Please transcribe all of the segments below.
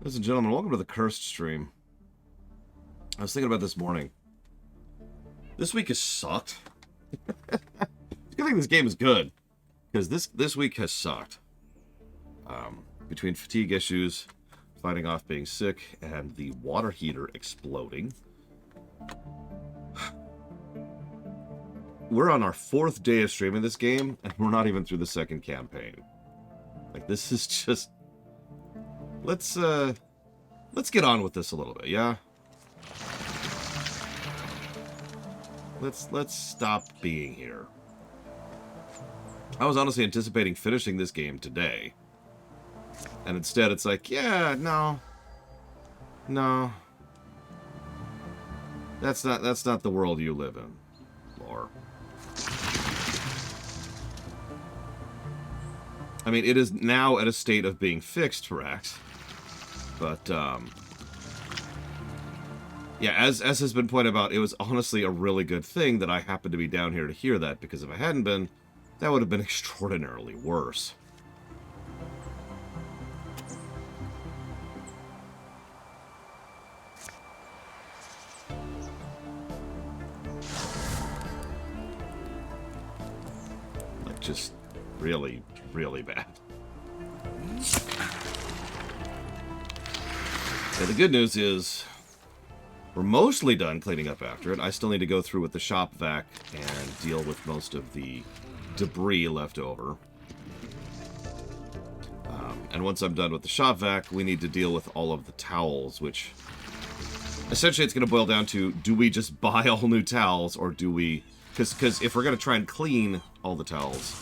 Ladies and gentlemen, welcome to the Cursed stream. I was thinking about this morning. This week has sucked. It's a good thing this game is good, because this week has sucked. Between fatigue issues, fighting off being sick, and the water heater exploding. We're on our 4th day of streaming this game, and we're not even through the 2nd campaign. Like, this is just... Let's get on with this a little bit, yeah? Let's stop being here. I was honestly anticipating finishing this game today. And instead it's like, yeah, no. No. That's not the world you live in, Lore. I mean, it is now at a state of being fixed, Rex. But, yeah, as has been pointed out, it was honestly a really good thing that I happened to be down here to hear that, because if I hadn't been, that would have been extraordinarily worse. Like, just really, really bad. Yeah, the good news is we're mostly done cleaning up after it. I still need to go through with the shop vac and deal with most of the debris left over. And once I'm done with the shop vac, we need to deal with all of the towels, which essentially it's going to boil down to, do we just buy all new towels, or do we... Because if we're going to try and clean all the towels,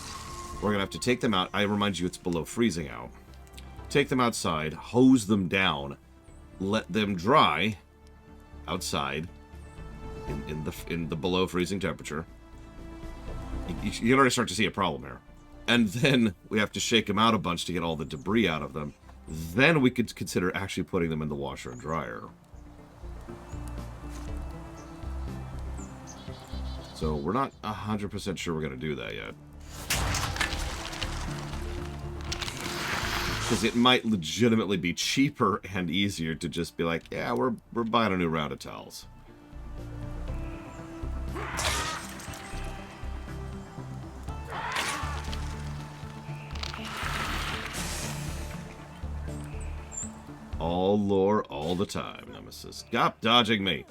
we're going to have to take them out. I remind you, it's below freezing out. Take them outside, hose them down, let them dry outside in the below freezing temperature. You can already start to see a problem here. And then we have to shake them out a bunch to get all the debris out of them. Then we could consider actually putting them in the washer and dryer. So we're not 100% sure we're going to do that yet. Because it might legitimately be cheaper and easier to just be like, yeah, we're buying a new round of towels. All lore, all the time, Nemesis. Stop dodging me.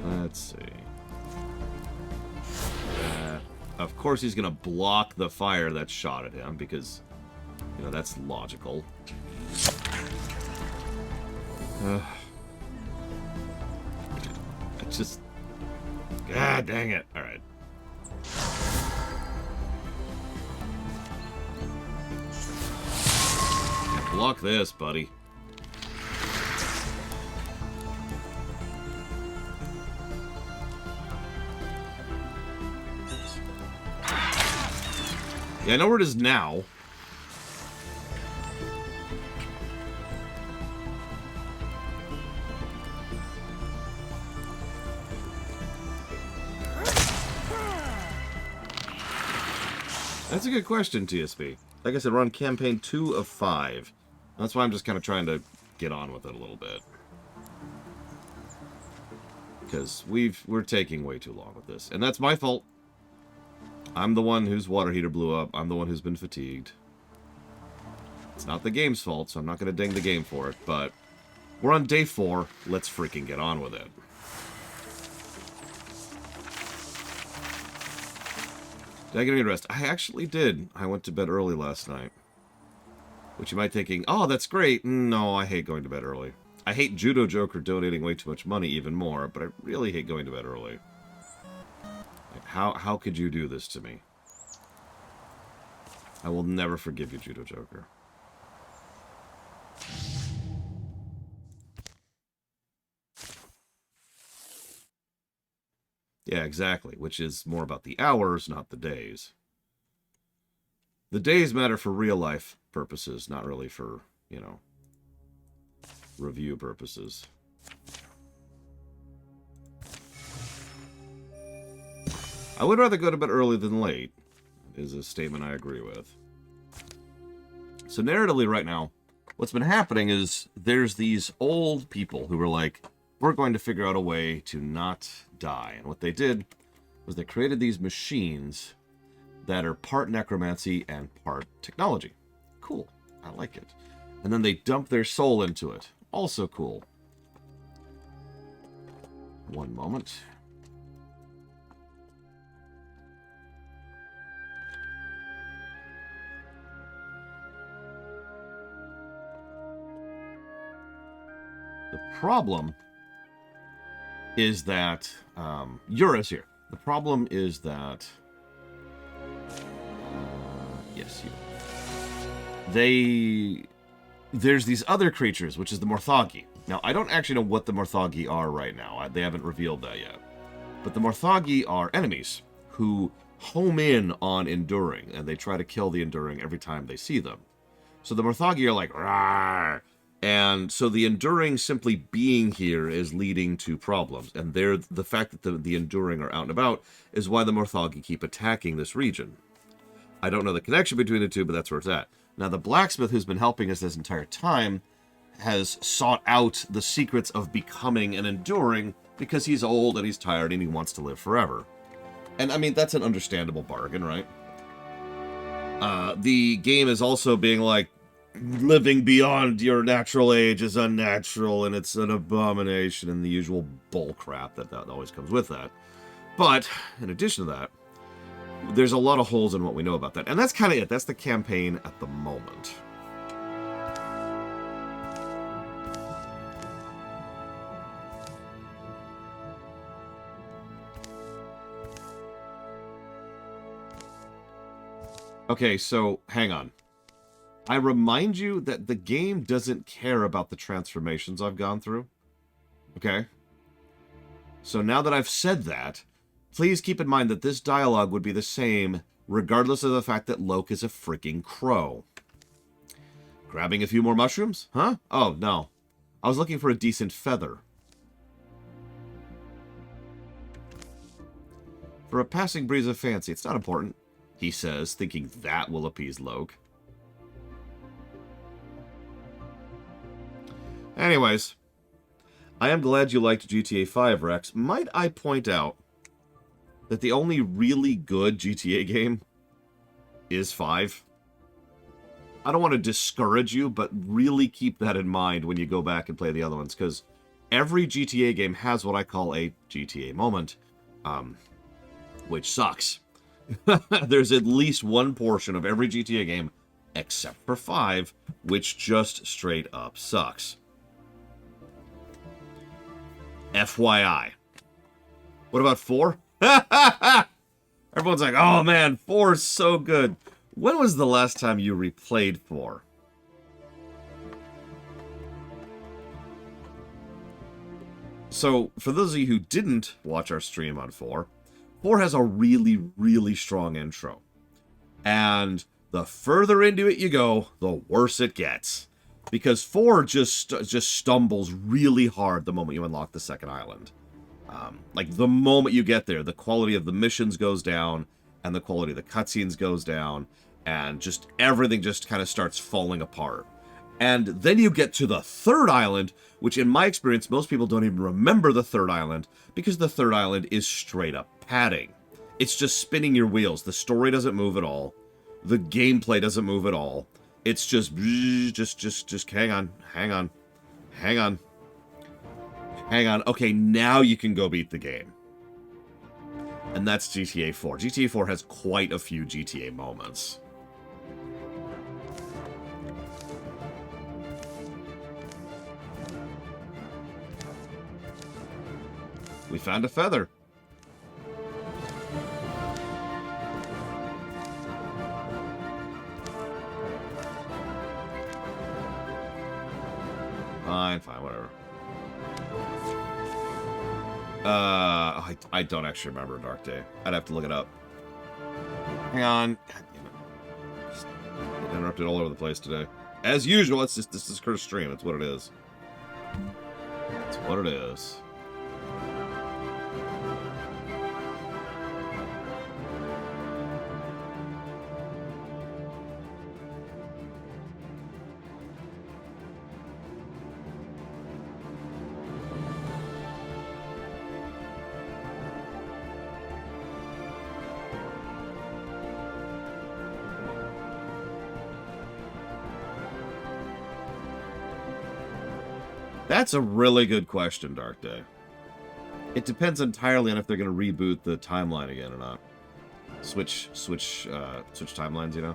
Let's see. Of course he's going to block the fire that shot at him, because, you know, that's logical. I just... God dang it. Alright. Block this, buddy. Yeah, I know where it is now. That's a good question, TSP. Like I said, we're on campaign 2 of 5. That's why I'm just kind of trying to get on with it a little bit. Because we're taking way too long with this. And that's my fault. I'm the one whose water heater blew up. I'm the one who's been fatigued. It's not the game's fault, so I'm not going to ding the game for it, but we're on day 4. Let's freaking get on with it. Did I get any rest? I actually did. I went to bed early last night. Which you might be thinking, oh, that's great. No, I hate going to bed early. I hate Judo Joker donating way too much money even more, but I really hate going to bed early. How could you do this to me? I will never forgive you, Judo Joker. Yeah, exactly, which is more about the hours, not the days. The days matter for real life purposes, not really for, you know, review purposes. I would rather go to bed early than late, is a statement I agree with. So narratively right now, what's been happening is there's these old people who were like, we're going to figure out a way to not die. And what they did was they created these machines that are part necromancy and part technology. Cool. I like it. And then they dump their soul into it. Also cool. One moment. The problem is that Yura's here. The problem is that yes, there's these other creatures, which is the Morthagi. Now, I don't actually know what the Morthagi are right now. They haven't revealed that yet. But the Morthagi are enemies who home in on Enduring, and they try to kill the Enduring every time they see them. So the Morthagi are like, rawr! And so the Enduring simply being here is leading to problems. And the fact that the Enduring are out and about is why the Morthagi keep attacking this region. I don't know the connection between the two, but that's where it's at. Now, the blacksmith who's been helping us this entire time has sought out the secrets of becoming an Enduring because he's old and he's tired and he wants to live forever. And, I mean, that's an understandable bargain, right? The game is also being like, living beyond your natural age is unnatural and it's an abomination and the usual bull crap that always comes with that. But, in addition to that, there's a lot of holes in what we know about that. And that's kind of it. That's the campaign at the moment. Okay, so hang on. I remind you that the game doesn't care about the transformations I've gone through. Okay? So now that I've said that, please keep in mind that this dialogue would be the same regardless of the fact that Loke is a freaking crow. Grabbing a few more mushrooms? Huh? Oh, no. I was looking for a decent feather. For a passing breeze of fancy, it's not important, he says, thinking that will appease Loke. Anyways, I am glad you liked GTA 5, Rex. Might I point out that the only really good GTA game is 5? I don't want to discourage you, but really keep that in mind when you go back and play the other ones, because every GTA game has what I call a GTA moment, which sucks. There's at least one portion of every GTA game, except for 5, which just straight up sucks. FYI. What about 4? Everyone's like, oh man, 4 is so good. When was the last time you replayed 4? So, for those of you who didn't watch our stream on 4, 4 has a really, really strong intro. And the further into it you go, the worse it gets. Because 4 just stumbles really hard the moment you unlock the second island. Like, the moment you get there, the quality of the missions goes down, and the quality of the cutscenes goes down, and just everything just kind of starts falling apart. And then you get to the third island, which in my experience, most people don't even remember the third island, because the third island is straight up padding. It's just spinning your wheels. The story doesn't move at all. The gameplay doesn't move at all. It's just hang on. Okay, now you can go beat the game. And that's GTA 4. GTA 4 has quite a few GTA moments. We found a feather. Fine, whatever. I don't actually remember Dark Day. I'd have to look it up. Hang on. God damn it. Just interrupted all over the place today. As usual, this is Kurt's stream. That's what it is. That's what it is. That's a really good question, Dark Day. It depends entirely on if they're going to reboot the timeline again or not. Switch timelines, you know?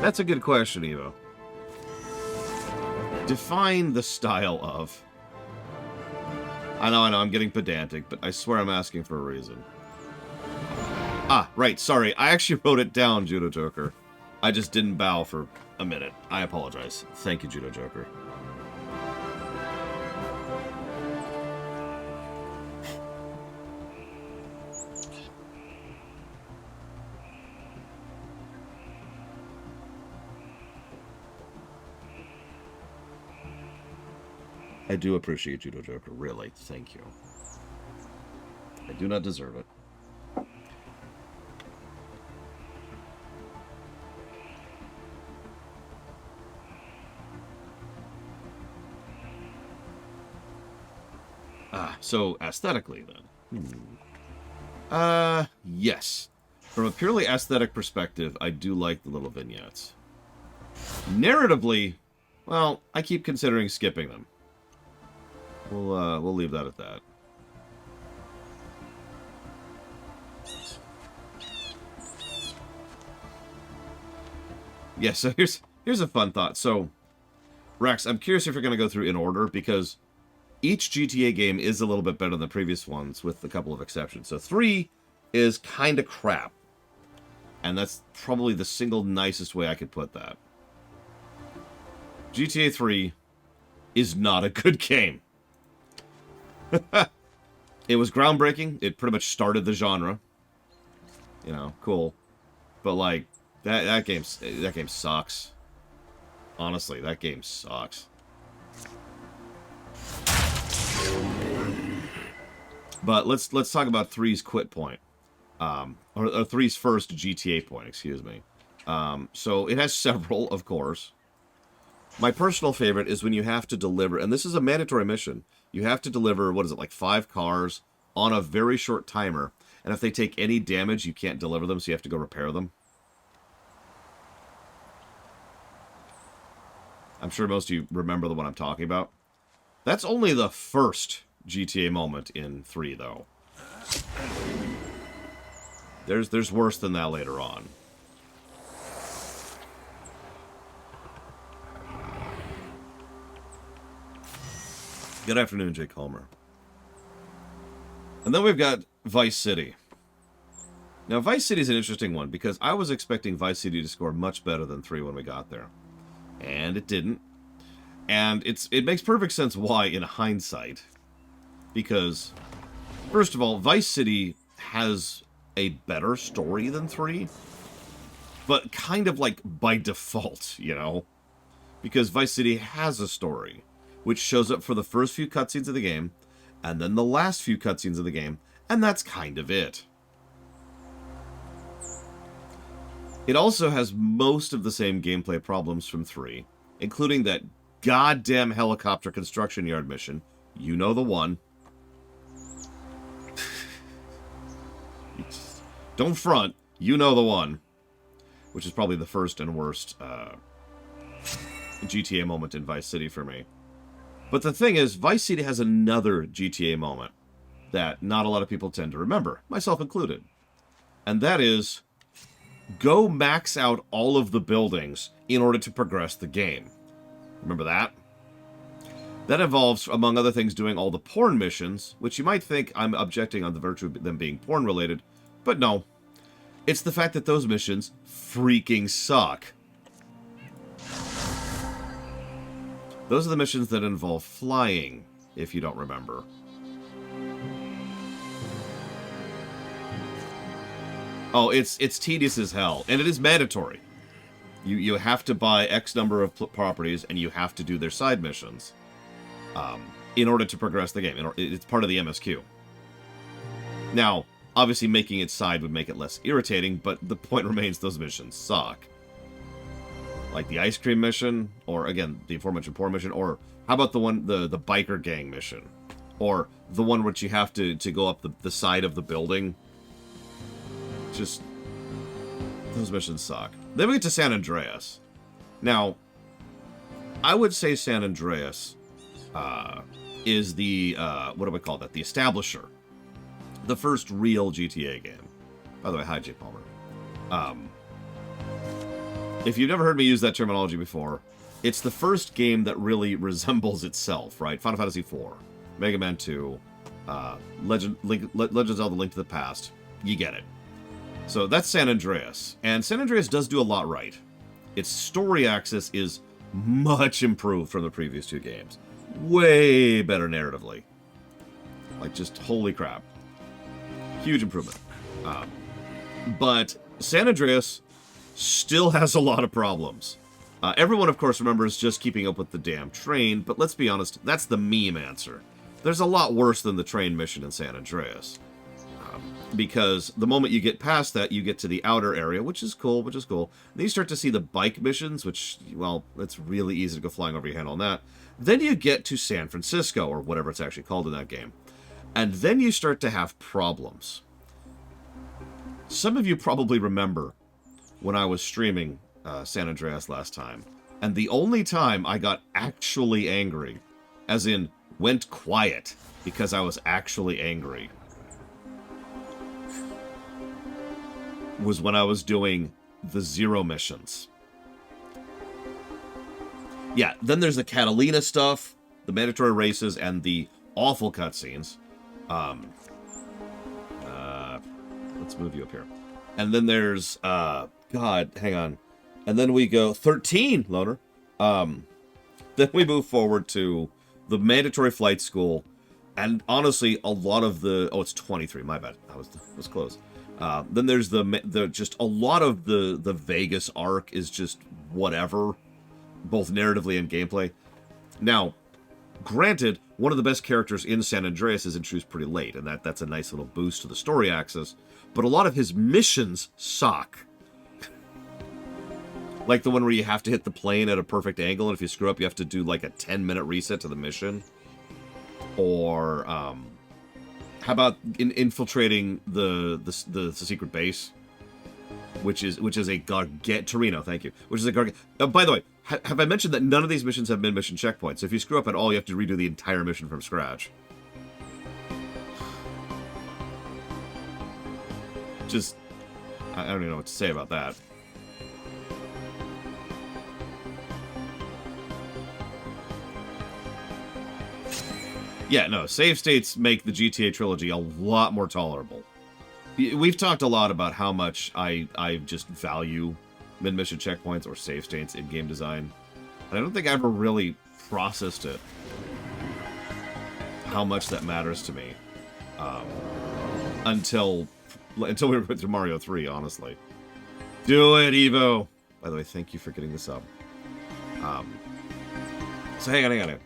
That's a good question, Evo. Define the style of. I know, I'm getting pedantic, but I swear I'm asking for a reason. Ah, right, sorry. I actually wrote it down, Judo Joker. I just didn't bow for a minute. I apologize. Thank you, Judo Joker. I do appreciate Judo Joker, really. Thank you. I do not deserve it. So aesthetically then. Yes. From a purely aesthetic perspective, I do like the little vignettes. Narratively, well, I keep considering skipping them. We'll leave that at that. Yeah, so here's a fun thought. So, Rex, I'm curious if you're going to go through in order, because each GTA game is a little bit better than the previous ones, with a couple of exceptions. So 3 is kind of crap. And that's probably the single nicest way I could put that. GTA 3 is not a good game. It was groundbreaking. It pretty much started the genre. You know, cool. But like that game sucks. Honestly, that game sucks. But let's talk about 3's quit point. Or 3's first GTA point, excuse me. So it has several, of course. My personal favorite is when you have to deliver, and this is a mandatory mission, you have to deliver, what is it, like 5 cars on a very short timer, and if they take any damage, you can't deliver them, so you have to go repair them. I'm sure most of you remember the one I'm talking about. That's only the first GTA moment in 3, though. There's worse than that later on. Good afternoon, Jake Homer. And then we've got Vice City. Now, Vice City is an interesting one, because I was expecting Vice City to score much better than 3 when we got there. And it didn't. And it makes perfect sense why in hindsight. Because, first of all, Vice City has a better story than 3. But kind of like by default, you know? Because Vice City has a story, which shows up for the first few cutscenes of the game, and then the last few cutscenes of the game, and that's kind of it. It also has most of the same gameplay problems from 3, including that goddamn helicopter construction yard mission. You know the one. Don't front. You know the one. Which is probably the first and worst GTA moment in Vice City for me. But the thing is, Vice City has another GTA moment that not a lot of people tend to remember, myself included. And that is, go max out all of the buildings in order to progress the game. Remember that? That involves, among other things, doing all the porn missions, which you might think I'm objecting on the virtue of them being porn-related, but no. It's the fact that those missions freaking suck. Those are the missions that involve flying, if you don't remember. Oh, it's tedious as hell, and it is mandatory. You have to buy X number of properties, and you have to do their side missions in order to progress the game. It's part of the MSQ. Now, obviously making it side would make it less irritating, but the point remains those missions suck. Like the ice cream mission, or again, the aforementioned porn mission, or how about the one, the biker gang mission? Or the one which you have to go up the side of the building. Just, those missions suck. Then we get to San Andreas. Now, I would say San Andreas is the, what do we call that? The establisher. The first real GTA game. By the way, hi, Jake Palmer. If you've never heard me use that terminology before, it's the first game that really resembles itself, right? Final Fantasy IV, Mega Man 2, Legend of Zelda: Link to the Past. You get it. So that's San Andreas. And San Andreas does do a lot right. Its story axis is much improved from the previous two games. Way better narratively. Like, just holy crap. Huge improvement. But San Andreas still has a lot of problems. Everyone, of course, remembers just keeping up with the damn train, but let's be honest, that's the meme answer. There's a lot worse than the train mission in San Andreas. Because the moment you get past that, you get to the outer area, which is cool. Then you start to see the bike missions, which, well, it's really easy to go flying over your head on that. Then you get to San Francisco, or whatever it's actually called in that game. And then you start to have problems. Some of you probably remember when I was streaming San Andreas last time, and the only time I got actually angry, as in went quiet because I was actually angry, was when I was doing the Zero missions. Yeah, then there's the Catalina stuff, the mandatory races, and the awful cutscenes. Let's move you up here. And then there's, God, hang on. And then we go 13, Loner. Then we move forward to the mandatory flight school. And honestly, a lot of the, oh, it's 23, my bad. I was close. Then there's the just a lot of the Vegas arc is just whatever, both narratively and gameplay. Now, granted, one of the best characters in San Andreas is introduced pretty late, and that's a nice little boost to the story axis, but a lot of his missions suck. Like the one where you have to hit the plane at a perfect angle, and if you screw up, you have to do like a 10-minute reset to the mission. Or, how about infiltrating the secret base, which is a Torino, thank you, which is a by the way, have I mentioned that none of these missions have mid-mission checkpoints? So if you screw up at all, you have to redo the entire mission from scratch. Just, I don't even know what to say about that. Yeah, no, save states make the GTA trilogy a lot more tolerable. We've talked a lot about how much I just value mid-mission checkpoints or save states in game design. And I don't think I ever really processed it, how much that matters to me, until we went through Mario 3, honestly. Do it, Evo! By the way, thank you for getting this up. So hang on.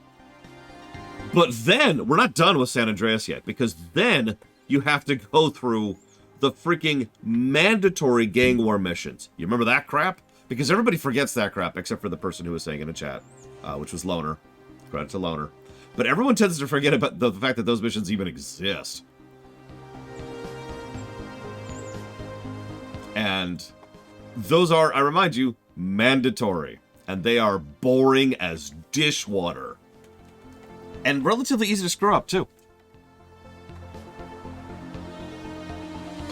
But then, we're not done with San Andreas yet, because then you have to go through the freaking mandatory gang war missions. You remember that crap? Because everybody forgets that crap, except for the person who was saying in the chat, which was Loner. Credit to Loner. But everyone tends to forget about the fact that those missions even exist. And those are, I remind you, mandatory. And they are boring as dishwater. And relatively easy to screw up, too.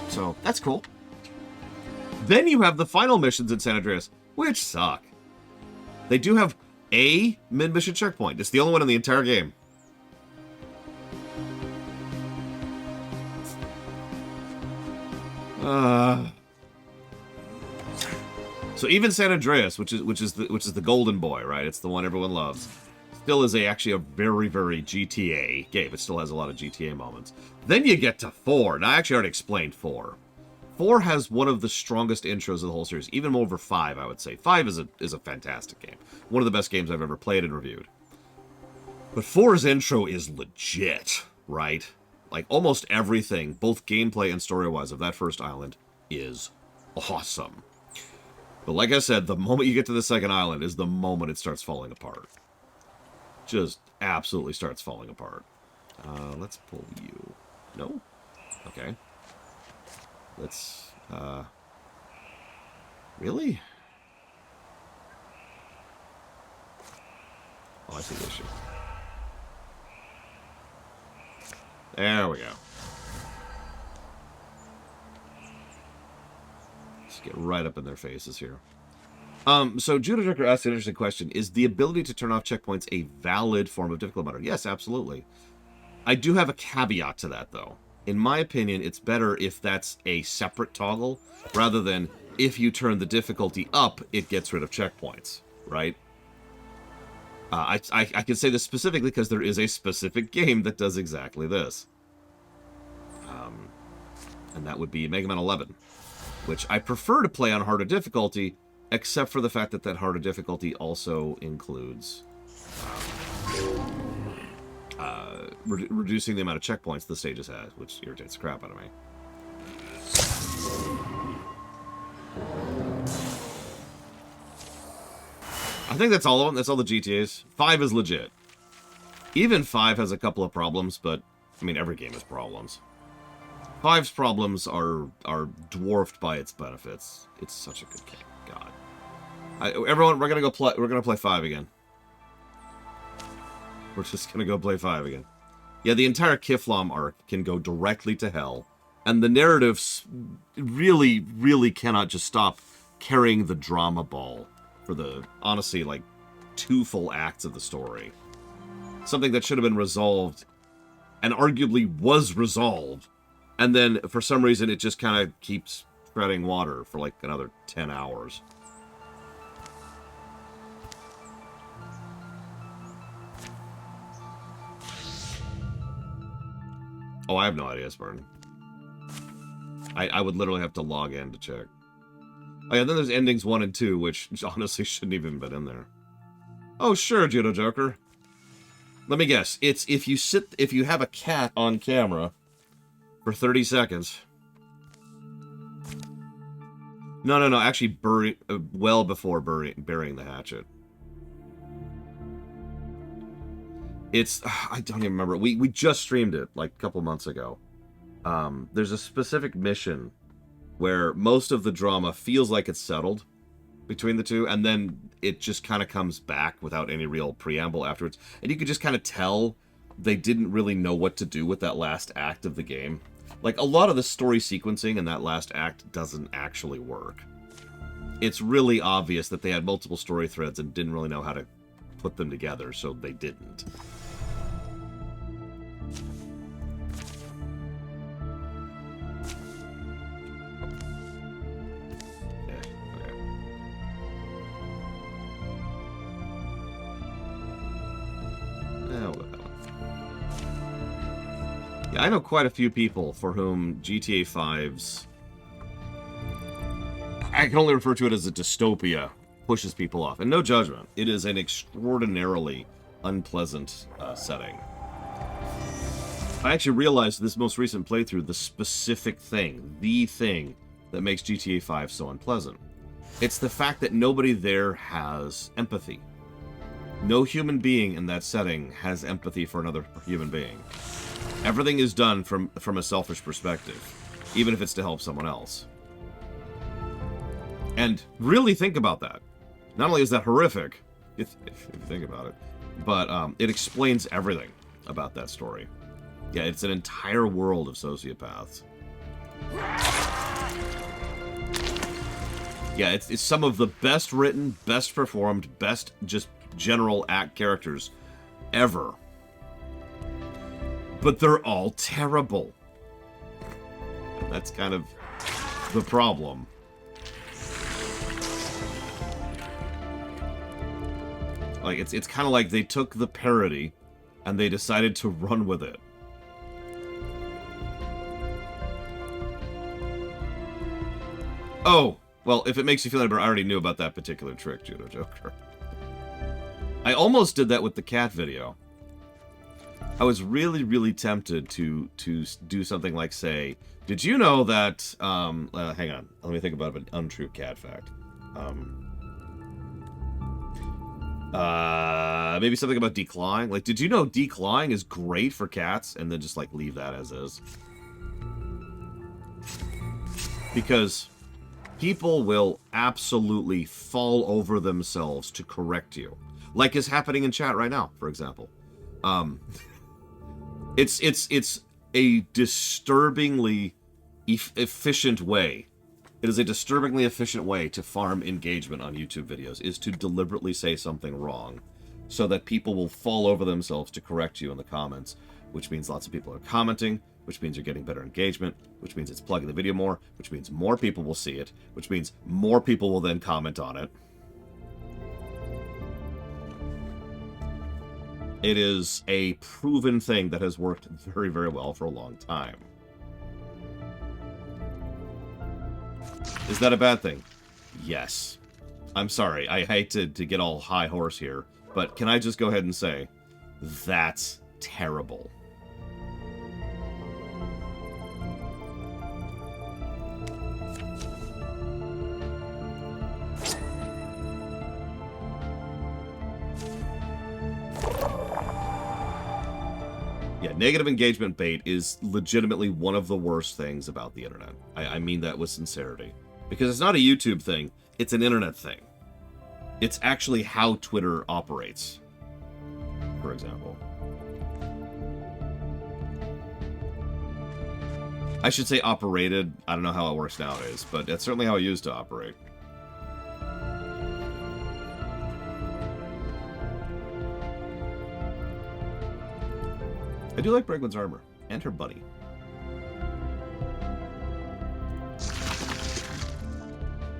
So, that's cool. Then you have the final missions in San Andreas, which suck. They do have a mid-mission checkpoint. It's the only one in the entire game. So even San Andreas, which is the golden boy, right? It's the one everyone loves. Still is actually a very, very GTA game. It still has a lot of GTA moments. Then you get to 4. Now, I actually already explained 4. 4 has one of the strongest intros of the whole series, even over 5, I would say. 5 is a fantastic game. One of the best games I've ever played and reviewed. But 4's intro is legit, right? Like, almost everything, both gameplay and story-wise, of that first island is awesome. But like I said, the moment you get to the second island is the moment it starts falling apart. Just absolutely starts falling apart. Let's pull you. No? Okay. Let's, really? Oh, I see the issue. There we go. Let's get right up in their faces here. So Judah Drucker asked an interesting question. Is the ability to turn off checkpoints a valid form of difficulty mode? Yes, absolutely. I do have a caveat to that, though. In my opinion, it's better if that's a separate toggle, rather than if you turn the difficulty up, it gets rid of checkpoints, right? I can say this specifically because there is a specific game that does exactly this. And that would be Mega Man 11, which I prefer to play on harder difficulty, except for the fact that that harder difficulty also includes reducing the amount of checkpoints the stages has, which irritates the crap out of me. I think that's all of them. That's all the GTAs. 5 is legit. Even 5 has a couple of problems, but, I mean, every game has problems. 5's problems are dwarfed by its benefits. It's such a good game. God. Everyone, we're gonna play 5 again. We're just gonna go play 5 again. Yeah, the entire Kiflam arc can go directly to hell, and the narratives really, really cannot just stop carrying the drama ball for the, honestly, like, 2 full acts of the story. Something that should have been resolved, and arguably was resolved, and then, for some reason, it just kind of keeps treading water for, like, another 10 hours. Oh, I have no idea, Spartan. I would literally have to log in to check. Oh, yeah, then there's endings 1 and 2, which honestly shouldn't even been in there. Oh, sure, Judo Joker. Let me guess. It's if you have a cat on camera for 30 seconds. No. Actually, well before burying the hatchet. It's, I don't even remember. We just streamed it, like, a couple months ago. There's a specific mission where most of the drama feels like it's settled between the two, and then it just kind of comes back without any real preamble afterwards. And you could just kind of tell they didn't really know what to do with that last act of the game. Like, a lot of the story sequencing in that last act doesn't actually work. It's really obvious that they had multiple story threads and didn't really know how to put them together, so they didn't. Yeah, I know quite a few people for whom GTA 5's... I can only refer to it as a dystopia, pushes people off. And no judgment. It is an extraordinarily unpleasant setting. I actually realized this most recent playthrough, the specific thing, the thing that makes GTA 5 so unpleasant. It's the fact that nobody there has empathy. No human being in that setting has empathy for another human being. Everything is done from a selfish perspective, even if it's to help someone else. And really think about that. Not only is that horrific, if you think about it, but it explains everything about that story. Yeah, it's an entire world of sociopaths. Yeah, it's some of the best written, best performed, best just general act characters ever. But they're all terrible. That's kind of the problem. Like, it's kind of like they took the parody and they decided to run with it. Oh, well, if it makes you feel any better, I already knew about that particular trick, Judo Joker. I almost did that with the cat video. I was really, really tempted to do something like, say, did you know that, hang on, let me think about an untrue cat fact. Maybe something about declawing. Like, did you know declawing is great for cats? And then just, like, leave that as is. Because people will absolutely fall over themselves to correct you. Like is happening in chat right now, for example. It's a disturbingly efficient way. It is a disturbingly efficient way to farm engagement on YouTube videos, is to deliberately say something wrong so that people will fall over themselves to correct you in the comments, which means lots of people are commenting, which means you're getting better engagement, which means it's plugging the video more, which means more people will see it, which means more people will then comment on it. It is a proven thing that has worked very, very well for a long time. Is that a bad thing? Yes. I'm sorry, I hate to get all high horse here, but can I just go ahead and say, that's terrible. Yeah, negative engagement bait is legitimately one of the worst things about the internet. I mean that with sincerity. Because it's not a YouTube thing, it's an internet thing. It's actually how Twitter operates, for example. I should say operated. I don't know how it works nowadays, but that's certainly how it used to operate. I do like Bregman's armor, and her buddy.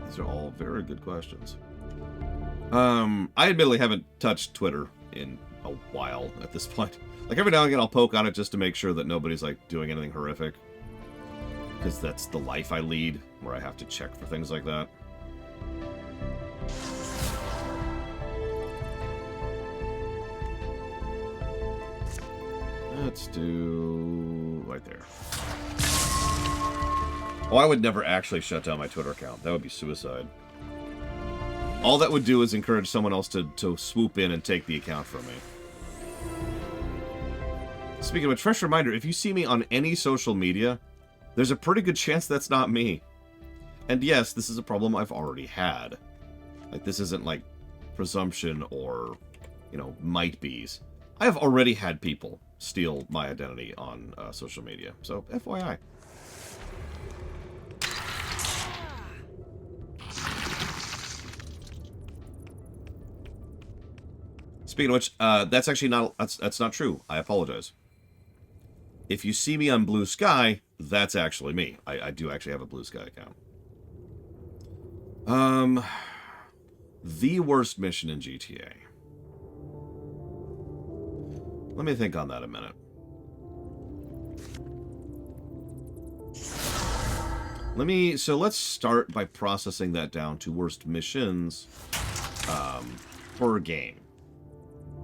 These are all very good questions. I admittedly haven't touched Twitter in a while at this point. Like, every now and again I'll poke on it just to make sure that nobody's, like, doing anything horrific. Because that's the life I lead, where I have to check for things like that. Let's do right there. Oh, I would never actually shut down my Twitter account. That would be suicide. All that would do is encourage someone else to swoop in and take the account from me. Speaking of which, fresh reminder, if you see me on any social media, there's a pretty good chance that's not me. And yes, this is a problem I've already had. Like, this isn't like presumption or, you know, might be's. I have already had people steal my identity on social media, so FYI. Speaking of which, that's actually not, that's not true. I apologize. If you see me on Blue Sky, that's actually me. I do actually have a Blue Sky account. The worst mission in GTA. Let me think on that a minute. So let's start by processing that down to worst missions per game.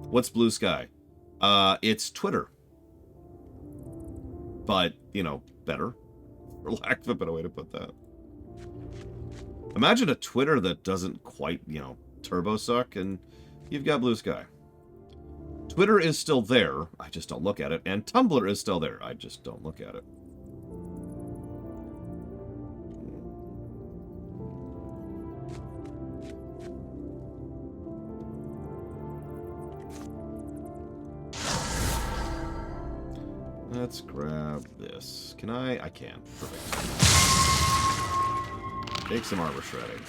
What's Blue Sky? It's Twitter. But, you know, better. For lack of a better way to put that. Imagine a Twitter that doesn't quite, you know, turbo suck, and you've got Blue Sky. Twitter is still there, I just don't look at it, and Tumblr is still there, I just don't look at it. Let's grab this. Can I? I can. Perfect. Take some armor shredding.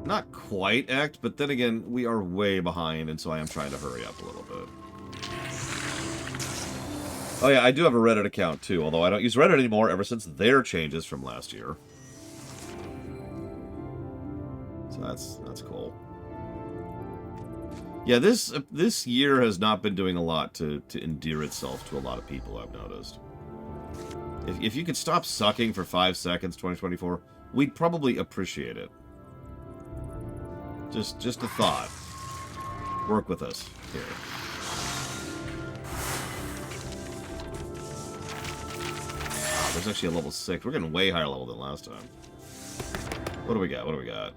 Not quite act, but then again, we are way behind, and so I am trying to hurry up a little bit. Oh yeah, I do have a Reddit account too, although I don't use Reddit anymore ever since their changes from last year. So that's cool. Yeah, this year has not been doing a lot to endear itself to a lot of people, I've noticed. If you could stop sucking for 5 seconds, 2024, we'd probably appreciate it. Just a thought. Work with us here. Wow, there's actually a level 6. We're getting way higher level than last time. What do we got? What do we got?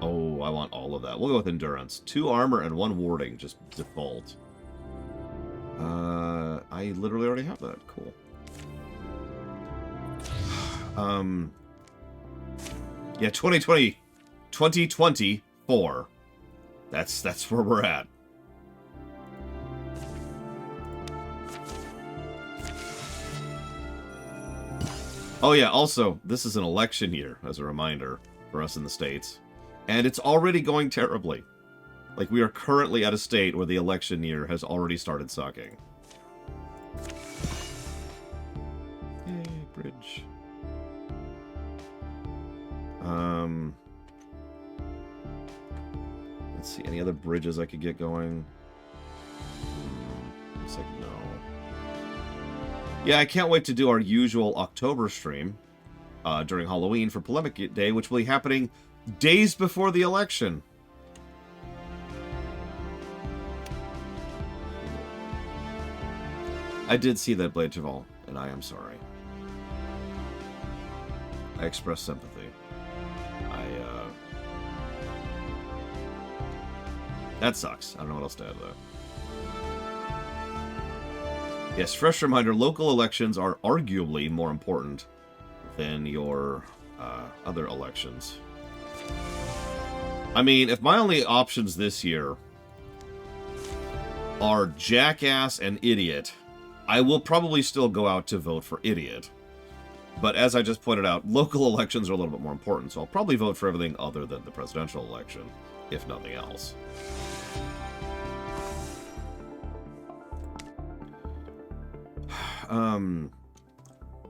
Oh, I want all of that. We'll go with endurance. 2 armor and 1 warding, just default. I literally already have that. Cool. Yeah, 2024. That's where we're at. Oh yeah, also, this is an election year, as a reminder, for us in the States. And it's already going terribly. Like, we are currently at a state where the election year has already started sucking. Yay, bridge. Let's see, any other bridges I could get going? Looks like no. Yeah, I can't wait to do our usual October stream during Halloween for Polemic Day, which will be happening days before the election. I did see that, Blade Cheval, and I am sorry. I express sympathy. That sucks. I don't know what else to add to that. Yes, fresh reminder, local elections are arguably more important than your other elections. I mean, if my only options this year are jackass and idiot, I will probably still go out to vote for idiot. But as I just pointed out, local elections are a little bit more important, so I'll probably vote for everything other than the presidential election, if nothing else.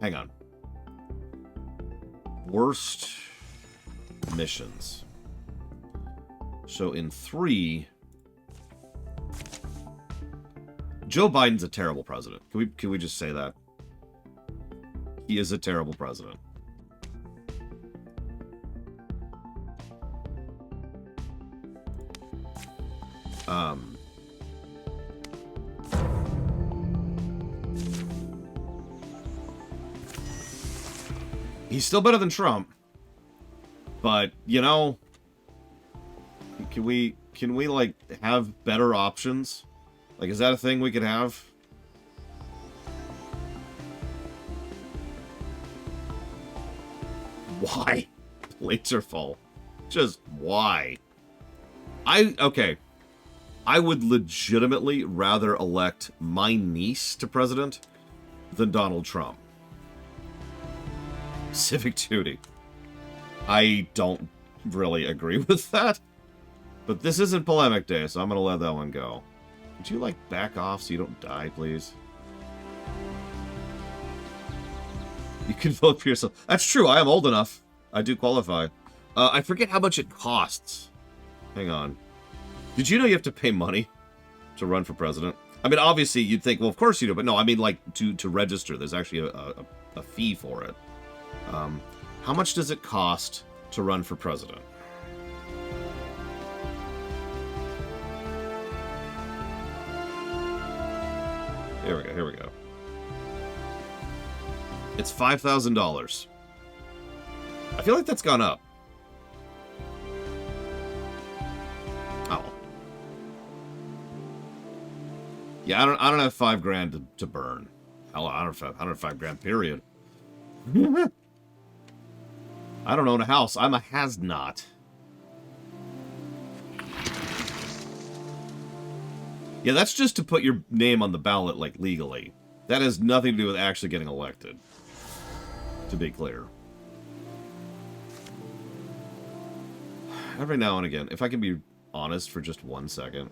Hang on. Worst missions. So in 3, Joe Biden's a terrible president. Can we just say that? He is a terrible president. He's still better than Trump. But, you know, can we like have better options? Like, is that a thing we could have? Why? Plates are full. Just why? Okay. I would legitimately rather elect my niece to president than Donald Trump. Civic duty. I don't really agree with that. But this isn't Polemic Day, so I'm going to let that one go. Would you, like, back off so you don't die, please? You can vote for yourself. That's true, I am old enough. I do qualify. I forget how much it costs. Hang on. Did you know you have to pay money to run for president? I mean, obviously, you'd think, well, of course you do, but no, I mean, like, to register. There's actually a fee for it. How much does it cost to run for president? Here we go, here we go. It's $5,000. I feel like that's gone up. Oh. Yeah, I don't have $5,000 to burn. Hell, I don't have $5,000, period. I don't own a house. I'm a has-not. Yeah, that's just to put your name on the ballot, like, legally. That has nothing to do with actually getting elected. To be clear. every now and again, if I can be honest for just 1 second,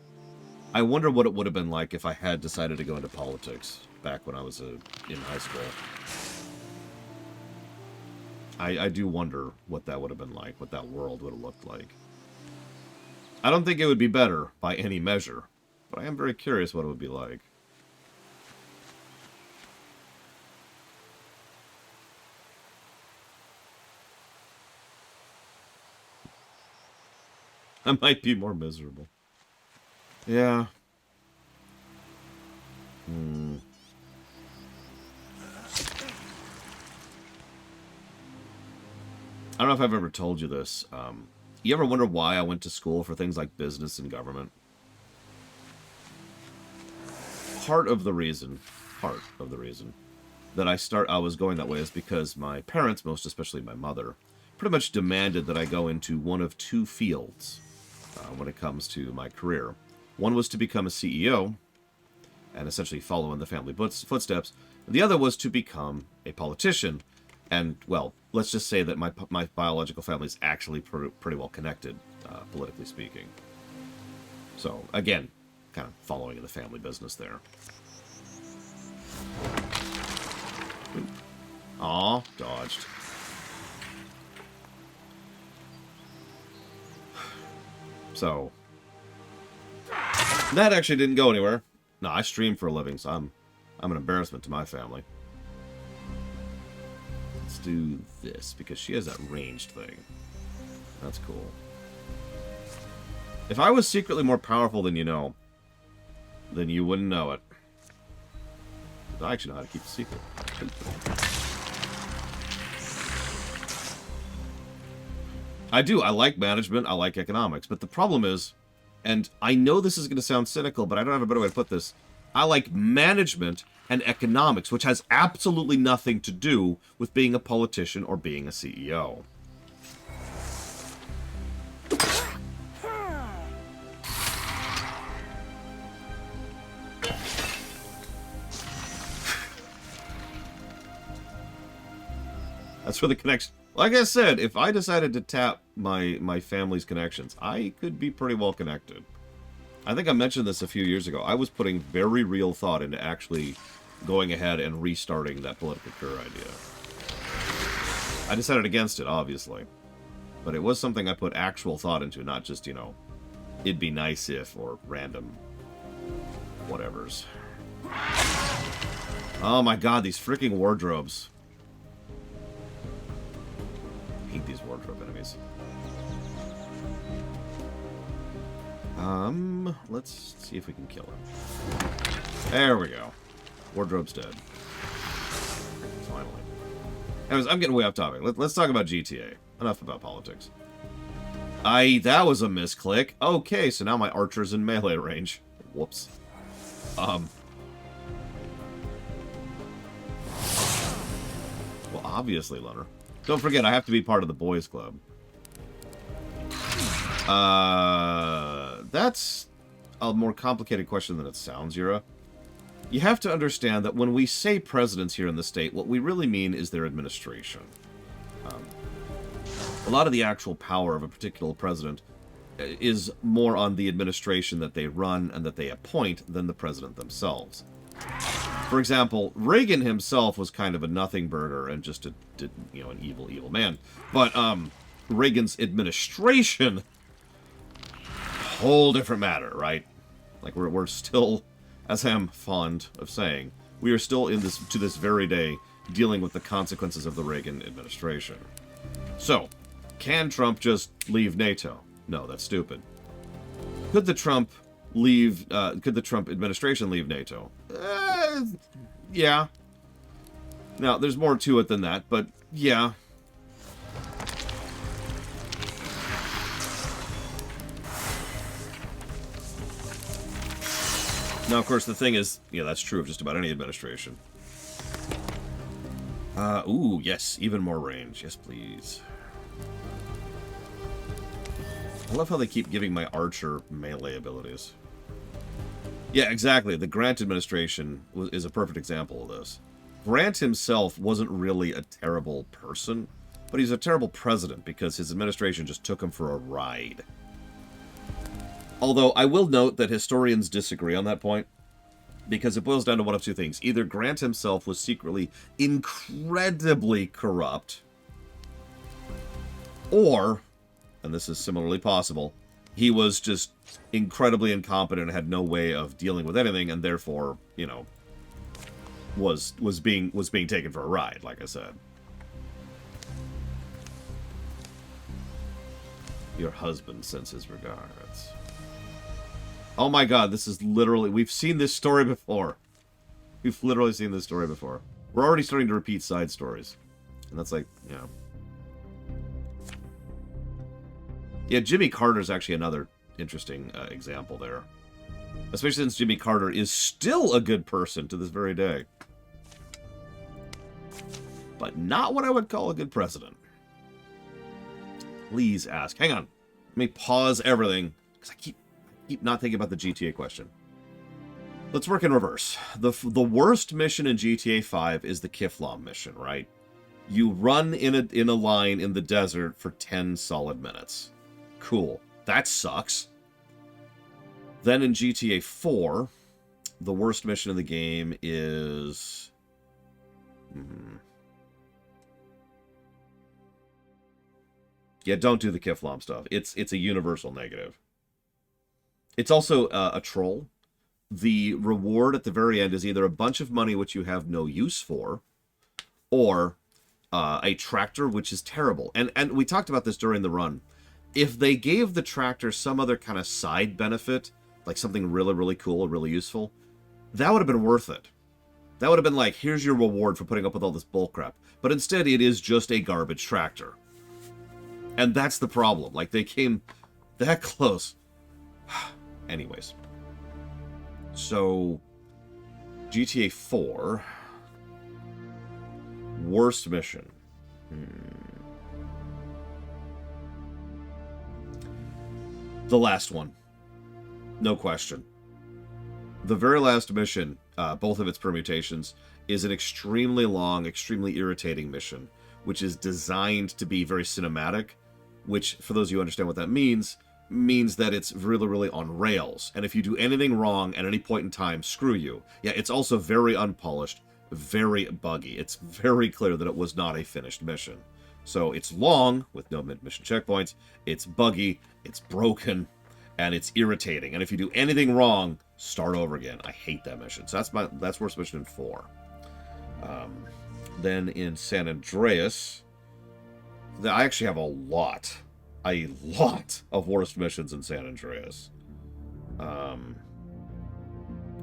I wonder what it would have been like if I had decided to go into politics back when I was in high school. I do wonder what that would have been like, what that world would have looked like. I don't think it would be better by any measure, but I am very curious what it would be like. I might be more miserable. Yeah. I don't know if I've ever told you this. You ever wonder why I went to school for things like business and government? Part of the reason that I was going that way is because my parents, most especially my mother, pretty much demanded that I go into one of two fields when it comes to my career. One was to become a CEO and essentially follow in the family footsteps. The other was to become a politician. And, well, let's just say that my biological family is actually pretty well connected, politically speaking. So, again, kind of following in the family business there. Aw, dodged. So, that actually didn't go anywhere. No, I stream for a living, so I'm an embarrassment to my family. Let's do this, because she has that ranged thing. That's cool. If I was secretly more powerful than you know, then you wouldn't know it. I actually know how to keep a secret. I do. I like management. I like economics. But the problem is, and I know this is going to sound cynical, but I don't have a better way to put this. I like management and economics, which has absolutely nothing to do with being a politician or being a CEO. That's where the connection... Like I said, if I decided to tap my family's connections, I could be pretty well connected. I think I mentioned this a few years ago. I was putting very real thought into actually going ahead and restarting that political career idea. I decided against it, obviously. But it was something I put actual thought into, not just, you know, it'd be nice if, or random whatevers. Oh my god, these freaking wardrobes. I hate these wardrobe enemies. Let's see if we can kill him. There we go. Wardrobe's dead. Finally. Anyways, I'm getting way off topic. Let's talk about GTA. Enough about politics. That was a misclick. Okay, so now my archer's in melee range. Whoops. Well, obviously, Leonard. Don't forget, I have to be part of the boys' club. That's a more complicated question than it sounds, Yura. You have to understand that when we say presidents here in the state, what we really mean is their administration. A lot of the actual power of a particular president is more on the administration that they run and that they appoint than the president themselves. For example, Reagan himself was kind of a nothing burger and just an evil man. But Reagan's administration, whole different matter, right? Like we're still, as I am fond of saying, we are still in this to this very day dealing with the consequences of the Reagan administration. So, can Trump just leave NATO? No, that's stupid. Could the Trump administration leave NATO? Yeah. Now, there's more to it than that, but yeah. Now, of course, the thing is, yeah, that's true of just about any administration. Ooh, yes, even more range. Yes, please. I love how they keep giving my archer melee abilities. Yeah, exactly. The Grant administration is a perfect example of this. Grant himself wasn't really a terrible person, But he's a terrible president because his administration just took him for a ride. Although I will note that historians disagree on that point, because it boils down to one of two things. Either Grant himself was secretly incredibly corrupt, or, and this is similarly possible, he was just incredibly incompetent and had no way of dealing with anything, and therefore, you know, was being taken for a ride, like I said. Your husband sends his regards. Oh my god, this is literally... We've seen this story before. We've literally seen this story before. We're already starting to repeat side stories. And that's like, you know... Yeah, Jimmy Carter's actually another interesting example there. Especially since Jimmy Carter is still a good person to this very day. But not what I would call a good president. Please ask. Hang on. Let me pause everything, because I keep not thinking about the GTA question. Let's work in reverse. The worst mission in GTA 5 is the Kiflam mission, right? You run in a line in the desert for 10 solid minutes. Cool. That sucks. Then in GTA 4, the worst mission in the game is... Yeah, don't do the Kiflam stuff. It's a universal negative. It's also a troll. The reward at the very end is either a bunch of money which you have no use for, or a tractor, which is terrible. And we talked about this during the run. If they gave the tractor some other kind of side benefit, like something really, really cool or really useful, that would have been worth it. That would have been like, here's your reward for putting up with all this bullcrap. But instead, it is just a garbage tractor. And that's the problem. Like, they came that close. Anyways. So, GTA 4. Worst mission. The last one. No question. The very last mission, both of its permutations, is an extremely long, extremely irritating mission, which is designed to be very cinematic, which, for those of you who understand what that means that it's really, really on rails. And if you do anything wrong at any point in time, screw you. Yeah, it's also very unpolished, very buggy. It's very clear that it was not a finished mission. So it's long, with no mid-mission checkpoints, it's buggy, it's broken, and it's irritating. And if you do anything wrong, start over again. I hate that mission. So that's worst mission in 4. Then in San Andreas, I actually have a lot of worst missions in San Andreas.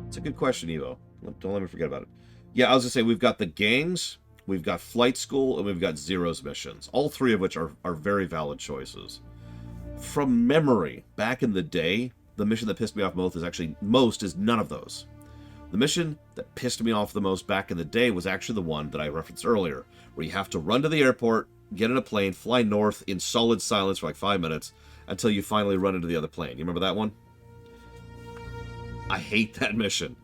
It's a good question, Evo. Don't let me forget about it. Yeah, I was going to say, we've got the gangs, we've got flight school, and we've got Zero's missions. All three of which are very valid choices. From memory, back in the day, the mission that pissed me off most is none of those. The mission that pissed me off the most back in the day was actually the one that I referenced earlier, where you have to run to the airport, get in a plane, fly north in solid silence for like 5 minutes until you finally run into the other plane. You remember that one? I hate that mission,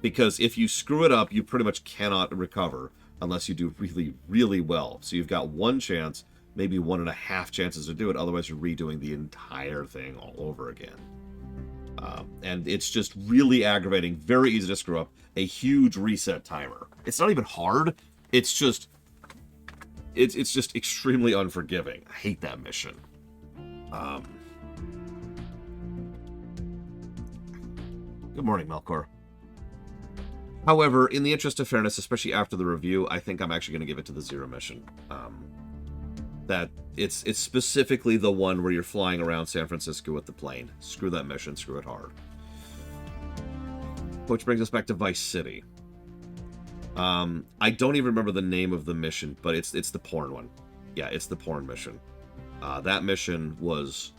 because if you screw it up, you pretty much cannot recover unless you do really, really well. So you've got one chance, maybe 1.5 chances to do it, otherwise you're redoing the entire thing all over again. And it's just really aggravating, very easy to screw up, a huge reset timer. It's not even hard, it's just extremely unforgiving. I hate that mission. Good morning, Melkor. However, in the interest of fairness, especially after the review, I think I'm actually going to give it to the Zero mission. That it's specifically the one where you're flying around San Francisco with the plane. Screw that mission, screw it hard. Which brings us back to Vice City. I don't even remember the name of the mission, but it's the porn one. Yeah, it's the porn mission. That mission was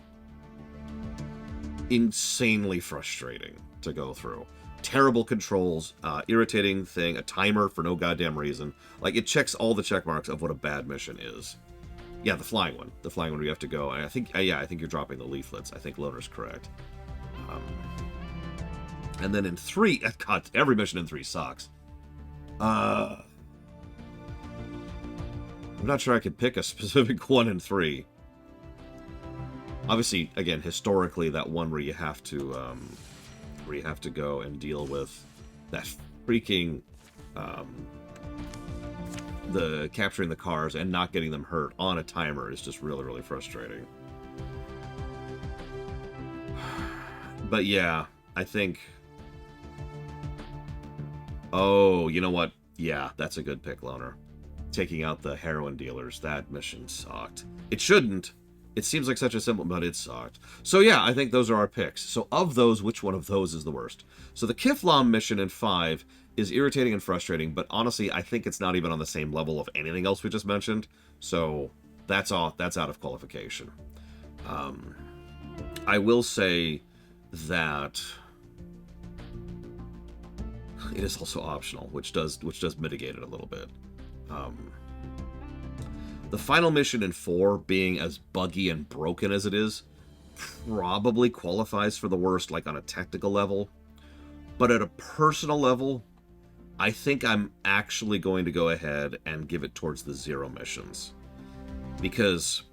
insanely frustrating to go through. Terrible controls, irritating thing, a timer for no goddamn reason. Like, it checks all the check marks of what a bad mission is. Yeah, the flying one. The flying one where you have to go. And I think, I think you're dropping the leaflets. I think Loner's correct. And then in 3, God, every mission in 3 sucks. I'm not sure I could pick a specific 1 and 3. Obviously, again, historically, that one where you have to go and deal with that freaking the capturing the cars and not getting them hurt on a timer is just really, really frustrating. But yeah, I think... Oh, you know what? Yeah, that's a good pick, Loner. Taking out the heroin dealers. That mission sucked. It shouldn't. It seems like such a simple, but it sucked. So yeah, I think those are our picks. So of those, which one of those is the worst? So the Kiflam mission in 5 is irritating and frustrating, but honestly, I think it's not even on the same level of anything else we just mentioned. So that's out of qualification. I will say that it is also optional, which does mitigate it a little bit. The final mission in 4, being as buggy and broken as it is, probably qualifies for the worst, like on a technical level. But at a personal level, I think I'm actually going to go ahead and give it towards the 0 missions. Because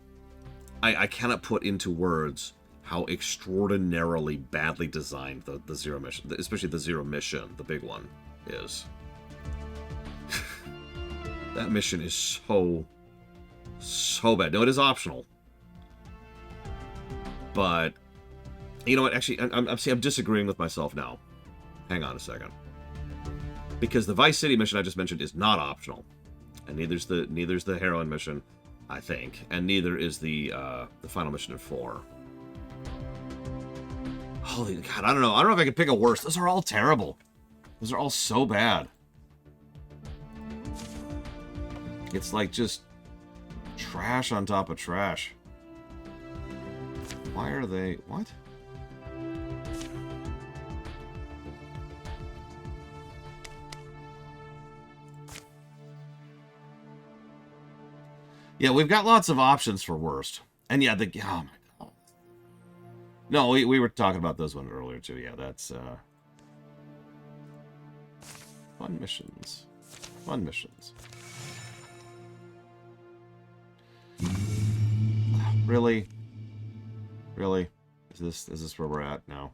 I cannot put into words how extraordinarily badly designed the 0 mission, especially the 0 mission, the big one, is. That mission is so bad. No, it is optional. But, you know what, actually, I'm disagreeing with myself now. Hang on a second. Because the Vice City mission I just mentioned is not optional. And neither's the heroin mission, I think. And neither is the final mission in 4. Holy God, I don't know. I don't know if I can pick a worse. Those are all terrible. Those are all so bad. It's like just trash on top of trash. Why are they... What? Yeah, we've got lots of options for worst. And yeah, oh my God. No, we were talking about those ones earlier too. Yeah, that's fun missions. Fun missions. Really? Really? Is this where we're at now?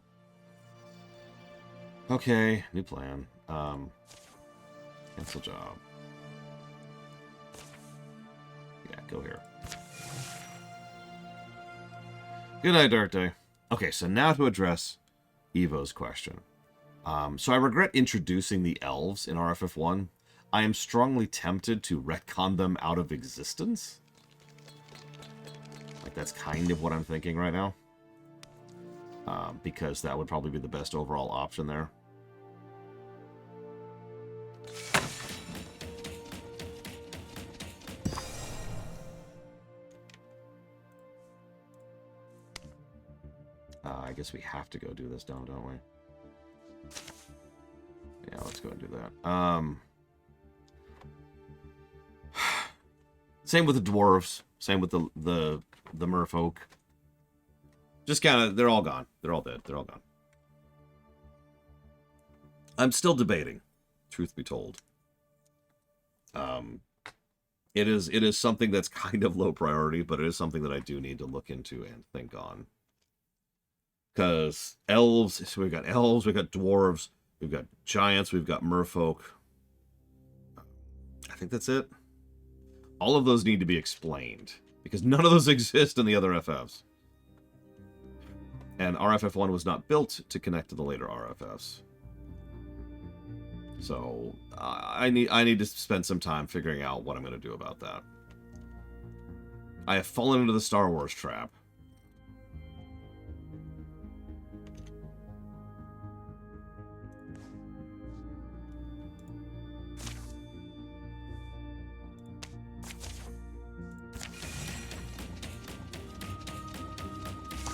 Okay, new plan. Cancel job. Yeah, go here. Good night, Dark Day. Okay, so now to address Evo's question. So I regret introducing the elves in RFF1. I am strongly tempted to retcon them out of existence. Like, that's kind of what I'm thinking right now. Because that would probably be the best overall option there. I guess we have to go do this now, don't we? Yeah, let's go and do that. Same with the dwarves. Same with the merfolk. Just kind of, they're all gone. They're all dead. They're all gone. I'm still debating, truth be told. It is something that's kind of low priority, but it is something that I do need to look into and think on. Because elves, so we've got elves, we've got dwarves, we've got giants, we've got merfolk. I think that's it. All of those need to be explained, because none of those exist in the other FFs. And RFF1 was not built to connect to the later RFFs. So, I need to spend some time figuring out what I'm going to do about that. I have fallen into the Star Wars trap.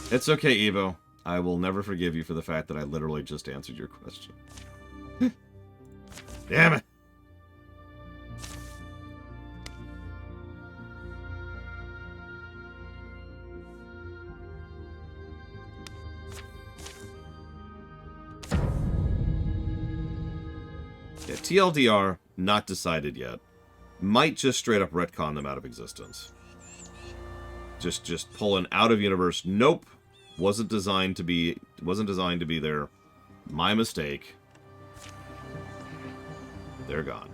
It's okay, Evo. I will never forgive you for the fact that I literally just answered your question. Damn it! Yeah, TLDR, not decided yet. might just straight up retcon them out of existence. Just pull an out of universe. Nope, wasn't designed to be there. My mistake. They're gone.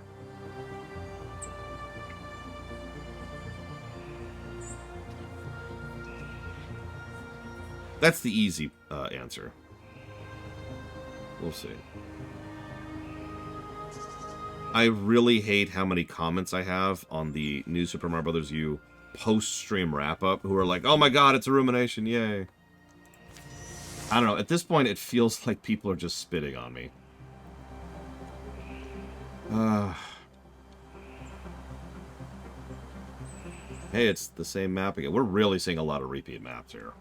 That's the easy answer. We'll see. I really hate how many comments I have on the new Super Mario Bros. U post-stream wrap-up who are like, oh my god, it's a rumination, yay. I don't know, at this point it feels like people are just spitting on me. Hey, it's the same map again. We're really seeing a lot of repeat maps here.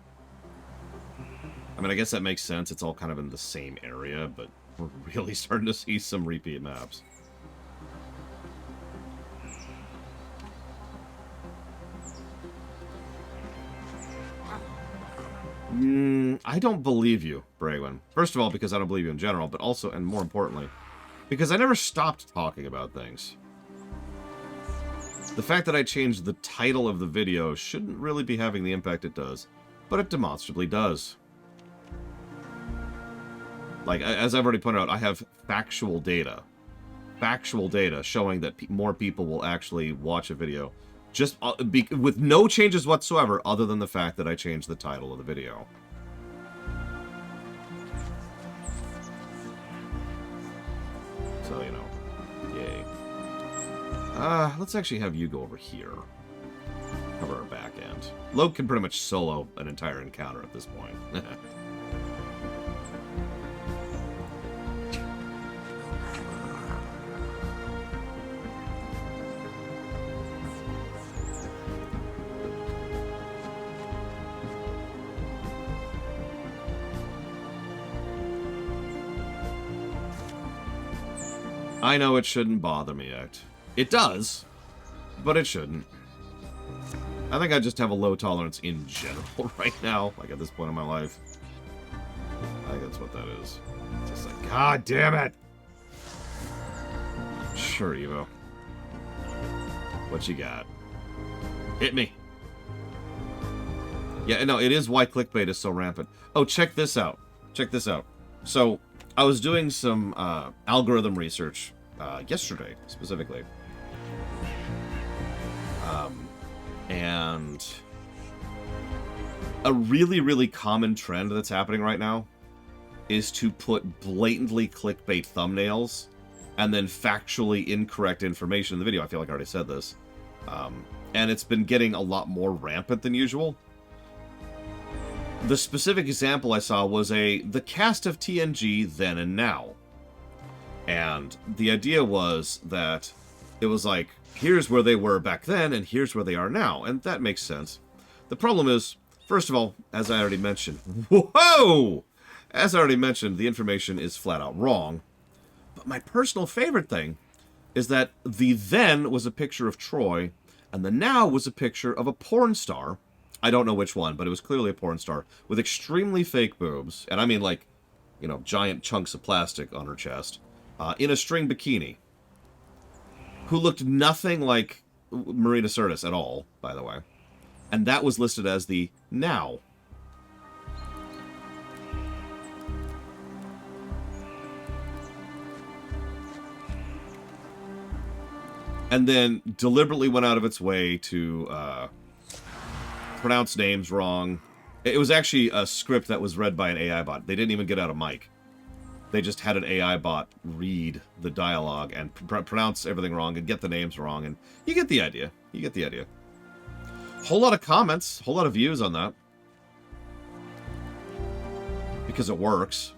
I mean, I guess that makes sense. It's all kind of in the same area, but we're really starting to see some repeat maps. I don't believe you, Braywin. First of all, because I don't believe you in general, but also, and more importantly, because I never stopped talking about things. The fact that I changed the title of the video shouldn't really be having the impact it does, but it demonstrably does. Like, as I've already pointed out, I have factual data showing that more people will actually watch a video just with no changes whatsoever other than the fact that I changed the title of the video. So, you know, yay. Let's actually have you go over here. Cover our back end. Loke can pretty much solo an entire encounter at this point. I know it shouldn't bother me yet. It does, but it shouldn't. I think I just have a low tolerance in general right now, like at this point in my life. I think that's what that is. Just like, god damn it! Sure, Evo. What you got? Hit me! Yeah, no, it is why clickbait is so rampant. Oh, check this out. Check this out. So, I was doing some algorithm research yesterday, specifically. And a really, really common trend that's happening right now is to put blatantly clickbait thumbnails and then factually incorrect information in the video. I feel like I already said this. And it's been getting a lot more rampant than usual. The specific example I saw was the cast of TNG then and now. And the idea was that it was like, here's where they were back then, and here's where they are now. And that makes sense. The problem is, first of all, as I already mentioned, whoa! As I already mentioned, the information is flat out wrong. But my personal favorite thing is that the then was a picture of Troy, and the now was a picture of a porn star. I don't know which one, but it was clearly a porn star with extremely fake boobs, and I mean like, you know, giant chunks of plastic on her chest, in a string bikini, who looked nothing like Marina Sirtis at all, by the way. And that was listed as the now. And then deliberately went out of its way to pronounce names wrong. It was actually a script that was read by an AI bot. They didn't even get out a mic. They just had an AI bot read the dialogue and pronounce everything wrong and get the names wrong. And you get the idea. You get the idea. Whole lot of comments, whole lot of views on that. Because it works.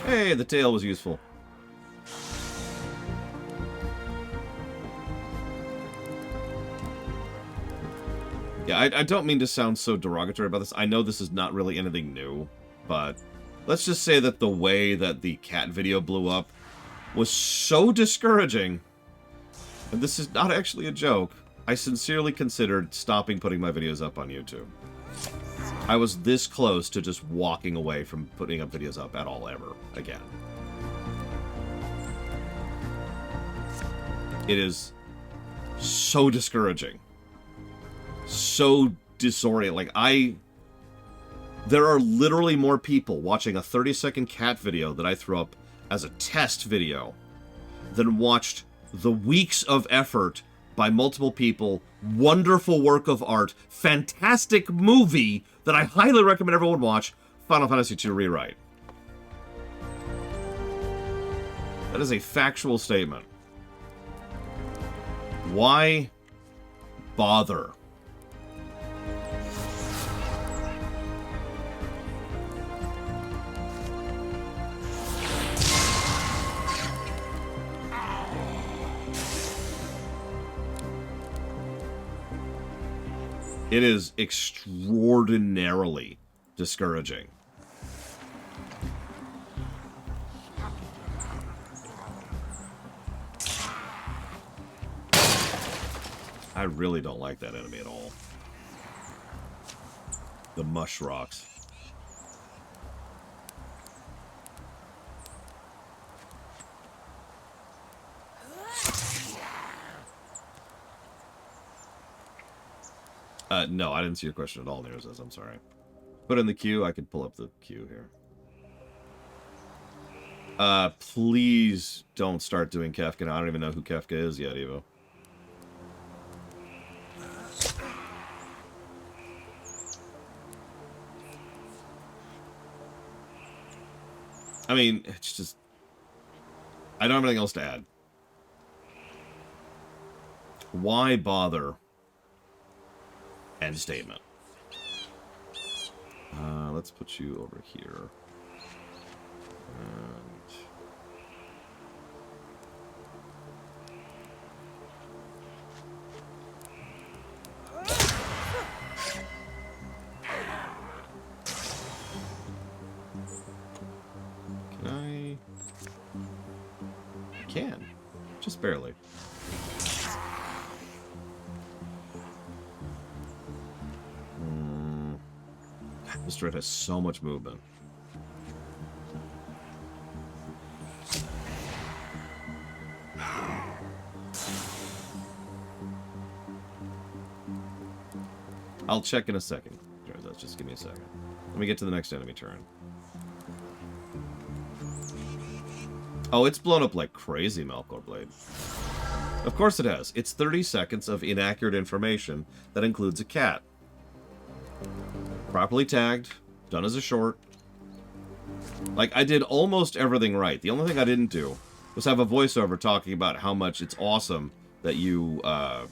Hey, the tail was useful. Yeah, I don't mean to sound so derogatory about this. I know this is not really anything new, but let's just say that the way that the cat video blew up was so discouraging, and this is not actually a joke, I sincerely considered stopping putting my videos up on YouTube. I was this close to just walking away from putting up videos up at all ever again. It is so discouraging. So disorienting. Like, there are literally more people watching a 30-second cat video that I threw up as a test video than watched the weeks of effort by multiple people, wonderful work of art, fantastic movie that I highly recommend everyone watch, Final Fantasy II Rewrite. That is a factual statement. Why bother? It is extraordinarily discouraging. I really don't like that enemy at all. The mush rocks. No, I didn't see your question at all, Nears. I'm sorry. Put in the queue. I could pull up the queue here. Please don't start doing Kefka now. I don't even know who Kefka is yet, Evo. I mean, it's just... I don't have anything else to add. Why bother? End statement. Let's put you over here. Can I? I can. Just barely. This dread has so much movement. I'll check in a second. Just give me a second. Let me get to the next enemy turn. Oh, it's blown up like crazy, Malcor Blade. Of course it has. It's 30 seconds of inaccurate information that includes a cat. Properly tagged, done as a short. Like, I did almost everything right. The only thing I didn't do was have a voiceover talking about how much it's awesome that you, I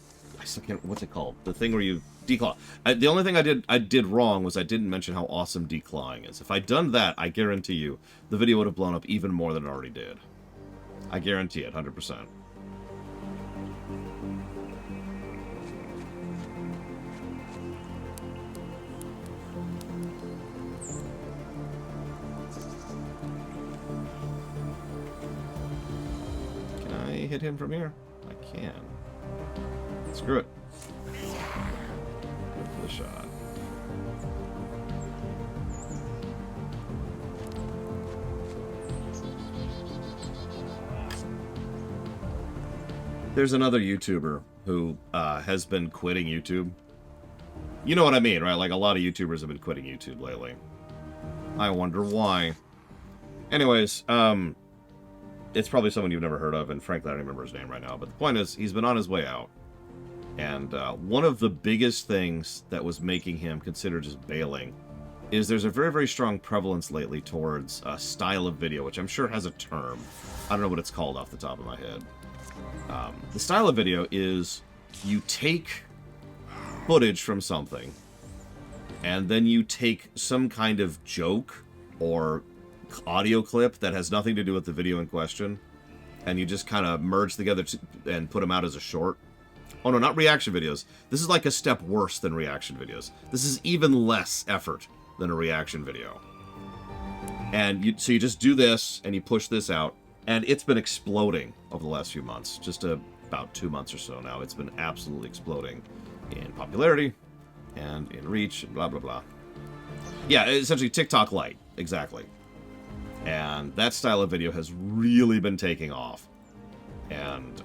still can't, what's it called? The thing where you declaw. The only thing I did wrong was I didn't mention how awesome declawing is. If I'd done that, I guarantee you, the video would have blown up even more than it already did. I guarantee it, 100%. Hit him from here? I can. Screw it. Go for the shot. There's another YouTuber who has been quitting YouTube. You know what I mean, right? Like, a lot of YouTubers have been quitting YouTube lately. I wonder why. Anyways, it's probably someone you've never heard of, and frankly, I don't remember his name right now. But the point is, he's been on his way out. And one of the biggest things that was making him consider just bailing is there's a very, very strong prevalence lately towards a style of video, which I'm sure has a term. I don't know what it's called off the top of my head. The style of video is you take footage from something, and then you take some kind of joke or audio clip that has nothing to do with the video in question, and you just kind of merge together and put them out as a short. Oh no, not reaction videos. This is like a step worse than reaction videos. This is even less effort than a reaction video. And so you just do this, and you push this out, and it's been exploding over the last few months. Just about 2 months or so now. It's been absolutely exploding in popularity, and in reach, and blah, blah, blah. Yeah, essentially TikTok Lite, exactly. And that style of video has really been taking off. And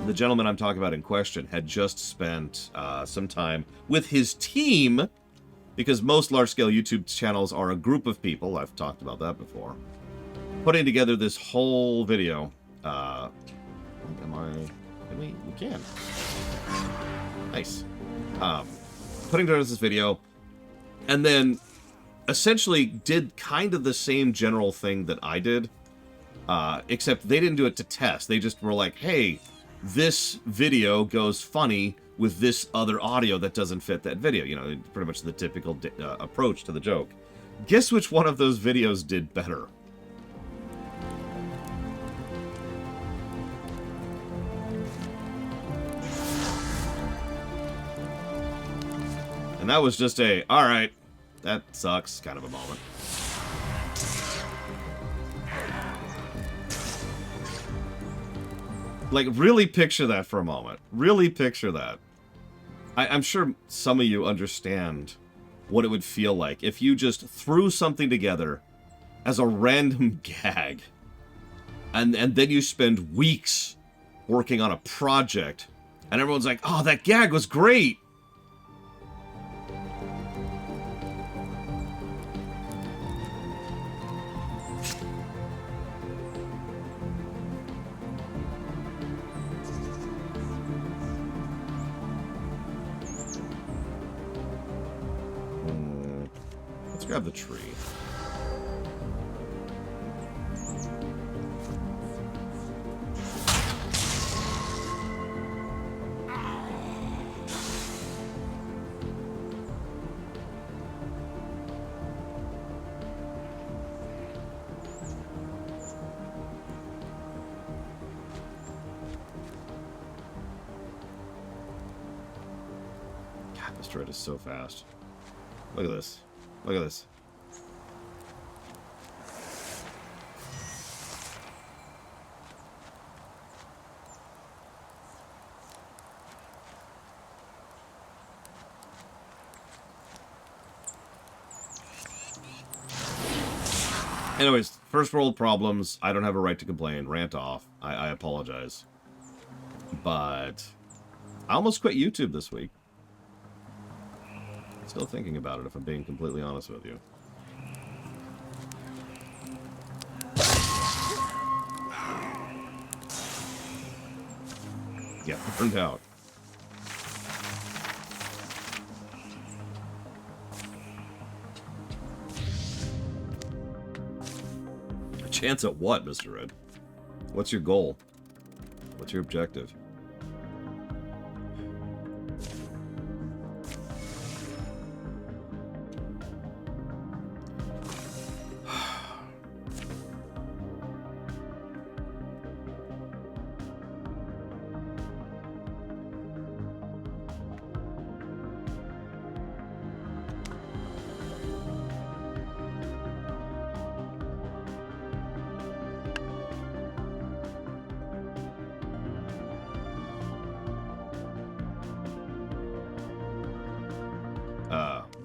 the gentleman I'm talking about in question had just spent some time with his team, because most large-scale YouTube channels are a group of people. I've talked about that before. Putting together this whole video. We can. Nice. Putting together this video, and then essentially did kind of the same general thing that I did, except they didn't do it to test. They just were like, hey, this video goes funny with this other audio that doesn't fit that video. You know, pretty much the typical approach to the joke. Guess which one of those videos did better? And that was just a, alright, that sucks kind of a moment. Like, really picture that for a moment. Really picture that. I'm sure some of you understand what it would feel like if you just threw something together as a random gag, and then you spend weeks working on a project, and everyone's like, oh, that gag was great! Grab the tree. God, this tread is so fast. Look at this. Look at this. Anyways, first world problems. I don't have a right to complain. Rant off. I apologize. But I almost quit YouTube this week. Still thinking about it, if I'm being completely honest with you. Yeah, burned out. A chance at what, Mr. Red? What's your goal? What's your objective?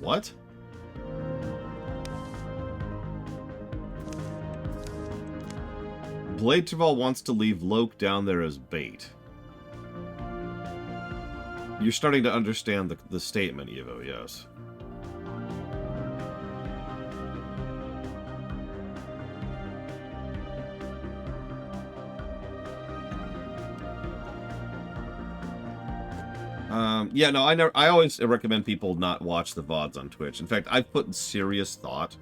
What? Blade Traval wants to leave Loke down there as bait. You're starting to understand the statement, Evo, yes. Yeah, no, I always recommend people not watch the VODs on Twitch. In fact, I've put serious thought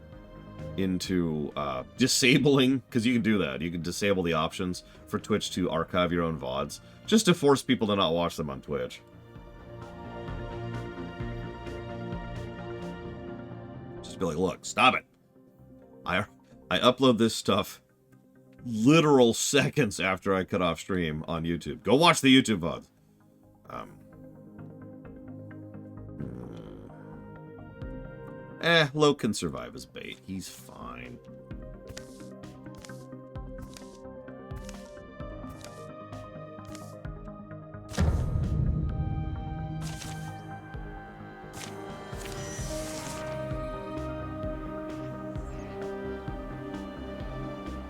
into disabling, because you can do that. You can disable the options for Twitch to archive your own VODs, just to force people to not watch them on Twitch. Just be like, look, stop it. I upload this stuff literal seconds after I cut off stream on YouTube. Go watch the YouTube VODs. Loke can survive as bait. He's fine.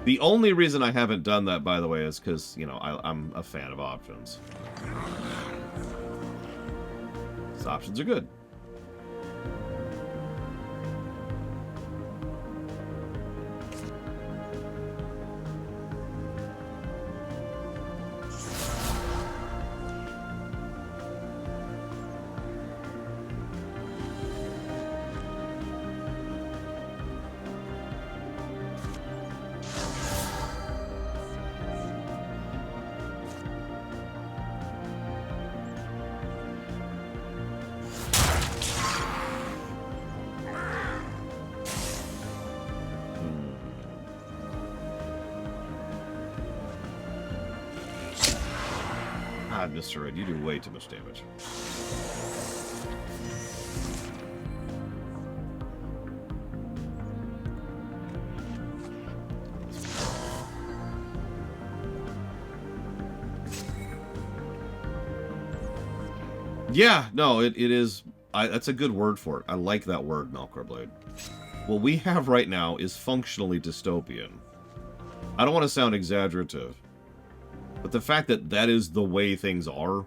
The only reason I haven't done that, by the way, is because, you know, I'm a fan of options. These options are good. Mr. Red, you do way too much damage. Yeah, no, it is... that's a good word for it. I like that word, Melkorblade. What we have right now is functionally dystopian. I don't want to sound exaggerative, but the fact that that is the way things are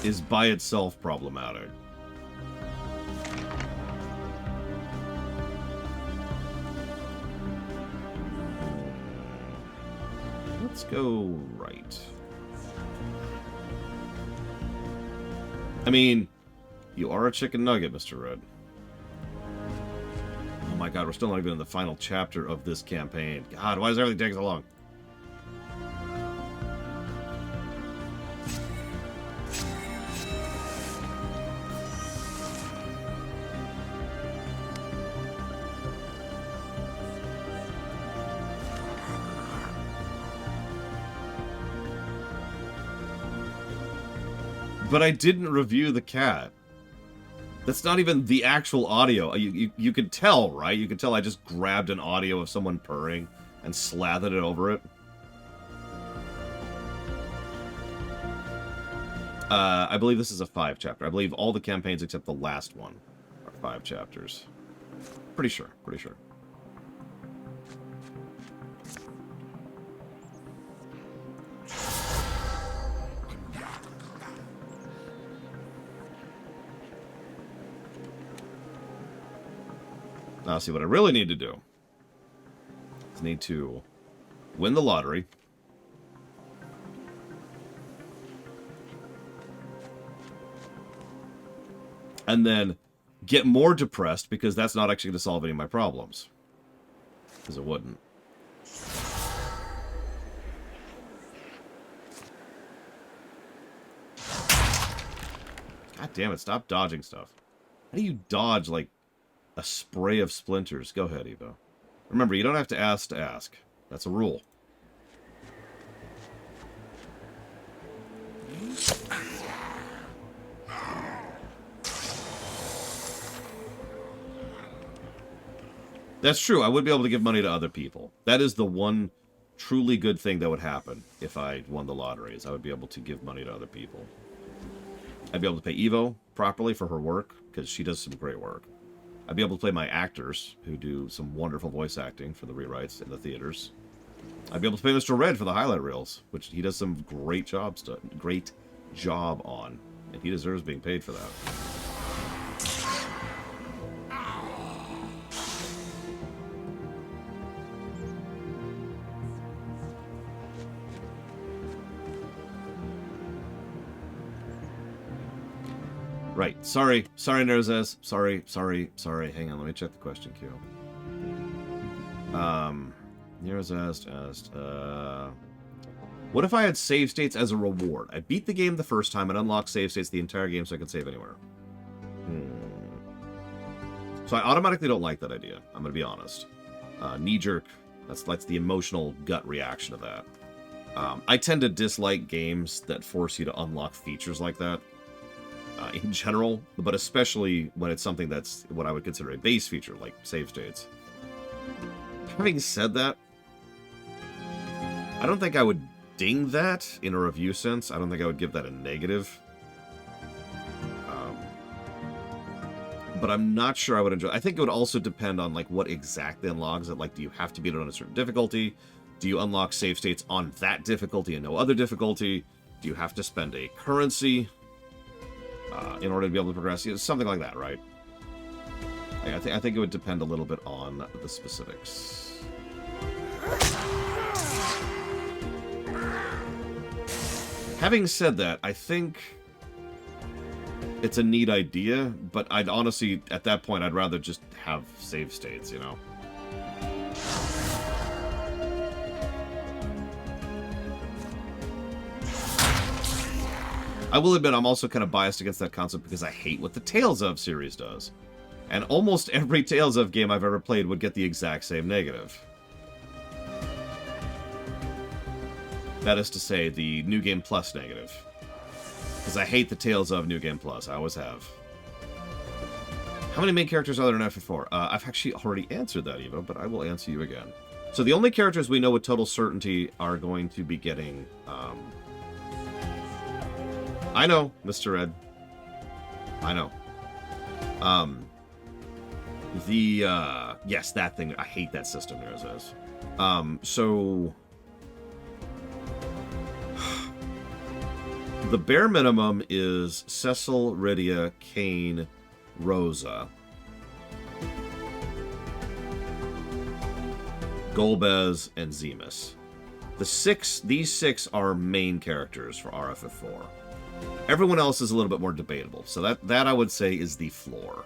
is by itself problematic. Let's go right. I mean, you are a chicken nugget, Mr. Red. Oh my god, we're still not even in the final chapter of this campaign. God, why does everything take so long? But I didn't review the cat. That's not even the actual audio. You could tell, right? You could tell I just grabbed an audio of someone purring and slathered it over it. I believe this is a 5 chapter. I believe all the campaigns except the last one are 5 chapters. Pretty sure, pretty sure. Now, see, what I really need to do is need to win the lottery. And then get more depressed, because that's not actually going to solve any of my problems. Because it wouldn't. God damn it, stop dodging stuff. How do you dodge, like, a spray of splinters? Go ahead, Evo. Remember, you don't have to ask. That's a rule. That's true. I would be able to give money to other people. That is the one truly good thing that would happen if I won the lottery, is I would be able to give money to other people. I'd be able to pay Evo properly for her work, because she does some great work. I'd be able to play my actors, who do some wonderful voice acting for the rewrites in the theaters. I'd be able to pay Mr. Red for the highlight reels, which he does some great job on, and he deserves being paid for that. Right. Sorry, Nerzes. Sorry. Hang on, let me check the question queue. Nerzes asked, what if I had save states as a reward? I beat the game the first time and unlocked save states the entire game so I could save anywhere. So I automatically don't like that idea, I'm going to be honest. Knee-jerk, that's the emotional gut reaction of that. I tend to dislike games that force you to unlock features like that. In general, but especially when it's something that's what I would consider a base feature, like save states. Having said that, I don't think I would ding that in a review sense. I don't think I would give that a negative. but I'm not sure I would enjoy. I think it would also depend on, like, what exactly unlocks it. Like, do you have to beat it on a certain difficulty? Do you unlock save states on that difficulty and no other difficulty? Do you have to spend a currency in order to be able to progress? You know, something like that, right? I think it would depend a little bit on the specifics. Having said that, I think it's a neat idea, but I'd honestly, at that point, I'd rather just have save states, you know? I will admit I'm also kind of biased against that concept because I hate what the Tales of series does. And almost every Tales of game I've ever played would get the exact same negative. That is to say, the New Game Plus negative. Because I hate the Tales of New Game Plus. I always have. How many main characters are there in FF4? I've actually already answered that, Evo, but I will answer you again. So the only characters we know with total certainty are going to be getting... I know, Mr. Ed. I know. Yes, that thing. I hate that system there, as is. So... The bare minimum is Cecil, Rydia, Kain, Rosa, Golbez, and Zemus. These six are main characters for RFF4. Everyone else is a little bit more debatable. So that I would say is the floor.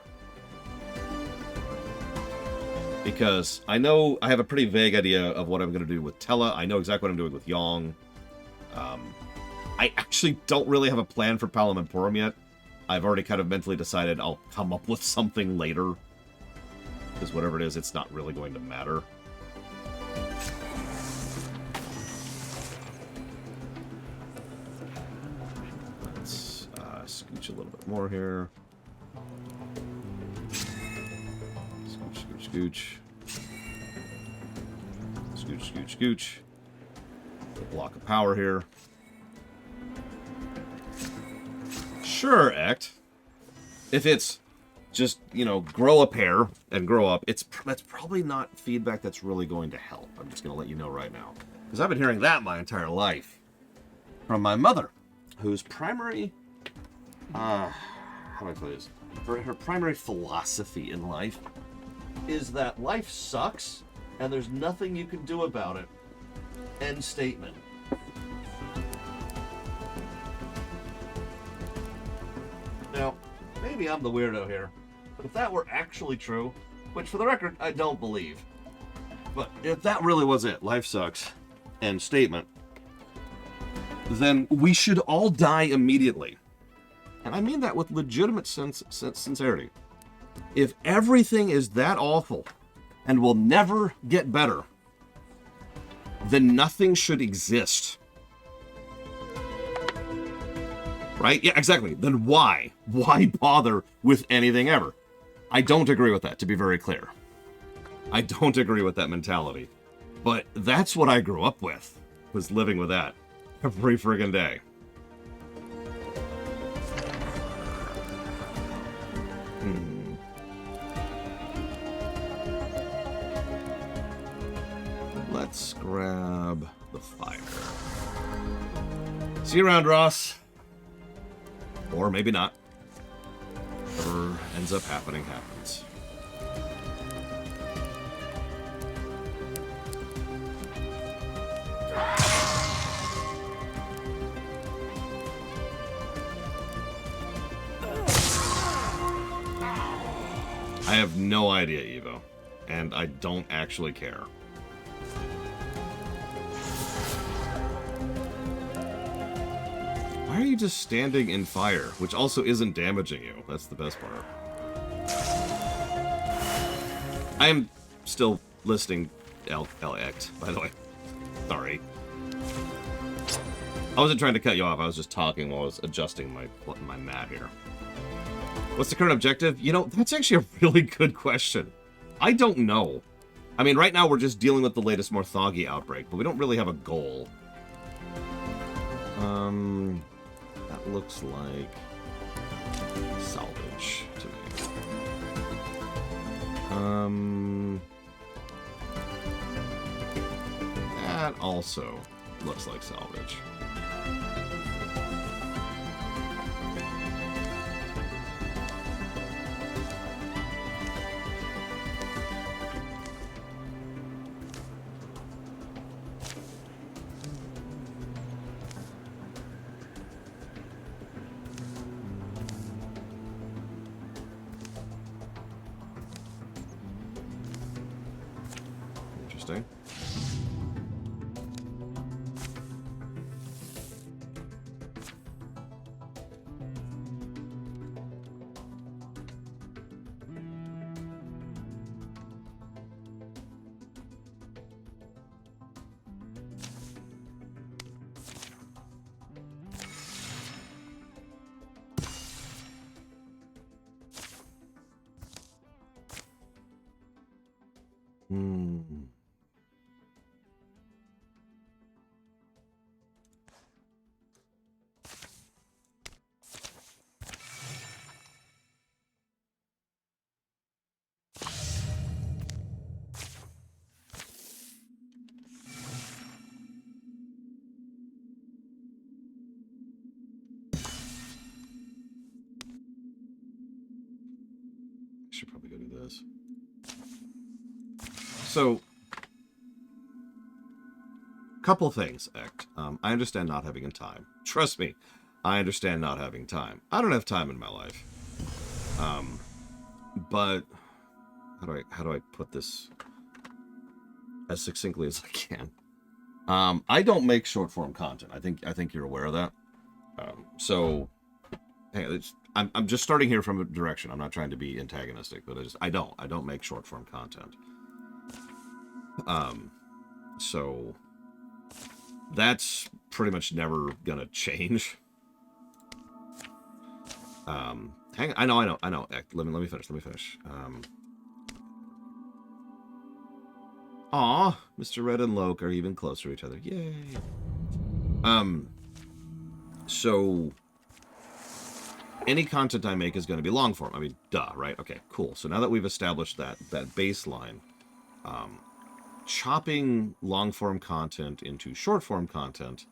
Because I know I have a pretty vague idea of what I'm going to do with Tella. I know exactly what I'm doing with Yong. I actually don't really have a plan for Palom and Purim yet. I've already kind of mentally decided I'll come up with something later. Because whatever it is, it's not really going to matter. Let's scooch a little bit more here. Scooch, scooch, scooch. Scooch, scooch, scooch. A block of power here. Sure, Act. If it's just, you know, grow a pair and grow up, that's probably not feedback that's really going to help. I'm just going to let you know right now. Because I've been hearing that my entire life. From my mother, whose primary... how do I put this? Her primary philosophy in life is that life sucks and there's nothing you can do about it. End statement. Now, maybe I'm the weirdo here, but if that were actually true, which for the record, I don't believe, but if that really was it, life sucks, end statement, then we should all die immediately. And I mean that with legitimate sincerity. If everything is that awful and will never get better, then nothing should exist. Right? Yeah, exactly. Then why? Why bother with anything ever? I don't agree with that, to be very clear. I don't agree with that mentality. But that's what I grew up with, was living with that every friggin' day. Let's grab the fire. See you around, Ross. Or maybe not. Whatever ends up happening, happens. I have no idea, Evo. And I don't actually care. Why are you just standing in fire? Which also isn't damaging you. That's the best part. I am still listing LX, by the way. Sorry. I wasn't trying to cut you off. I was just talking while I was adjusting my mat here. What's the current objective? You know, that's actually a really good question. I don't know. I mean, right now we're just dealing with the latest Morthagi outbreak, but we don't really have a goal. That looks like salvage to me. That also looks like salvage. Interesting. Should probably go do this. So, couple things, Ect. I understand not having time. Trust me, I understand not having time. I don't have time in my life. But how do I put this as succinctly as I can? I don't make short form content. I think you're aware of that. So, hey, I'm just starting here from a direction. I'm not trying to be antagonistic, but I don't make short form content. So that's pretty much never gonna change. Hang on, I know. Let me finish. Aw, Mr. Red and Loke are even closer to each other. Yay. So any content I make is going to be long form. I mean, duh, right? Okay, cool. So now that we've established that baseline, chopping long form content into short form content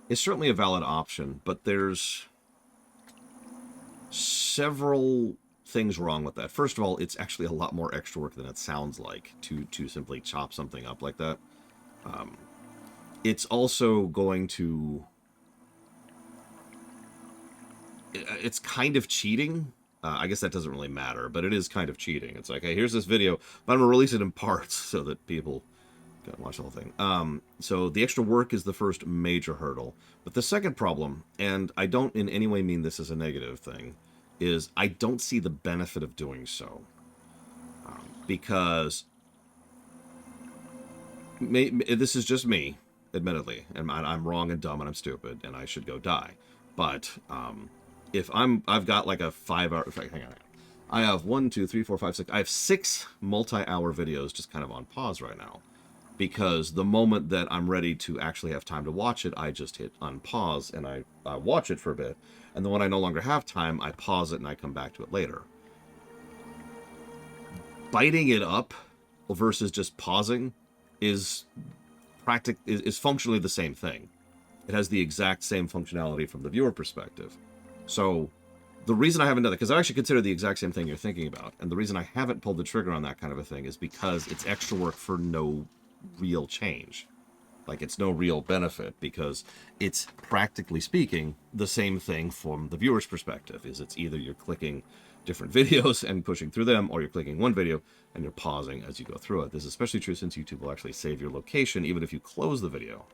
is certainly a valid option, but there's several things wrong with that. First of all, it's actually a lot more extra work than it sounds like to simply chop something up like that. It's also going to... It's kind of cheating. I guess that doesn't really matter, but it is kind of cheating. It's like, hey, here's this video, but I'm going to release it in parts so that people can watch the whole thing. So the extra work is the first major hurdle. But the second problem, and I don't in any way mean this as a negative thing, is I don't see the benefit of doing so. Because this is just me, admittedly, and I'm wrong and dumb and I'm stupid and I should go die. But if I've got like a 5-hour... Hang on. I have 1, 2, 3, 4, 5, 6... I have 6 multi-hour videos just kind of on pause right now. Because the moment that I'm ready to actually have time to watch it, I just hit unpause and I watch it for a bit. And then when I no longer have time, I pause it and I come back to it later. Biting it up versus just pausing is functionally the same thing. It has the exact same functionality from the viewer perspective. So the reason I haven't done that, because I actually consider the exact same thing you're thinking about, and the reason I haven't pulled the trigger on that kind of a thing is because it's extra work for no real change. Like, it's no real benefit, because it's, practically speaking, the same thing from the viewer's perspective. It's either you're clicking different videos and pushing through them, or you're clicking one video and you're pausing as you go through it. This is especially true since YouTube will actually save your location even if you close the video.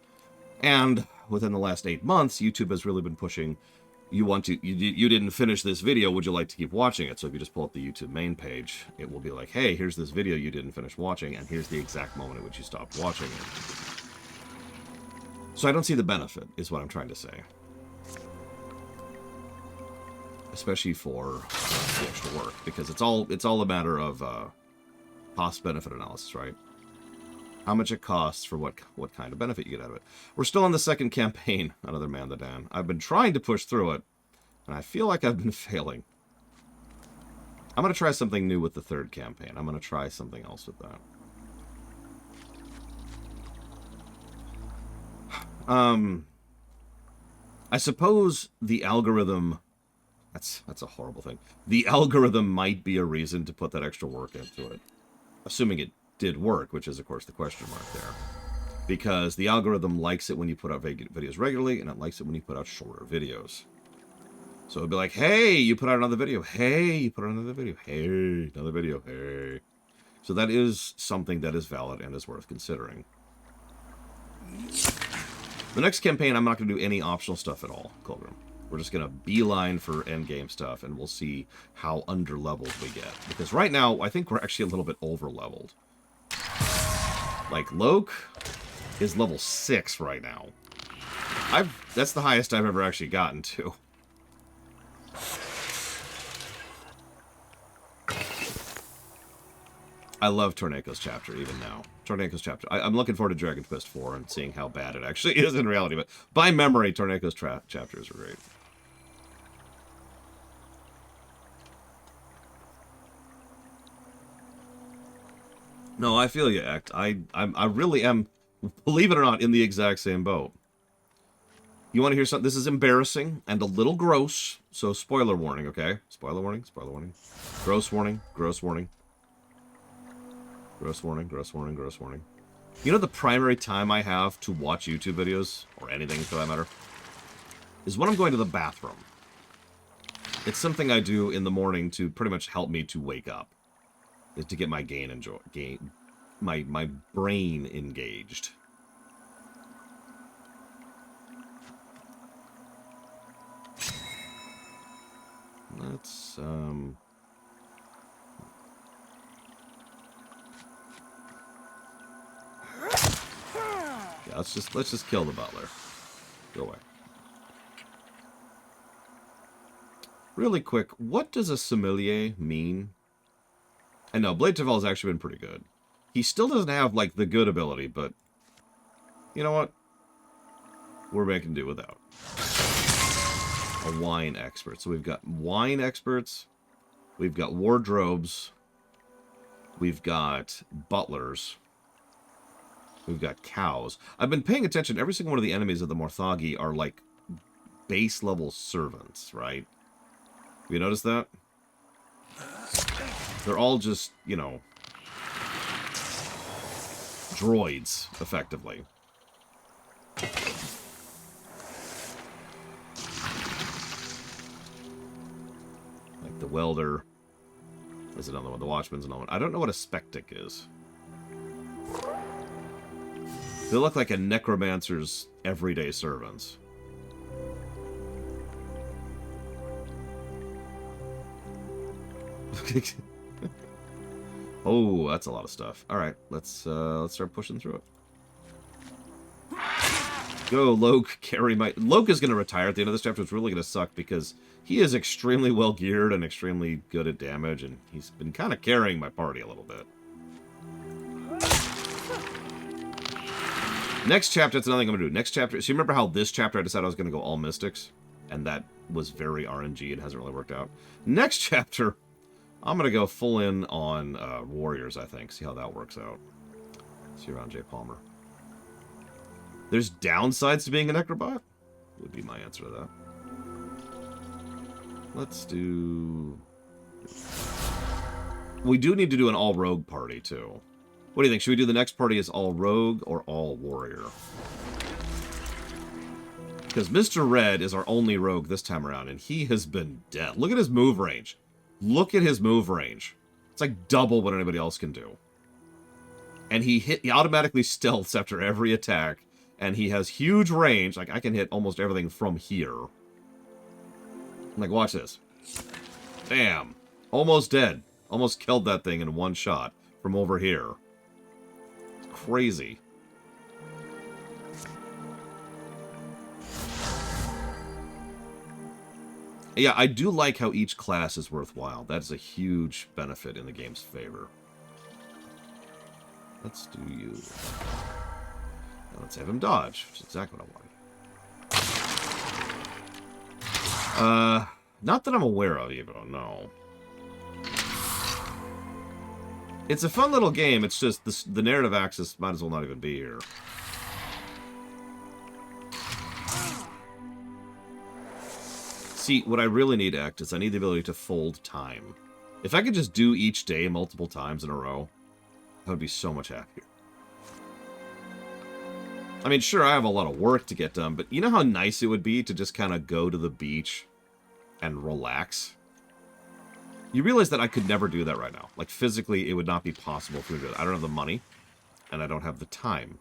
And within the last 8 months, YouTube has really been pushing, you didn't finish this video, would you like to keep watching it? So if you just pull up the YouTube main page, it will be like, hey, here's this video you didn't finish watching, and here's the exact moment at which you stopped watching it. So I don't see the benefit, is what I'm trying to say. Especially for the extra work, because it's all a matter of cost-benefit analysis, right? How much it costs for what kind of benefit you get out of it. We're still on the second campaign, Another Man the Dan. I've been trying to push through it, and I feel like I've been failing. I'm going to try something new with the third campaign. I'm going to try something else with that. I suppose the algorithm... That's a horrible thing. The algorithm might be a reason to put that extra work into it. Assuming it did work, which is, of course, the question mark there. Because the algorithm likes it when you put out videos regularly, and it likes it when you put out shorter videos. So it'd be like, hey, you put out another video. Hey, you put out another video. Hey, another video. Hey. So that is something that is valid and is worth considering. The next campaign, I'm not going to do any optional stuff at all, Colgrim. We're just going to beeline for endgame stuff, and we'll see how under-leveled we get. Because right now, I think we're actually a little bit over-leveled. Like, Loke is level 6 right now. That's the highest I've ever actually gotten to. I love Tornaco's chapter, even now. Tornaco's chapter. I'm looking forward to Dragon Quest 4 and seeing how bad it actually is in reality. But by memory, Tornaco's chapters are great. No, I feel you, Act. I really am, believe it or not, in the exact same boat. You want to hear something? This is embarrassing and a little gross. So spoiler warning, okay? Spoiler warning, spoiler warning. Gross warning, gross warning. Gross warning, gross warning, gross warning. You know the primary time I have to watch YouTube videos, or anything for that matter, is when I'm going to the bathroom. It's something I do in the morning to pretty much help me to wake up. Is to get my my brain engaged. Let's yeah, let's just kill the butler. Go away. Really quick, what does a sommelier mean? I know, Blade Taval's actually been pretty good. He still doesn't have, like, the good ability, but... You know what? We're making do without. A wine expert. So we've got wine experts. We've got wardrobes. We've got butlers. We've got cows. I've been paying attention. Every single one of the enemies of the Morthagi are, like, base-level servants, right? Have you noticed that? They're all just, you know, droids, effectively. Like the welder is another one. The watchman's another one. I don't know what a spectic is. They look like a necromancer's everyday servants. Oh, that's a lot of stuff. All right, let's start pushing through it. Go, Loke. Carry my... Loke is going to retire at the end of this chapter. It's really going to suck because he is extremely well geared and extremely good at damage, and he's been kind of carrying my party a little bit. Next chapter, that's another thing I'm going to do. Next chapter... So you remember how this chapter I decided I was going to go all mystics? And that was very RNG. It hasn't really worked out. Next chapter... I'm going to go full in on warriors, I think. See how that works out. See you around, J. Palmer. There's downsides to being a Necrobot? Would be my answer to that. Let's do... We do need to do an all-rogue party, too. What do you think? Should we do the next party as all-rogue or all-warrior? Because Mr. Red is our only rogue this time around, and he has been dead. Look at his move range. Look at his move range. It's like double what anybody else can do. And he automatically stealths after every attack. And he has huge range. Like, I can hit almost everything from here. Like, watch this. Bam. Almost dead. Almost killed that thing in one shot from over here. It's crazy. Yeah, I do like how each class is worthwhile. That's a huge benefit in the game's favor. Let's do you. Now let's have him dodge, which is exactly what I wanted. Not that I'm aware of, even, no. It's a fun little game. It's just the narrative axis might as well not even be here. See, what I really need, Act, is I need the ability to fold time. If I could just do each day multiple times in a row, I would be so much happier. I mean, sure, I have a lot of work to get done, but you know how nice it would be to just kind of go to the beach and relax? You realize that I could never do that right now. Like, physically, it would not be possible for me to do that. I don't have the money, and I don't have the time.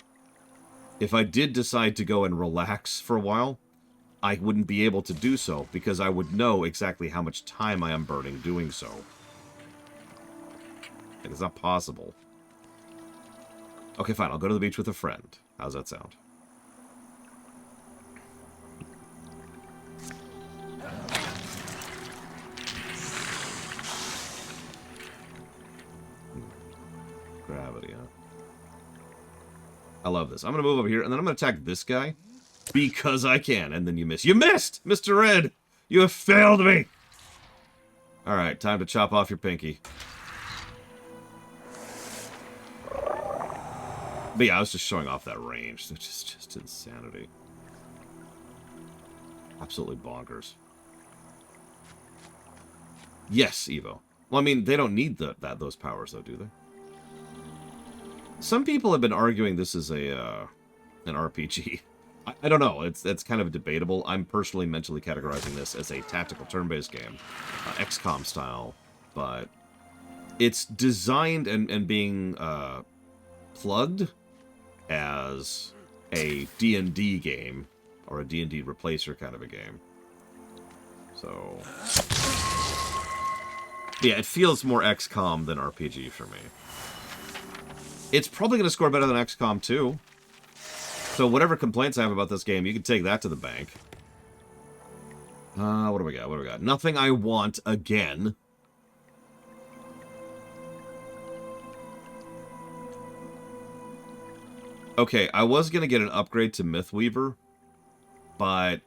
If I did decide to go and relax for a while, I wouldn't be able to do so, because I would know exactly how much time I am burning doing so. And it's not possible. Okay, fine, I'll go to the beach with a friend. How's that sound? Gravity, huh? I love this. I'm going to move over here, and then I'm going to attack this guy. Because I can, and then you miss. You missed, Mr. Red! You have failed me! Alright, time to chop off your pinky. But yeah, I was just showing off that range, which is just insanity. Absolutely bonkers. Yes, Evo. Well, I mean, they don't need those powers, though, do they? Some people have been arguing this is an RPG. I don't know. It's kind of debatable. I'm personally mentally categorizing this as a tactical turn-based game, XCOM style, but it's designed and being plugged as a D&D game, or a D&D replacer kind of a game. So, yeah, it feels more XCOM than RPG for me. It's probably going to score better than XCOM 2. So whatever complaints I have about this game, you can take that to the bank. What do we got? What do we got? Nothing I want again. Okay, I was going to get an upgrade to Mythweaver, but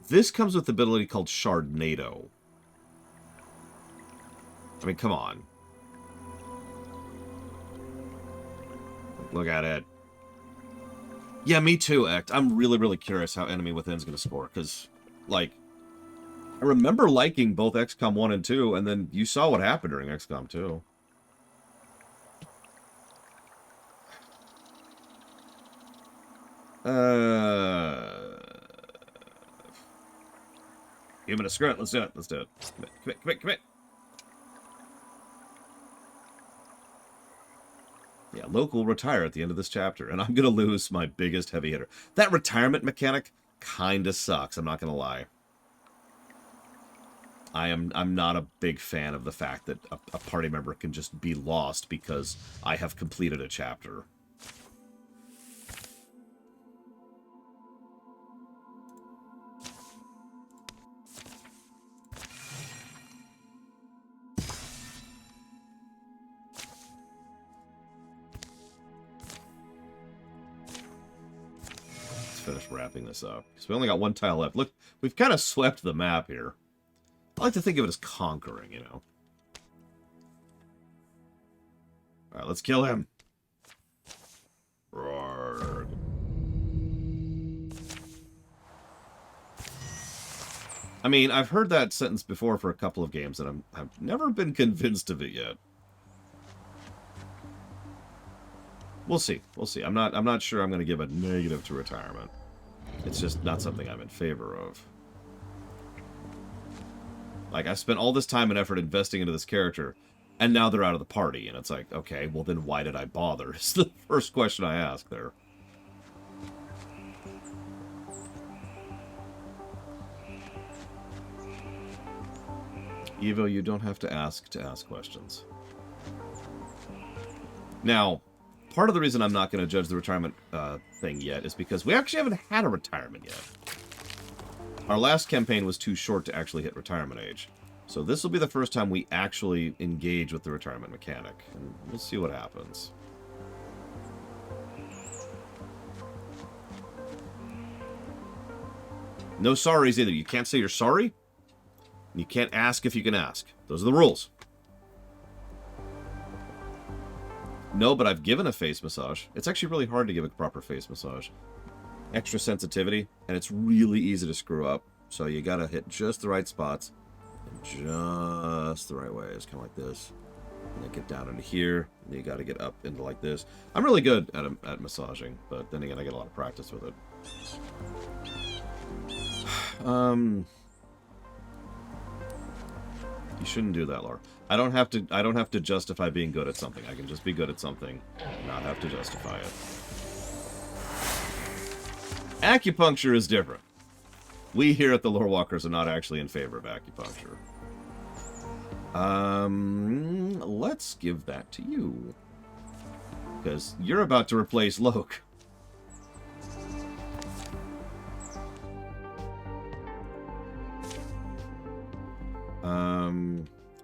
this comes with the ability called Shardnado. I mean, come on. Look at it. Yeah, me too, Act. I'm really, really curious how Enemy Within's going to score, because, like, I remember liking both XCOM 1 and 2, and then you saw what happened during XCOM 2. Give it a screw it. Let's do it. Let's do it. Commit, commit, commit. Yeah, Loke will retire at the end of this chapter, and I'm going to lose my biggest heavy hitter. That retirement mechanic kind of sucks, I'm not going to lie. I'm not a big fan of the fact that a party member can just be lost because I have completed a chapter. Finish wrapping this up, because we only got one tile left. Look, we've kind of swept the map here. I like to think of it as conquering, you know. Alright, let's kill him. Roar. I mean, I've heard that sentence before for a couple of games, and I've never been convinced of it yet. We'll see. We'll see. I'm not sure I'm going to give a negative to retirement. It's just not something I'm in favor of. Like, I spent all this time and effort investing into this character, and now they're out of the party, and it's like, okay, well then why did I bother? It's the first question I ask there. Evo, you don't have to ask questions. Now, part of the reason I'm not going to judge the retirement thing yet is because we actually haven't had a retirement yet. Our last campaign was too short to actually hit retirement age. So this will be the first time we actually engage with the retirement mechanic. And we'll see what happens. No sorries either. You can't say you're sorry. And you can't ask if you can ask. Those are the rules. No, but I've given a face massage. It's actually really hard to give a proper face massage. Extra sensitivity, and it's really easy to screw up. So you gotta hit just the right spots, and just the right way. It's kind of like this. And then get down into here, and you gotta get up into like this. I'm really good at massaging, but then again, I get a lot of practice with it. You shouldn't do that, Laura. I don't have to justify being good at something. I can just be good at something, and not have to justify it. Acupuncture is different. We here at the Lore Walkers are not actually in favor of acupuncture. Let's give that to you. Because you're about to replace Loke.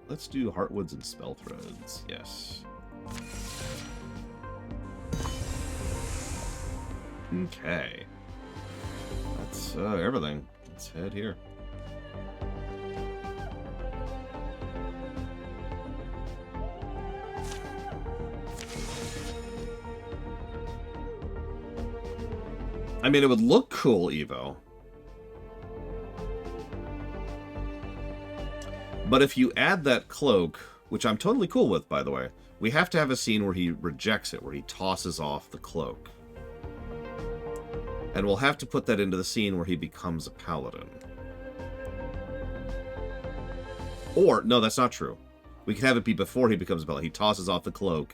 Let's do Heartwoods and Spell Threads. Yes. Okay. That's everything. Let's head here. I mean, it would look cool, Evo. But if you add that cloak, which I'm totally cool with, by the way, we have to have a scene where he rejects it, where he tosses off the cloak. And we'll have to put that into the scene where he becomes a paladin. Or, no, that's not true. We could have it be before he becomes a paladin. He tosses off the cloak,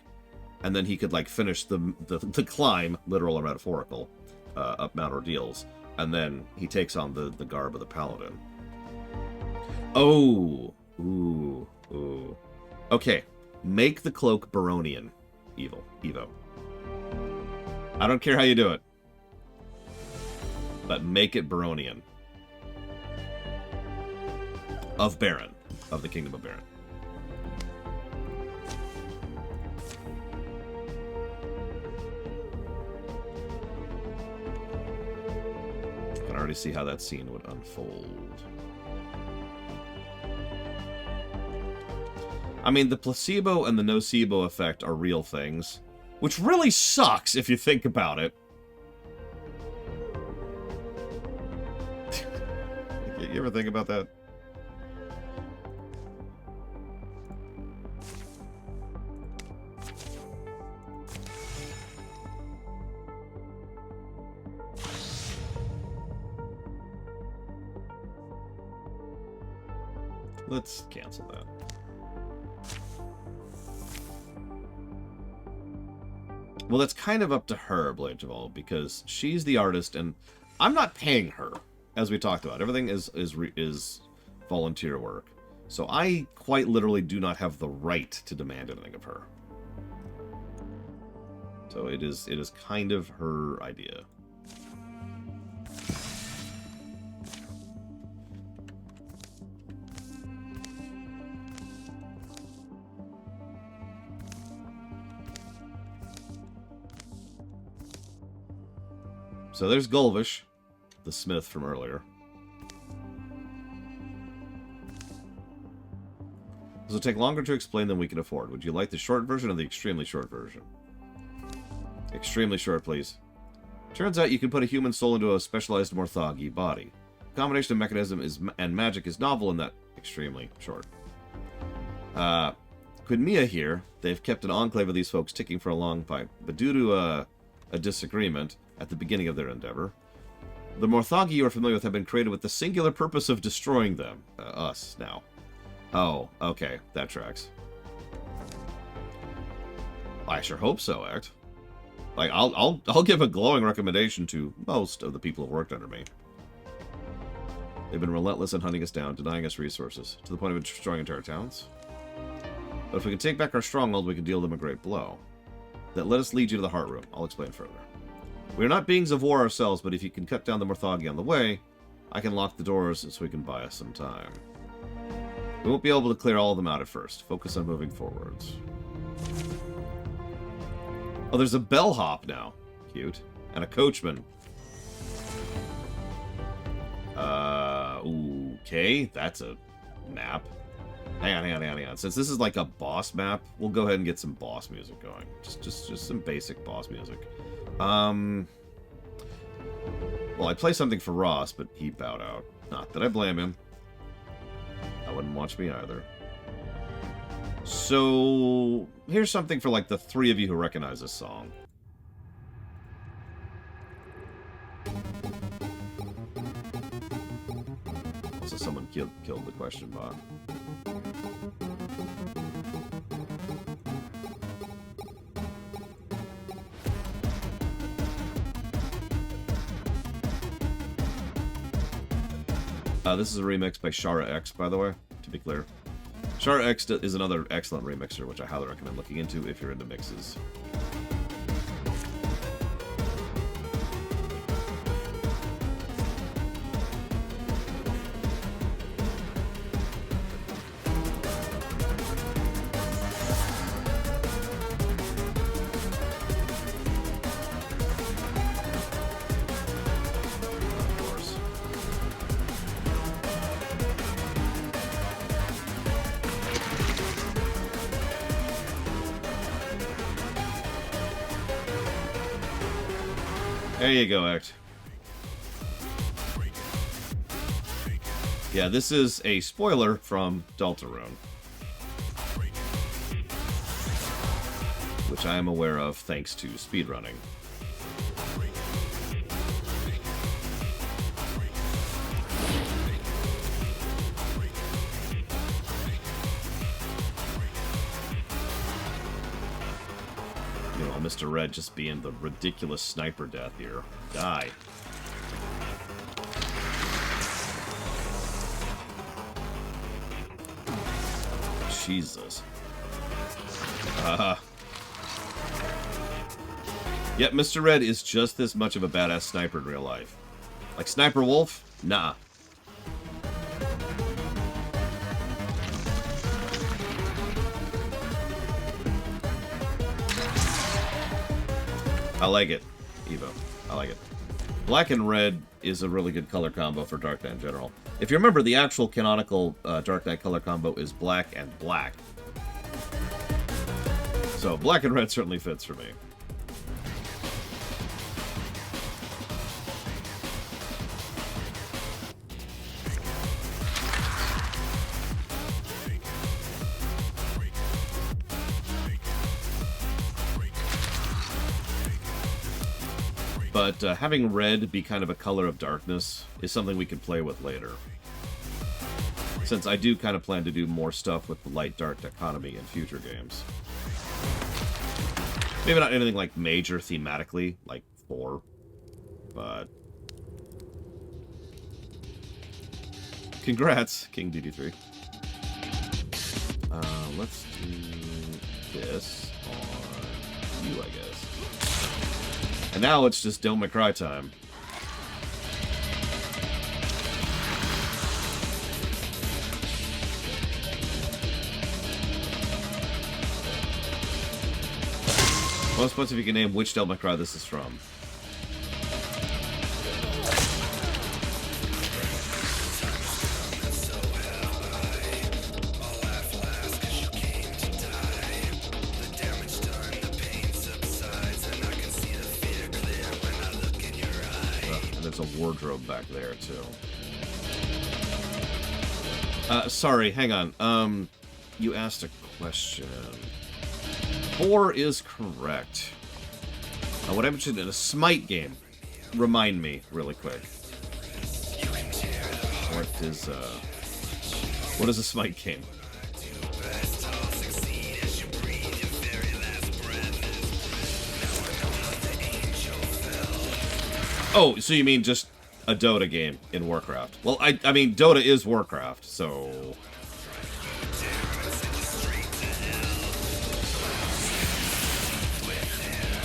and then he could, like, finish the climb, literal or metaphorical, up Mount Ordeals, and then he takes on the garb of the paladin. Oh! Ooh. Ooh. Okay. Make the cloak Baronian. Evo. I don't care how you do it. But make it Baronian. Of Baron. Of the Kingdom of Baron. I can already see how that scene would unfold. I mean, the placebo and the nocebo effect are real things, which really sucks if you think about it. You ever think about that? Let's cancel that. Well, that's kind of up to her, Blade of All, because she's the artist, and I'm not paying her, as we talked about. Everything is volunteer work. So I quite literally do not have the right to demand anything of her. So it is kind of her idea. So there's Gulvish, the smith from earlier. This will take longer to explain than we can afford. Would you like the short version or the extremely short version? Extremely short, please. Turns out you can put a human soul into a specialized Morthagi body. The combination of mechanism and magic is novel in that extremely short. Quidmia here, they've kept an enclave of these folks ticking for a long time, but due to a disagreement at the beginning of their endeavor, the Morthagi you are familiar with have been created with the singular purpose of destroying them. Us, now. Oh, okay, that tracks. I sure hope so, Act. Like, I'll give a glowing recommendation to most of the people who've worked under me. They've been relentless in hunting us down, denying us resources, to the point of destroying entire towns. But if we can take back our stronghold, we can deal them a great blow. That let us lead you to the Heart Room. I'll explain further. We are not beings of war ourselves, but if you can cut down the Morthagi on the way, I can lock the doors so we can buy us some time. We won't be able to clear all of them out at first. Focus on moving forwards. Oh, there's a bellhop now. Cute. And a coachman. Okay, that's a map. Hang on. Since this is like a boss map, we'll go ahead and get some boss music going. Just some basic boss music. Well, I play something for Ross, but he bowed out. Not that I blame him. I wouldn't watch me either. So, here's something for like the 3 of you who recognize this song. Also, someone killed the question bot. This is a remix by Shara X, by the way, to be clear. Shara X is another excellent remixer, which I highly recommend looking into if you're into mixes. There you go, Act. Yeah, this is a spoiler from Deltarune, which I am aware of thanks to speedrunning. Mr. Red just being the ridiculous sniper death here. Die. Jesus. Yep, Mr. Red is just this much of a badass sniper in real life. Like Sniper Wolf? Nah. I like it, Evo. I like it. Black and red is a really good color combo for Dark Knight in general. If you remember, the actual canonical Dark Knight color combo is black and black. So black and red certainly fits for me. But having red be kind of a color of darkness is something we can play with later. Since I do kind of plan to do more stuff with the light-dark dichotomy in future games. Maybe not anything like major thematically, like 4, but... Congrats, King DD3. Let's do this on you, I guess. And now it's just Devil May Cry time. Most points if you can name which Devil May Cry this is from. A wardrobe back there too. Sorry, hang on. You asked a question. 4 is correct. What I mentioned in a Smite game. Remind me really quick. What is a Smite game? Oh, so you mean just a Dota game in Warcraft? Well, I mean, Dota is Warcraft, so...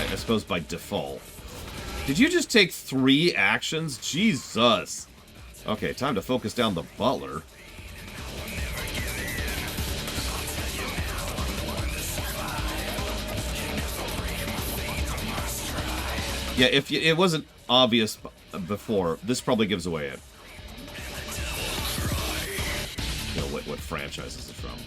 I suppose by default. Did you just take 3 actions? Jesus! Okay, time to focus down the butler. Yeah, if it wasn't obvious before, this probably gives away it. No, what franchises it's from.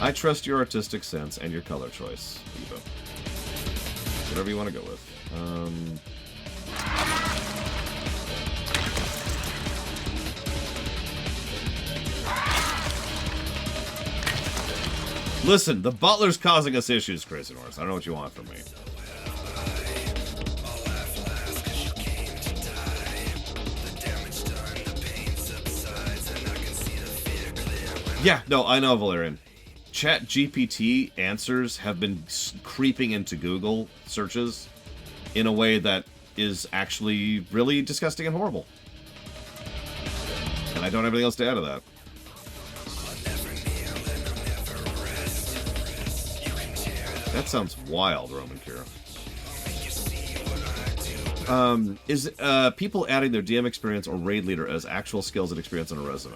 I trust your artistic sense and your color choice, Eva. Whatever you want to go with. Listen, the butler's causing us issues, Crazy Norris. I don't know what you want from me. Yeah, no, I know, Valerian. Chat GPT answers have been creeping into Google searches in a way that is actually really disgusting and horrible. And I don't have anything else to add to that. That sounds wild, Roman Kira. Is people adding their DM experience or raid leader as actual skills and experience on a resume?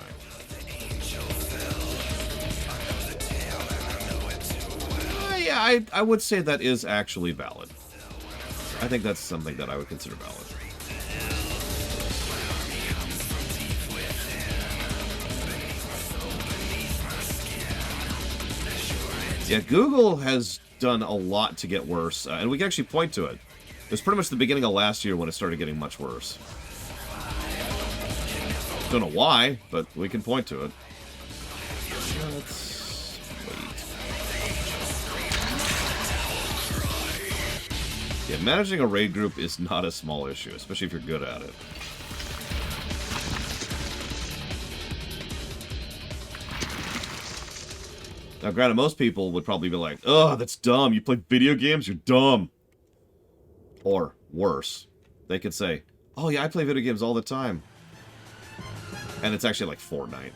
Yeah, I would say that is actually valid. I think that's something that I would consider valid. Yeah, Google has done a lot to get worse, and we can actually point to it. It was pretty much the beginning of last year when it started getting much worse. Don't know why, but we can point to it. Let's wait. Yeah, managing a raid group is not a small issue, especially if you're good at it. Now, granted, most people would probably be like, "Oh, that's dumb. You play video games? You're dumb." Or, worse, they could say, "Oh, yeah, I play video games all the time." And it's actually like Fortnite.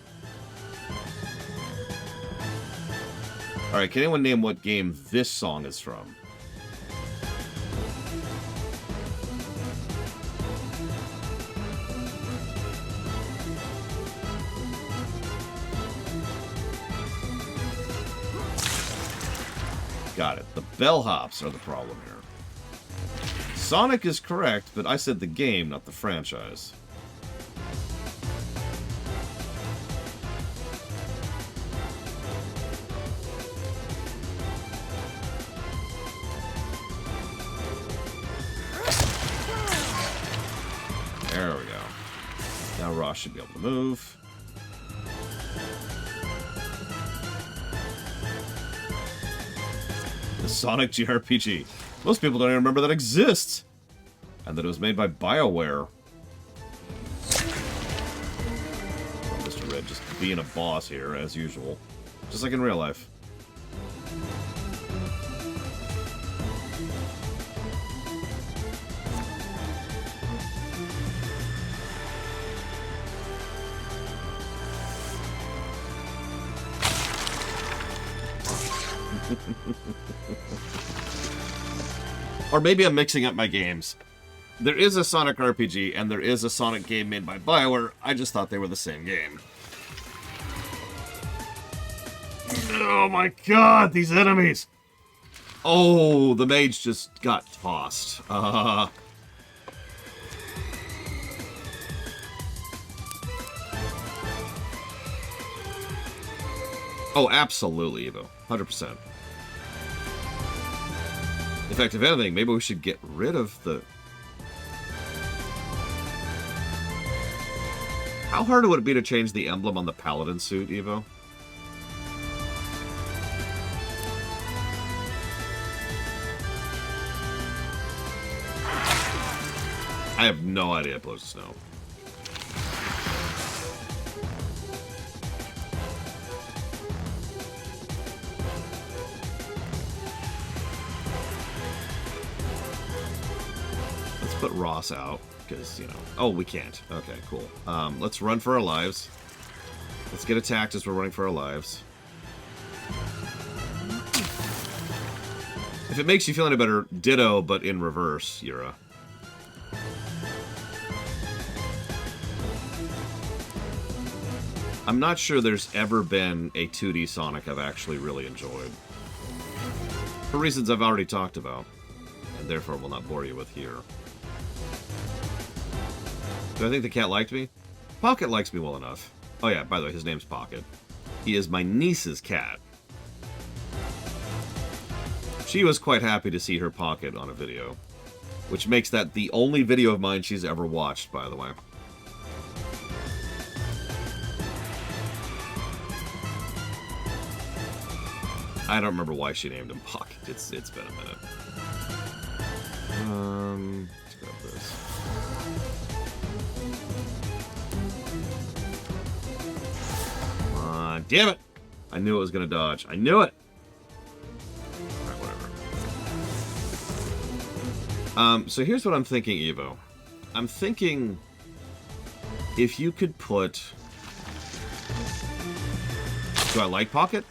Alright, can anyone name what game this song is from? Got it. The bellhops are the problem here. Sonic is correct, but I said the game, not the franchise. There we go. Now Ross should be able to move. The Sonic JRPG. Most people don't even remember that exists. And that it was made by BioWare. Mr. Red just being a boss here, as usual. Just like in real life. Or maybe I'm mixing up my games. There is a Sonic RPG, and there is a Sonic game made by BioWare. I just thought they were the same game. Oh my god, these enemies! Oh, the mage just got tossed. Oh, absolutely, Evo. 100%. In fact, if anything, maybe we should get rid of the... How hard would it be to change the emblem on the Paladin suit, Evo? I have no idea it blows snow. Put Ross out, because, you know... Oh, we can't. Okay, cool. Let's run for our lives. Let's get attacked as we're running for our lives. If it makes you feel any better, ditto, but in reverse, Yura. I'm not sure there's ever been a 2D Sonic I've actually really enjoyed. For reasons I've already talked about, and therefore will not bore you with here. Do I think the cat liked me? Pocket likes me well enough. Oh yeah, by the way, his name's Pocket. He is my niece's cat. She was quite happy to see her Pocket on a video, which makes that the only video of mine she's ever watched, by the way. I don't remember why she named him Pocket. It's been a minute. Let's grab this. Come on, damn it! I knew it was gonna dodge. I knew it! Alright, whatever. So here's what I'm thinking, Evo. I'm thinking if you could put... Do I like Pocket?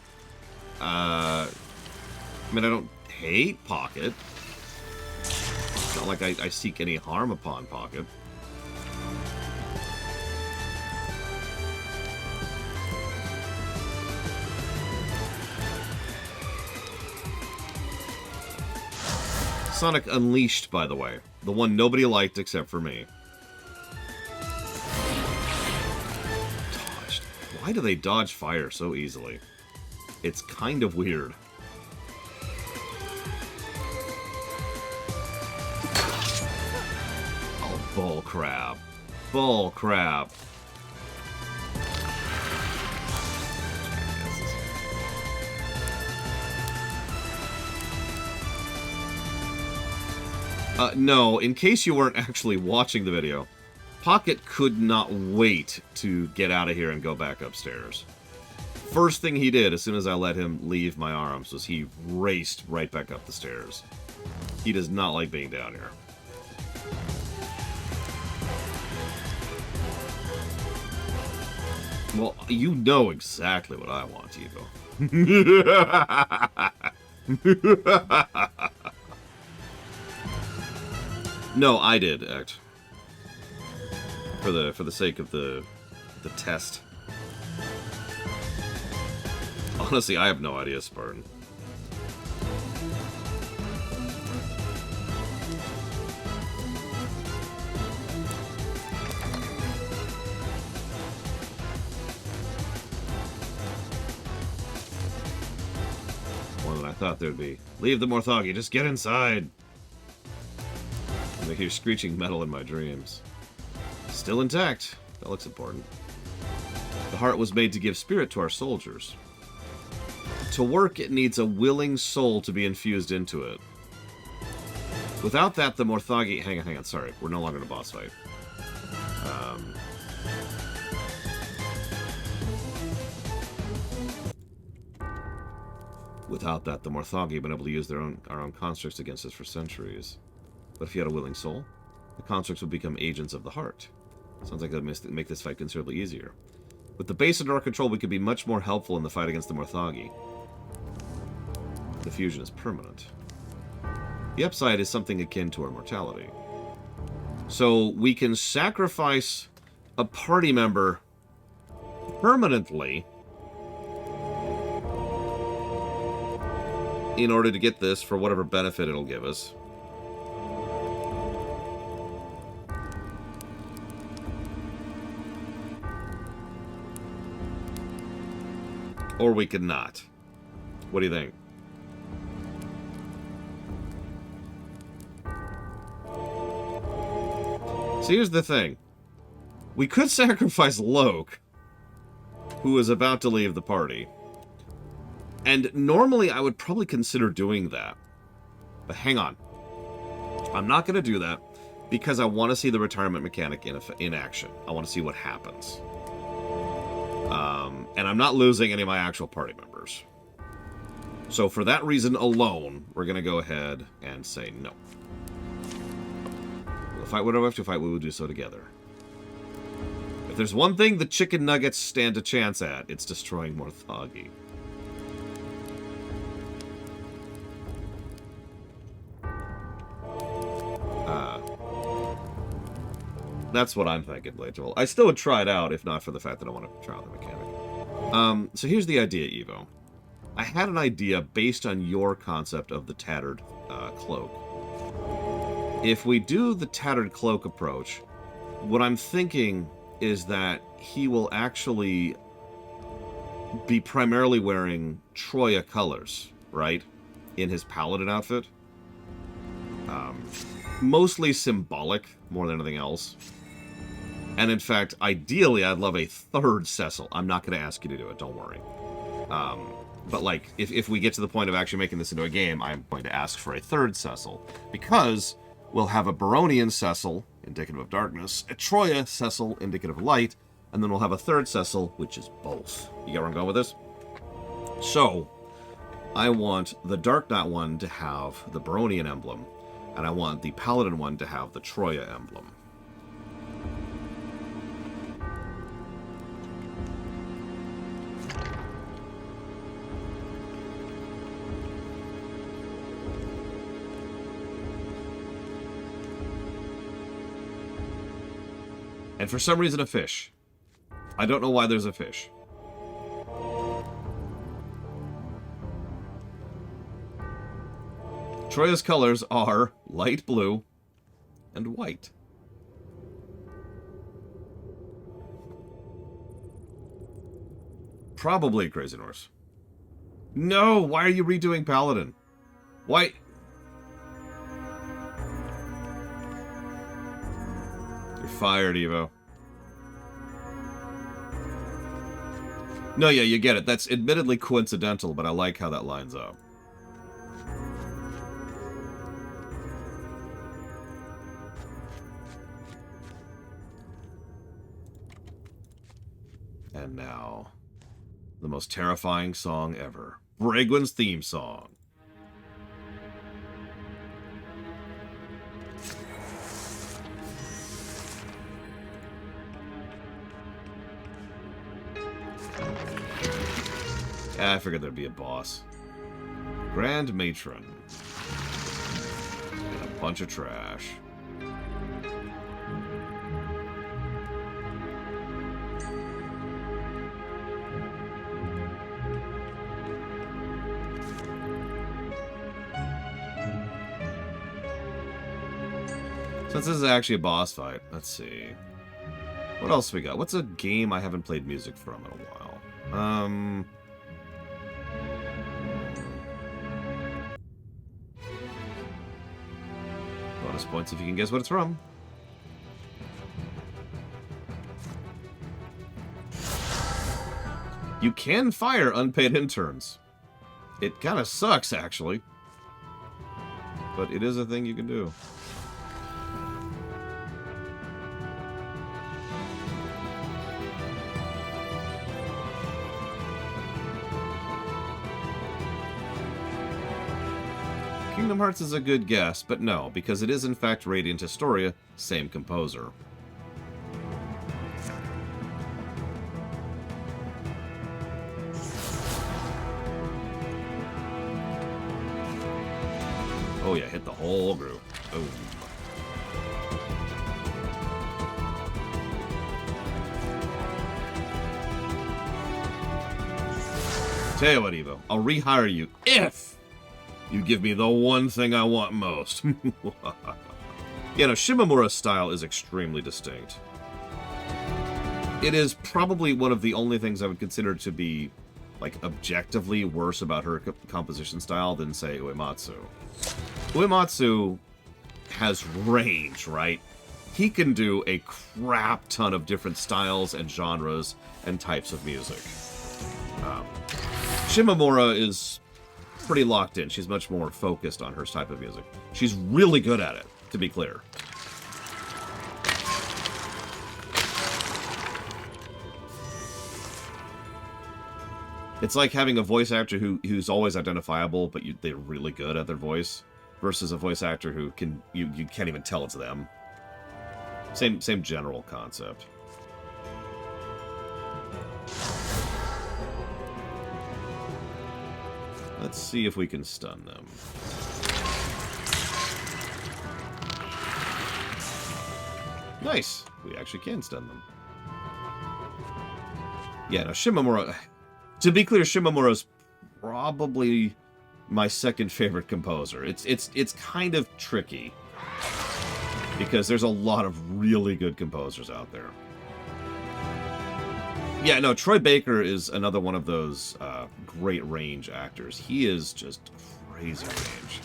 I mean, I don't hate Pocket. It's not like I seek any harm upon Pocket. Sonic Unleashed, by the way. The one nobody liked except for me. Dodged. Why do they dodge fire so easily? It's kind of weird. Oh, bull crap. Bull crap. No, in case you weren't actually watching the video, Pocket could not wait to get out of here and go back upstairs. First thing he did as soon as I let him leave my arms was he raced right back up the stairs. He does not like being down here. Well, you know exactly what I want, Evo. No, I did act. For the sake of the test. Honestly, I have no idea, Spartan. More than I thought there'd be. Leave the Morthagi, just get inside. I hear screeching metal in my dreams. Still intact. That looks important. The heart was made to give spirit to our soldiers. To work, it needs a willing soul to be infused into it. Without that, the Morthagi... Hang on, sorry. We're no longer in a boss fight. Without that, the Morthagi have been able to use our own constructs against us for centuries. But if you had a willing soul, the constructs would become agents of the heart. Sounds like that would make this fight considerably easier. With the base under our control, we could be much more helpful in the fight against the Morthagi. The fusion is permanent. The upside is something akin to our mortality. So we can sacrifice a party member permanently in order to get this for whatever benefit it'll give us. Or we could not. What do you think? So here's the thing. We could sacrifice Loke, who is about to leave the party. And normally I would probably consider doing that. But hang on. I'm not going to do that because I want to see the retirement mechanic in action. I want to see what happens. And I'm not losing any of my actual party members. So for that reason alone, we're going to go ahead and say no. We'll fight whatever we have to fight, we will do so together. If there's one thing the chicken nuggets stand a chance at, it's destroying Morthagi. That's what I'm thinking, Blade Joel. I still would try it out, if not for the fact that I want to try out the mechanic. So here's the idea, Evo. I had an idea based on your concept of the tattered cloak. If we do the tattered cloak approach, What I'm thinking is that he will actually be primarily wearing Troya colors, right? In his paladin outfit. Mostly symbolic, more than anything else. And in fact, ideally, I'd love a third Cecil. I'm not going to ask you to do it, don't worry. But, like, if we get to the point of actually making this into a game, I'm going to ask for a third Cecil. Because we'll have a Baronian Cecil, indicative of darkness, a Troya Cecil, indicative of light, and then we'll have a third Cecil, which is both. You get where I'm going with this? So, I want the Dark Knight one to have the Baronian emblem, and I want the Paladin one to have the Troya emblem. And for some reason, a fish. I don't know why there's a fish. Troya's colors are light blue and white. Probably Crazy Norse. No! Why are you redoing Paladin? Why? You're fired, Evo. No, yeah, you get it. That's admittedly coincidental, but I like how that lines up. And now, the most terrifying song ever. Bragwin's theme song. I figured there'd be a boss. Grand Matron. And a bunch of trash. Since this is actually a boss fight, let's see. What else we got? What's a game I haven't played music from in a while? Bonus points if you can guess what it's from. You can fire unpaid interns. It kind of sucks, actually. But it is a thing you can do. Kingdom Hearts is a good guess, but no, because it is in fact Radiant Historia, same composer. Oh yeah, hit the whole group. Boom. Tell you what, Evo, I'll rehire you if you give me the one thing I want most. Yeah, no, Shimamura's style is extremely distinct. It is probably one of the only things I would consider to be, like, objectively worse about her composition style than, say, Uematsu. Uematsu has range, right? He can do a crap ton of different styles and genres and types of music. Shimamura is pretty locked in. She's much more focused on her type of music. She's really good at it, to be clear. It's like having a voice actor who's always identifiable, but they're really good at their voice, versus a voice actor who you can't even tell it's them. Same general concept. Let's see if we can stun them. Nice! We actually can stun them. Yeah, no, Shimamura... To be clear, Shimamura's probably my second favorite composer. It's kind of tricky. Because there's a lot of really good composers out there. Yeah, no, Troy Baker is another one of those great range actors. He is just crazy range.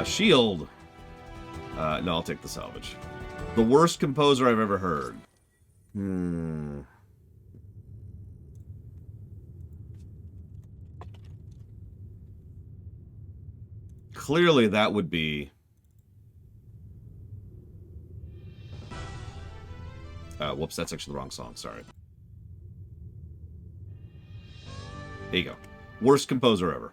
Shield. No, I'll take the salvage. The worst composer I've ever heard. Clearly, that would be... whoops, that's actually the wrong song. Sorry. There you go. Worst composer ever.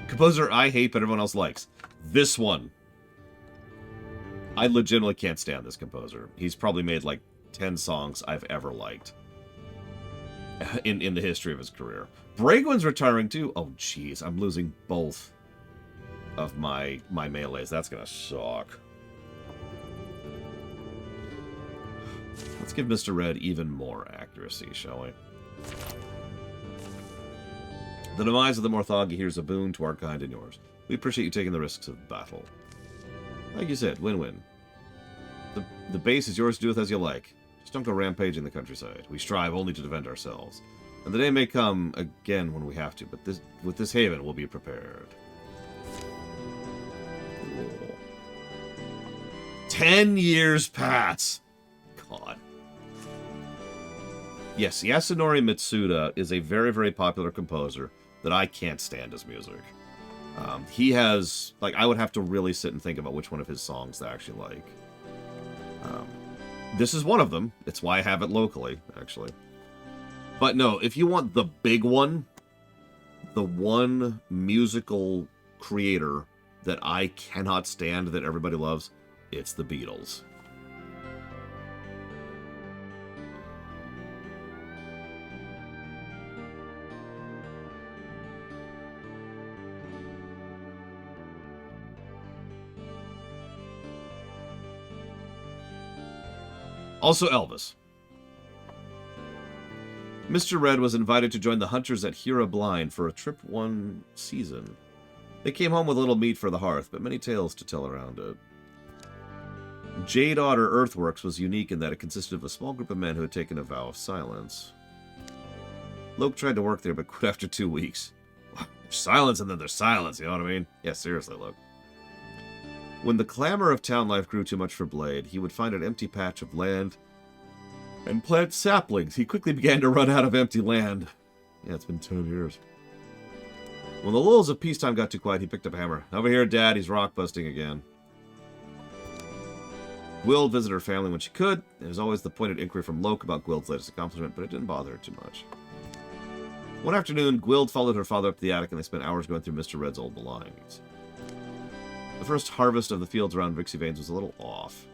Composer I hate, but everyone else likes. This one. I legitimately can't stand this composer. He's probably made like 10 songs I've ever liked in the history of his career. Braegwyn's retiring too. Oh, jeez. I'm losing both of my melees. That's going to suck. Let's give Mr. Red even more accuracy, shall we? The demise of the Morthagi here is a boon to our kind and yours. We appreciate you taking the risks of battle. Like you said, win-win. The base is yours to do with as you like. Just don't go rampaging the countryside. We strive only to defend ourselves. And the day may come again when we have to, but with this haven, we'll be prepared. Cool. 10 years pass! God. Yes, Yasunori Mitsuda is a very, very popular composer that I can't stand his music. He has, like, I would have to really sit and think about which one of his songs I actually like. This is one of them. It's why I have it locally, actually. But no, if you want the big one, the one musical creator that I cannot stand that everybody loves, it's the Beatles. Also Elvis. Mr. Red was invited to join the hunters at Hira Blind for a trip one season. They came home with little meat for the hearth, but many tales to tell around it. Jade Otter Earthworks was unique in that it consisted of a small group of men who had taken a vow of silence. Loke tried to work there, but quit after 2 weeks. There's silence and then there's silence, you know what I mean? Yeah, seriously, Loke. When the clamor of town life grew too much for Blade, he would find an empty patch of land and plant saplings. He quickly began to run out of empty land. Yeah, it's been 10 years. When the lulls of peacetime got too quiet, he picked up a hammer. Over here, Dad, he's rock busting again. Gwild visited her family when she could. There was always the pointed inquiry from Loke about Gwild's latest accomplishment, but it didn't bother her too much. One afternoon, Gwild followed her father up to the attic, and they spent hours going through Mr. Red's old belongings. The first harvest of the fields around Vixie Vanes was a little off.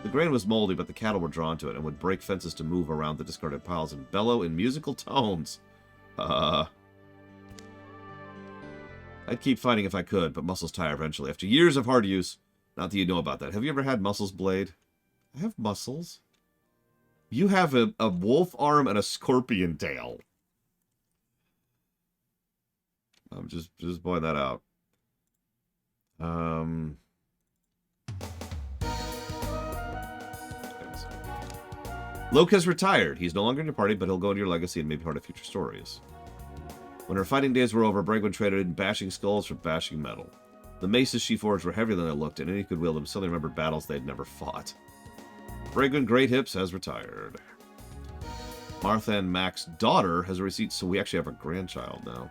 The grain was moldy, but the cattle were drawn to it and would break fences to move around the discarded piles and bellow in musical tones. I'd keep fighting if I could, but muscles tire eventually. After years of hard use, not that you know about that. Have you ever had muscles, Blade? I have muscles. You have a wolf arm and a scorpion tail. I'm just pointing that out. Loke has retired. He's no longer in your party, but he'll go into your legacy and maybe part of future stories. When her fighting days were over, Braegwyn traded in bashing skulls for bashing metal. The maces she forged were heavier than they looked, and any who could wield them suddenly remembered battles they had never fought. Braegwyn Great Hips has retired. Martha and Mac's daughter has a receipt, so we actually have a grandchild now.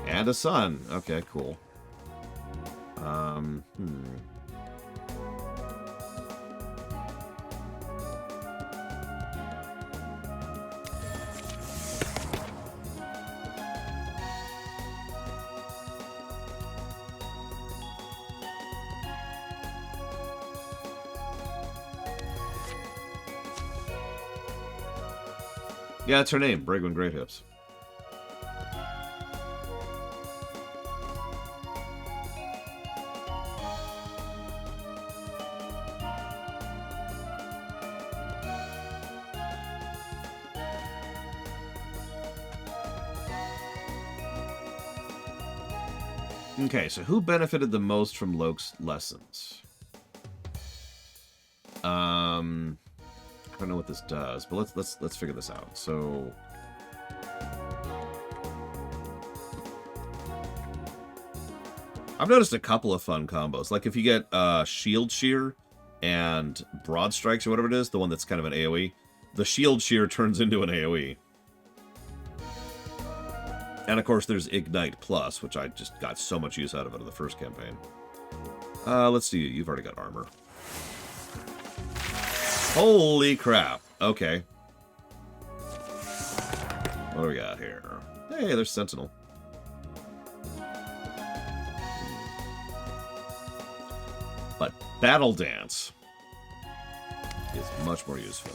And a son. Okay, cool. Yeah, that's her name, Braegwyn Great Hips. Okay, so who benefited the most from Loke's lessons? I don't know what this does, but let's figure this out. So I've noticed a couple of fun combos. Like if you get Shield Shear and Broad Strikes or whatever it is, the one that's kind of an AoE, the Shield Shear turns into an AoE. And of course there's Ignite Plus, which I just got so much use out of the first campaign. Let's see, you've already got armor. Holy crap. Okay. What do we got here? Hey, there's Sentinel. But Battle Dance is much more useful.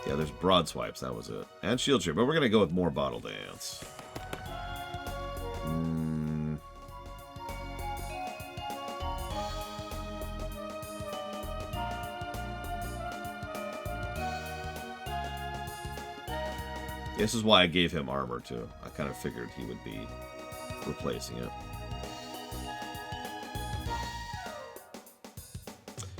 Yeah, there's Broad Swipes, that was it. And Shield Shear, but we're going to go with more Battle Dance. This is why I gave him armor, too. I kind of figured he would be replacing it.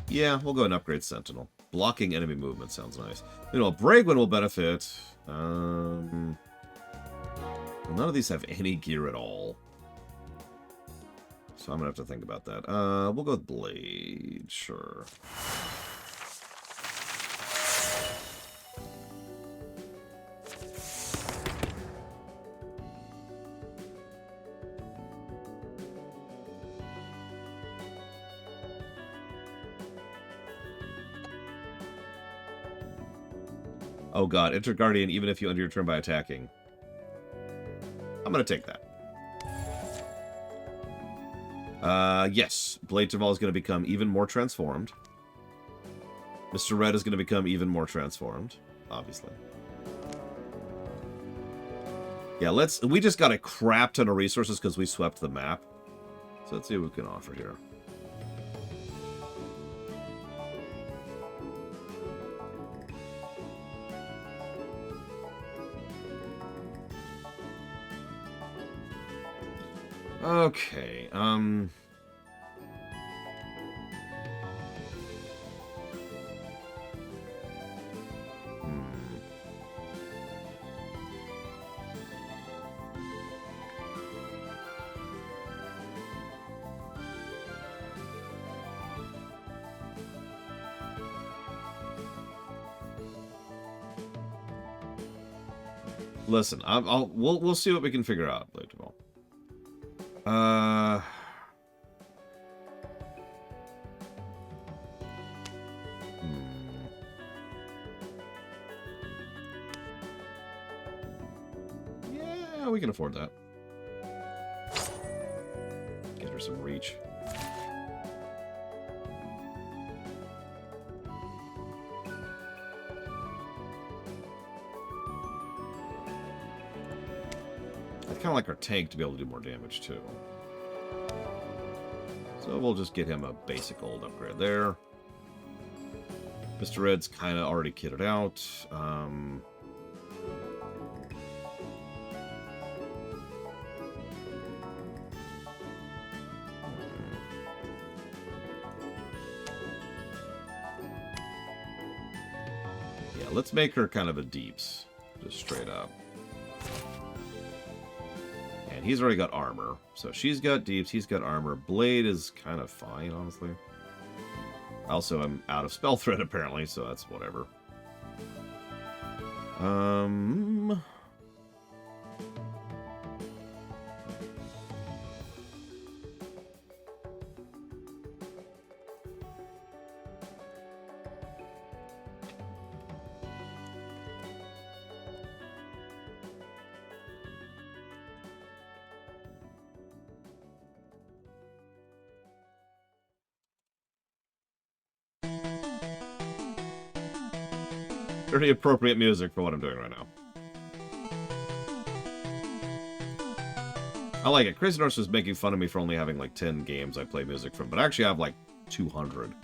Yeah, we'll go and upgrade Sentinel. Blocking enemy movement sounds nice. You know, Bragwin will benefit. None of these have any gear at all. So I'm going to have to think about that. We'll go with Blade. Sure. Oh god, enter Guardian even if you end your turn by attacking. I'm gonna take that. Yes. Blade Taval is gonna become even more transformed. Mr. Red is gonna become even more transformed, obviously. Yeah, we just got a crap ton of resources because we swept the map. So let's see what we can offer here. Okay, Listen, we'll see what we can figure out, Blade Taval. Yeah, we can afford that. Get her some reach. I'd kind of like our tank to be able to do more damage, too. So we'll just get him a basic gold upgrade there. Mr. Red's kind of already kitted out. Yeah, let's make her kind of a deeps. Just straight up. And he's already got armor. So she's got deeps, he's got armor. Blade is kind of fine, honestly. Also, I'm out of spell thread, apparently, so that's whatever. Pretty appropriate music for what I'm doing right now. I like it. Crazy Norse was making fun of me for only having like 10 games I play music from, but I actually have like 200.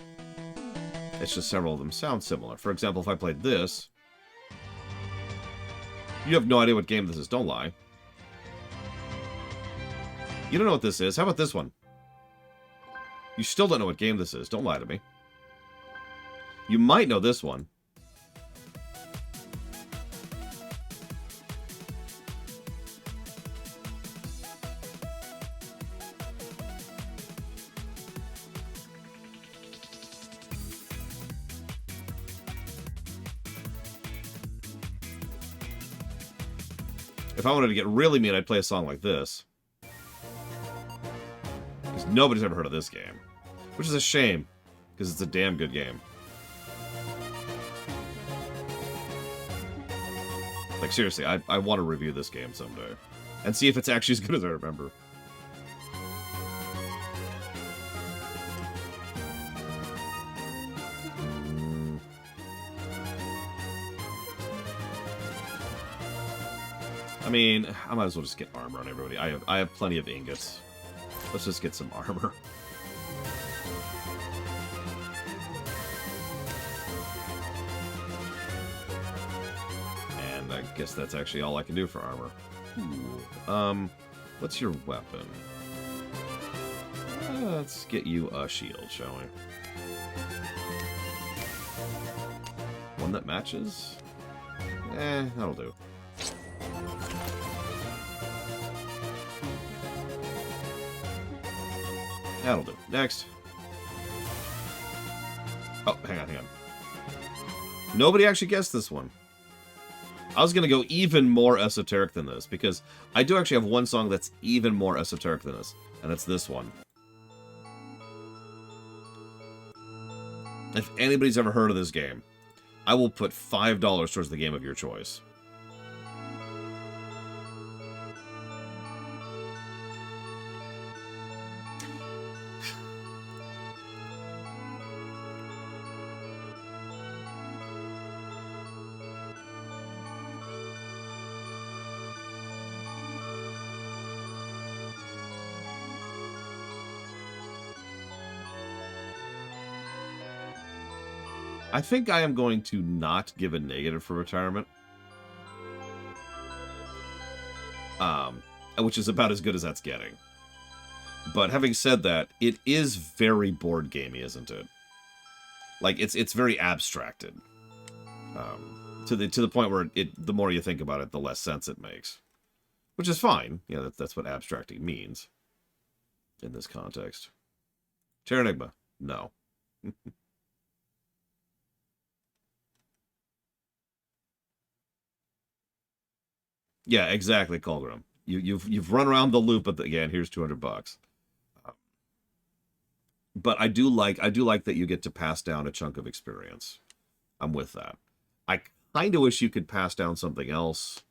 It's just several of them sound similar. For example, if I played this, you have no idea what game this is, don't lie. You don't know what this is. How about this one? You still don't know what game this is. Don't lie to me. You might know this one. If I wanted to get really mean, I'd play a song like this. Because nobody's ever heard of this game. Which is a shame, because it's a damn good game. Like, seriously, I want to review this game someday. And see if it's actually as good as I remember. I mean, I might as well just get armor on everybody. I have plenty of ingots. Let's just get some armor. And I guess that's actually all I can do for armor. Ooh. What's your weapon? Let's get you a shield, shall we? One that matches? That'll do. That'll do. Next. Oh, hang on. Nobody actually guessed this one. I was going to go even more esoteric than this, because I do actually have one song that's even more esoteric than this, and it's this one. If anybody's ever heard of this game, I will put $5 towards the game of your choice. I think I am going to not give a negative for retirement. Which is about as good as that's getting. But having said that, it is very board gamey, isn't it? Like, it's very abstracted. To the point where the more you think about it, the less sense it makes. Which is fine. You know, that's what abstracting means. In this context. Terranigma? No. Yeah, exactly, Colgrim. You've run around the loop again. Here's $200. But I do like that you get to pass down a chunk of experience. I'm with that. I kind of wish you could pass down something else,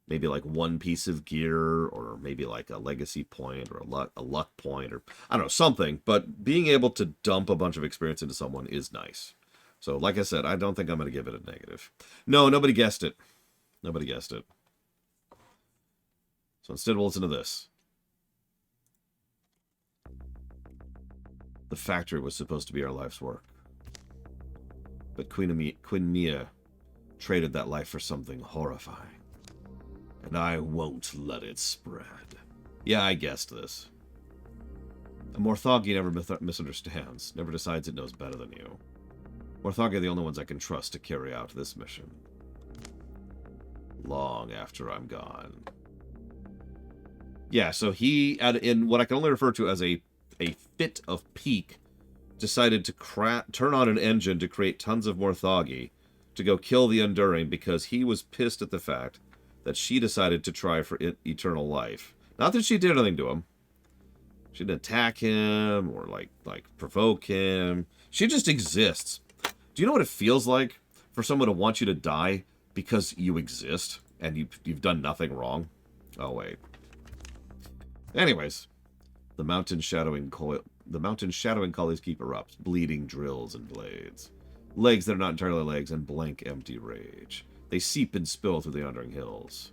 maybe like one piece of gear, or maybe like a legacy point, or a luck point, or I don't know, something. But being able to dump a bunch of experience into someone is nice. So, like I said, I don't think I'm going to give it a negative. No, nobody guessed it. Nobody guessed it. So instead, we'll listen to this. The factory was supposed to be our life's work. But Queen Mia traded that life for something horrifying. And I won't let it spread. Yeah, I guessed this. A Morthagi never misunderstands, never decides it knows better than you. Morthagi are the only ones I can trust to carry out this mission. Long after I'm gone. Yeah, so he, in what I can only refer to as a fit of pique, decided to turn on an engine to create tons of Morthagi to go kill the Enduring because he was pissed at the fact that she decided to try for eternal life. Not that she did anything to him. She didn't attack him or like provoke him. She just exists. Do you know what it feels like for someone to want you to die because you exist and you've done nothing wrong? Oh wait. Anyways, the mountain shadowing collies keep erupt, bleeding drills and blades. Legs that are not entirely legs and blank empty rage. They seep and spill through the wandering hills.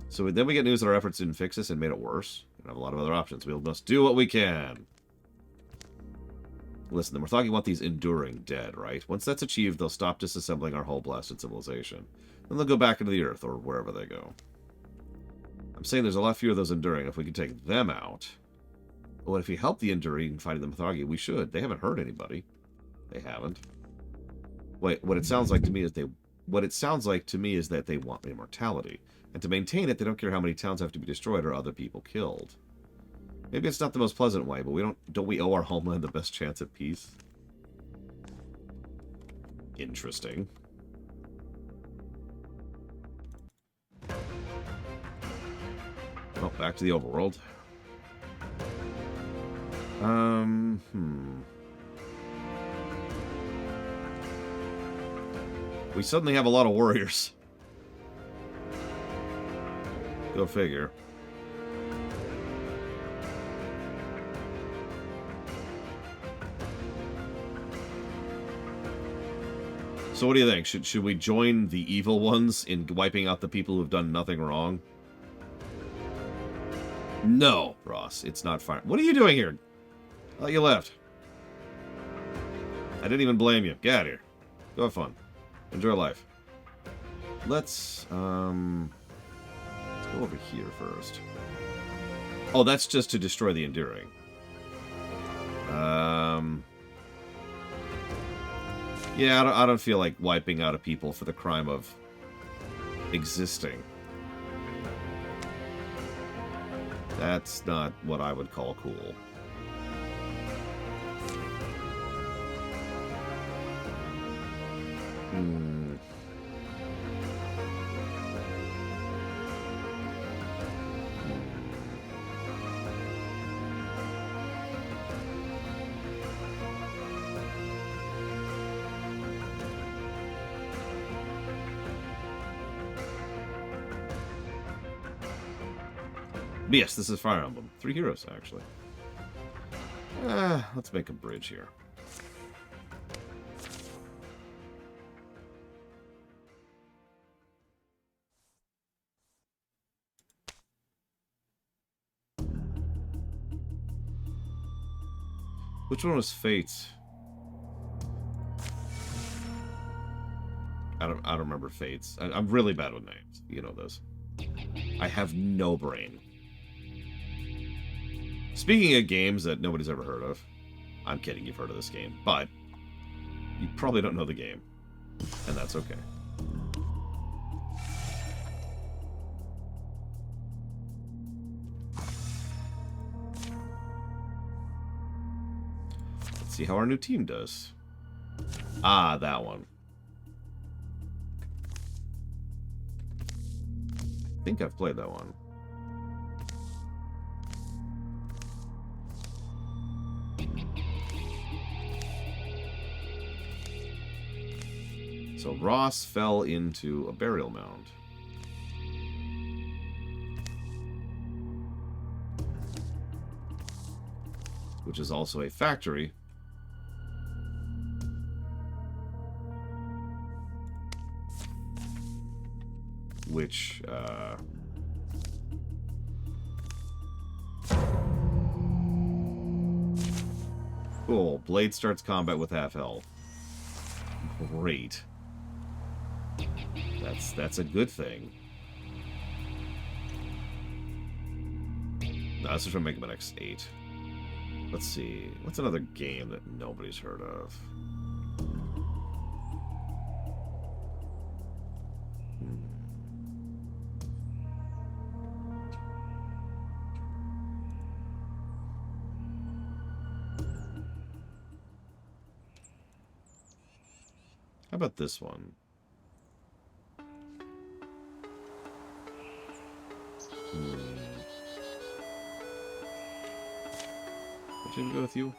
So then we get news that our efforts didn't fix this and made it worse. We don't have a lot of other options. We must do what we can. Listen, the Morthagi want these Enduring dead, right? Once that's achieved, they'll stop disassembling our whole blasted civilization. Then they'll go back into the Earth, or wherever they go. I'm saying there's a lot fewer of those Enduring. If we could take them out... Well, if we help the Enduring in fighting the Mythology, we should. They haven't hurt anybody. They haven't. Wait, what it sounds like to me is that they want immortality. And to maintain it, they don't care how many towns have to be destroyed or other people killed. Maybe it's not the most pleasant way, but don't we owe our homeland the best chance at peace? Interesting. Well, back to the overworld. We suddenly have a lot of warriors. Go figure. So what do you think? Should we join the evil ones in wiping out the people who've done nothing wrong? No, Ross, it's not fire. What are you doing here? Oh, you left. I didn't even blame you. Get out of here. Go have fun. Enjoy life. Let's go over here first. Oh, that's just to destroy the Enduring. Yeah, I don't feel like wiping out a people for the crime of existing. That's not what I would call cool. But yes, this is Fire Emblem. 3 heroes, actually. Let's make a bridge here. Which one was Fate's? I don't remember Fate's. I'm really bad with names. You know this. I have no brain. Speaking of games that nobody's ever heard of, I'm kidding, you've heard of this game, but you probably don't know the game, and that's okay. Let's see how our new team does. Ah, that one. I think I've played that one. So Ross fell into a burial mound. Which is also a factory. Which, cool. Blade starts combat with half health. Great. That's a good thing. No, let's just try to make him an X8. Let's see. What's another game that nobody's heard of? How about this one? Did I go with you?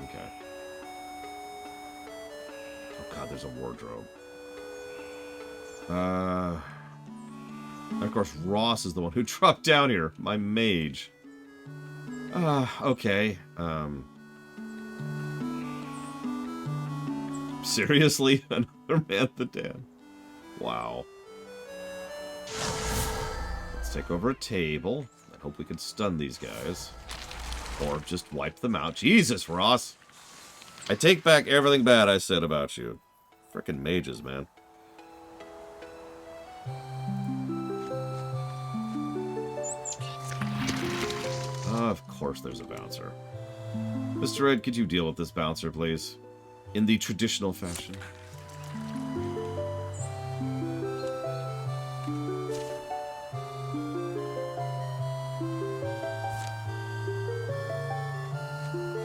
Okay. Oh god, there's a wardrobe. And of course, Ross is the one who dropped down here. My mage. Okay. Seriously? Another man the Dan. Wow. Let's take over a table. I hope we can stun these guys. Or just wipe them out. Jesus, Ross! I take back everything bad I said about you. Frickin' mages, man. Of course there's a bouncer. Mr. Ed, could you deal with this bouncer, please? In the traditional fashion.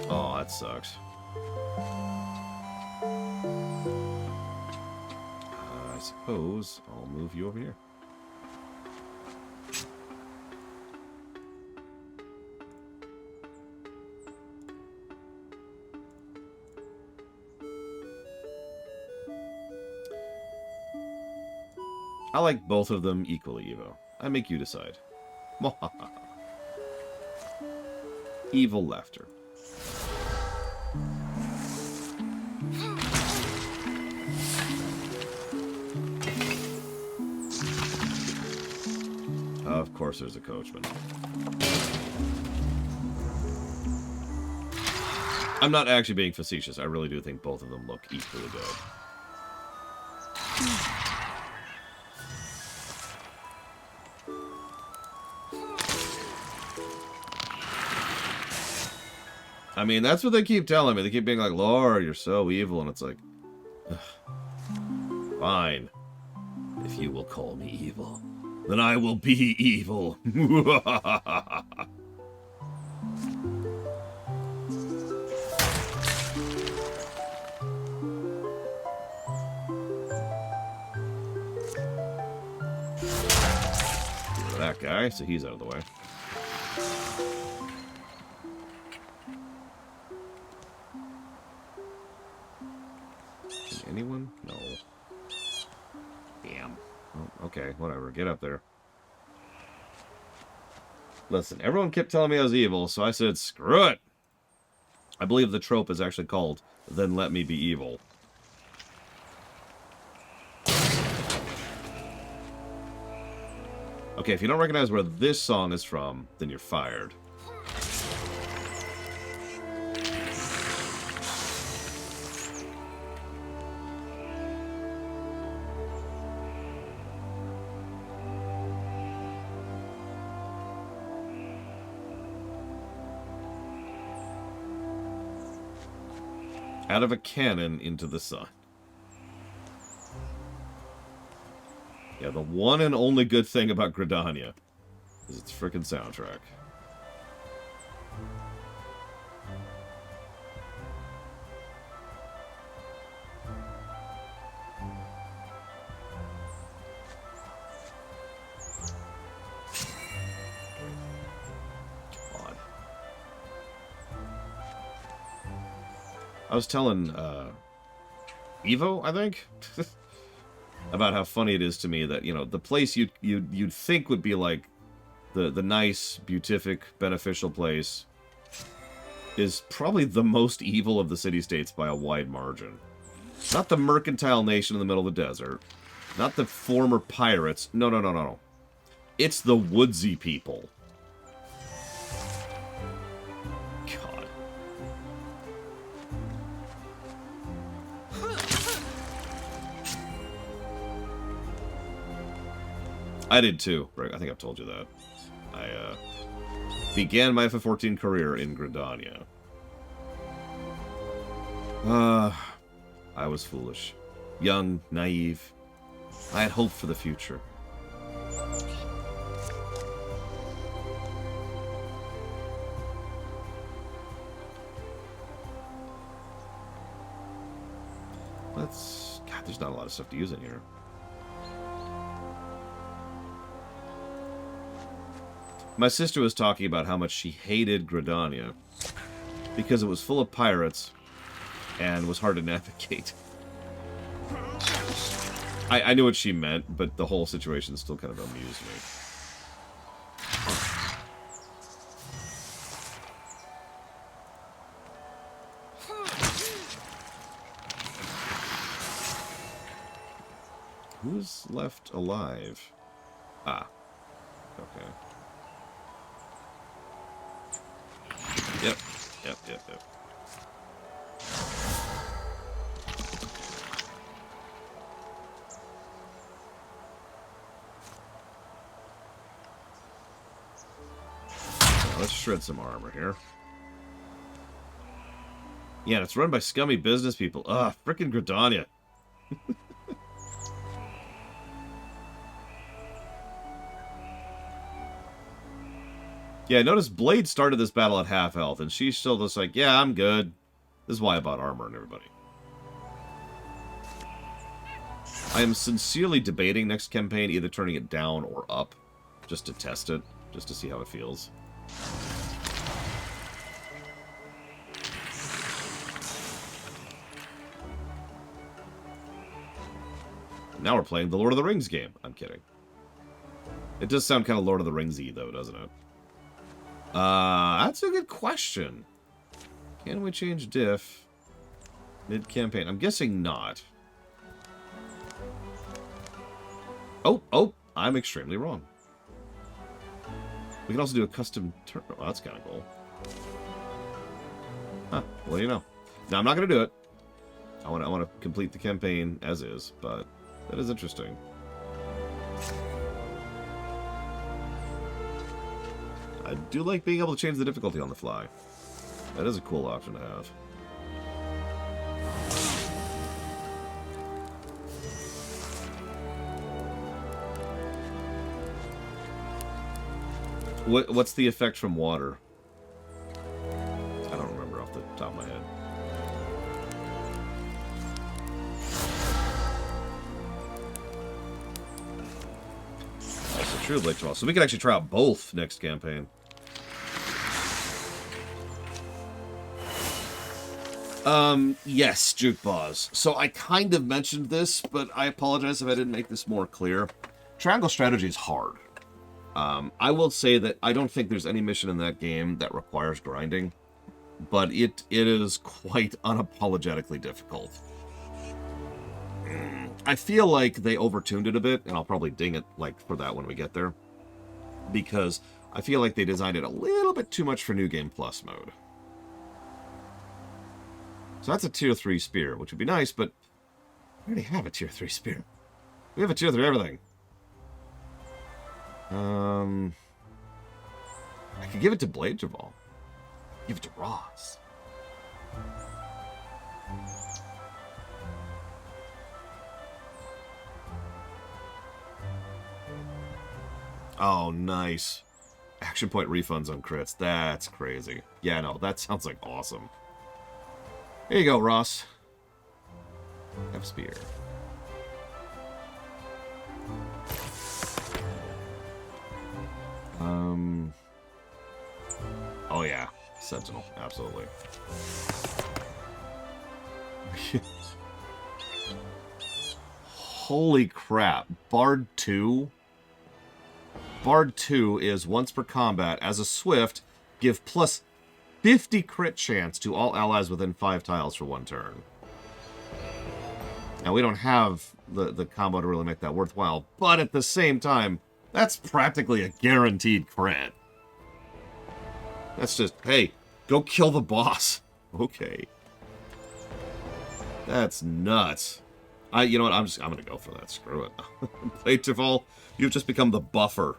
Oh, that sucks. I suppose I'll move you over here. I like both of them equally, Evo. I make you decide. Evil laughter. Of course there's a coachman. I'm not actually being facetious. I really do think both of them look equally good. I mean, that's what they keep telling me. They keep being like, Lord, you're so evil. And it's like, ugh. Fine. If you will call me evil, then I will be evil. Look at that guy, so he's out of the way. Anyone? No. Damn. Oh, okay, whatever. Get up there. Listen, everyone kept telling me I was evil, so I said, screw it! I believe the trope is actually called, Then Let Me Be Evil. Okay, if you don't recognize where this song is from, then you're fired. Out of a cannon into the sun. Yeah, the one and only good thing about Gridania is its frickin' soundtrack. I was telling Evo, I think, about how funny it is to me that, you know, the place you'd think would be like the nice, beatific, beneficial place is probably the most evil of the city-states by a wide margin. Not the mercantile nation in the middle of the desert. Not the former pirates. No, no, no, no, no. It's the woodsy people. I did too. I think I've told you that. I began my FF14 career in Gridania. I was foolish. Young, naive. I had hope for the future. God, there's not a lot of stuff to use in here. My sister was talking about how much she hated Gridania because it was full of pirates and was hard to navigate. I knew what she meant, but the whole situation still kind of amused me. Who's left alive? Ah. Okay. Yep. let's shred some armor here. Yeah, it's run by scummy business people. Ugh, frickin' Gridania. Yeah, notice Blade started this battle at half health, and she's still just like, yeah, I'm good. This is why I bought armor and everybody. I am sincerely debating next campaign either turning it down or up, just to test it, just to see how it feels. Now we're playing the Lord of the Rings game. I'm kidding. It does sound kind of Lord of the Rings-y, though, doesn't it? That's a good question. Can we change diff mid-campaign? I'm guessing not. Oh, I'm extremely wrong. We can also do a custom turn. Oh, that's kind of cool. Huh, well, you know. Now, I'm not going to do it. I want to complete the campaign as is, but that is interesting. I do like being able to change the difficulty on the fly. That is a cool option to have. What's the effect from water? I don't remember off the top of my head. That's a true Blade Trial. So we can actually try out both next campaign. Yes, Jukeboz. So I kind of mentioned this, but I apologize if I didn't make this more clear. Triangle strategy is hard. I will say that I don't think there's any mission in that game that requires grinding, but it is quite unapologetically difficult. I feel like they overtuned it a bit, and I'll probably ding it for that when we get there, because I feel like they designed it a little bit too much for New Game Plus mode. So that's a tier 3 spear, which would be nice, but we already have a tier 3 spear. We have a tier 3 everything. I could give it to Blade Javal. Give it to Ross. Oh, nice. Action point refunds on crits. That's crazy. Yeah, no, that sounds like awesome. Here you go, Ross. Have spear. Oh yeah, Sentinel, absolutely. Holy crap, Bard 2? Bard 2 is once per combat, as a Swift, give plus 50 crit chance to all allies within 5 tiles for 1 turn. Now, we don't have the combo to really make that worthwhile, but at the same time, that's practically a guaranteed crit. That's just, hey, go kill the boss. Okay. That's nuts. You know what, I'm gonna go for that. Screw it. Blade Javal, you've just become the buffer.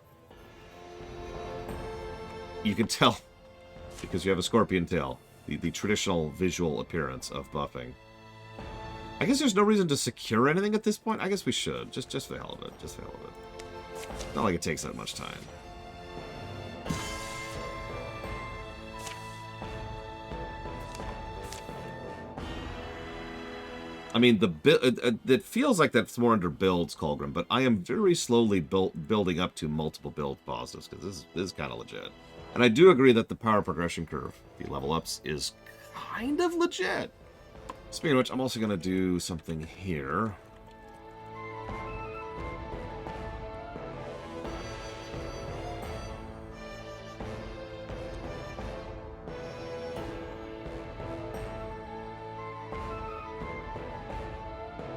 You can tell, because you have a scorpion tail, the traditional visual appearance of buffing. I guess there's no reason to secure anything at this point. I guess we should. Just for the hell of it. Just for the hell of it. Not like it takes that much time. I mean, it feels like that's more under builds, Colgrim, but I am very slowly building up to multiple build positives, because this is kind of legit. And I do agree that the power progression curve, the level ups, is kind of legit. Speaking of which, I'm also going to do something here.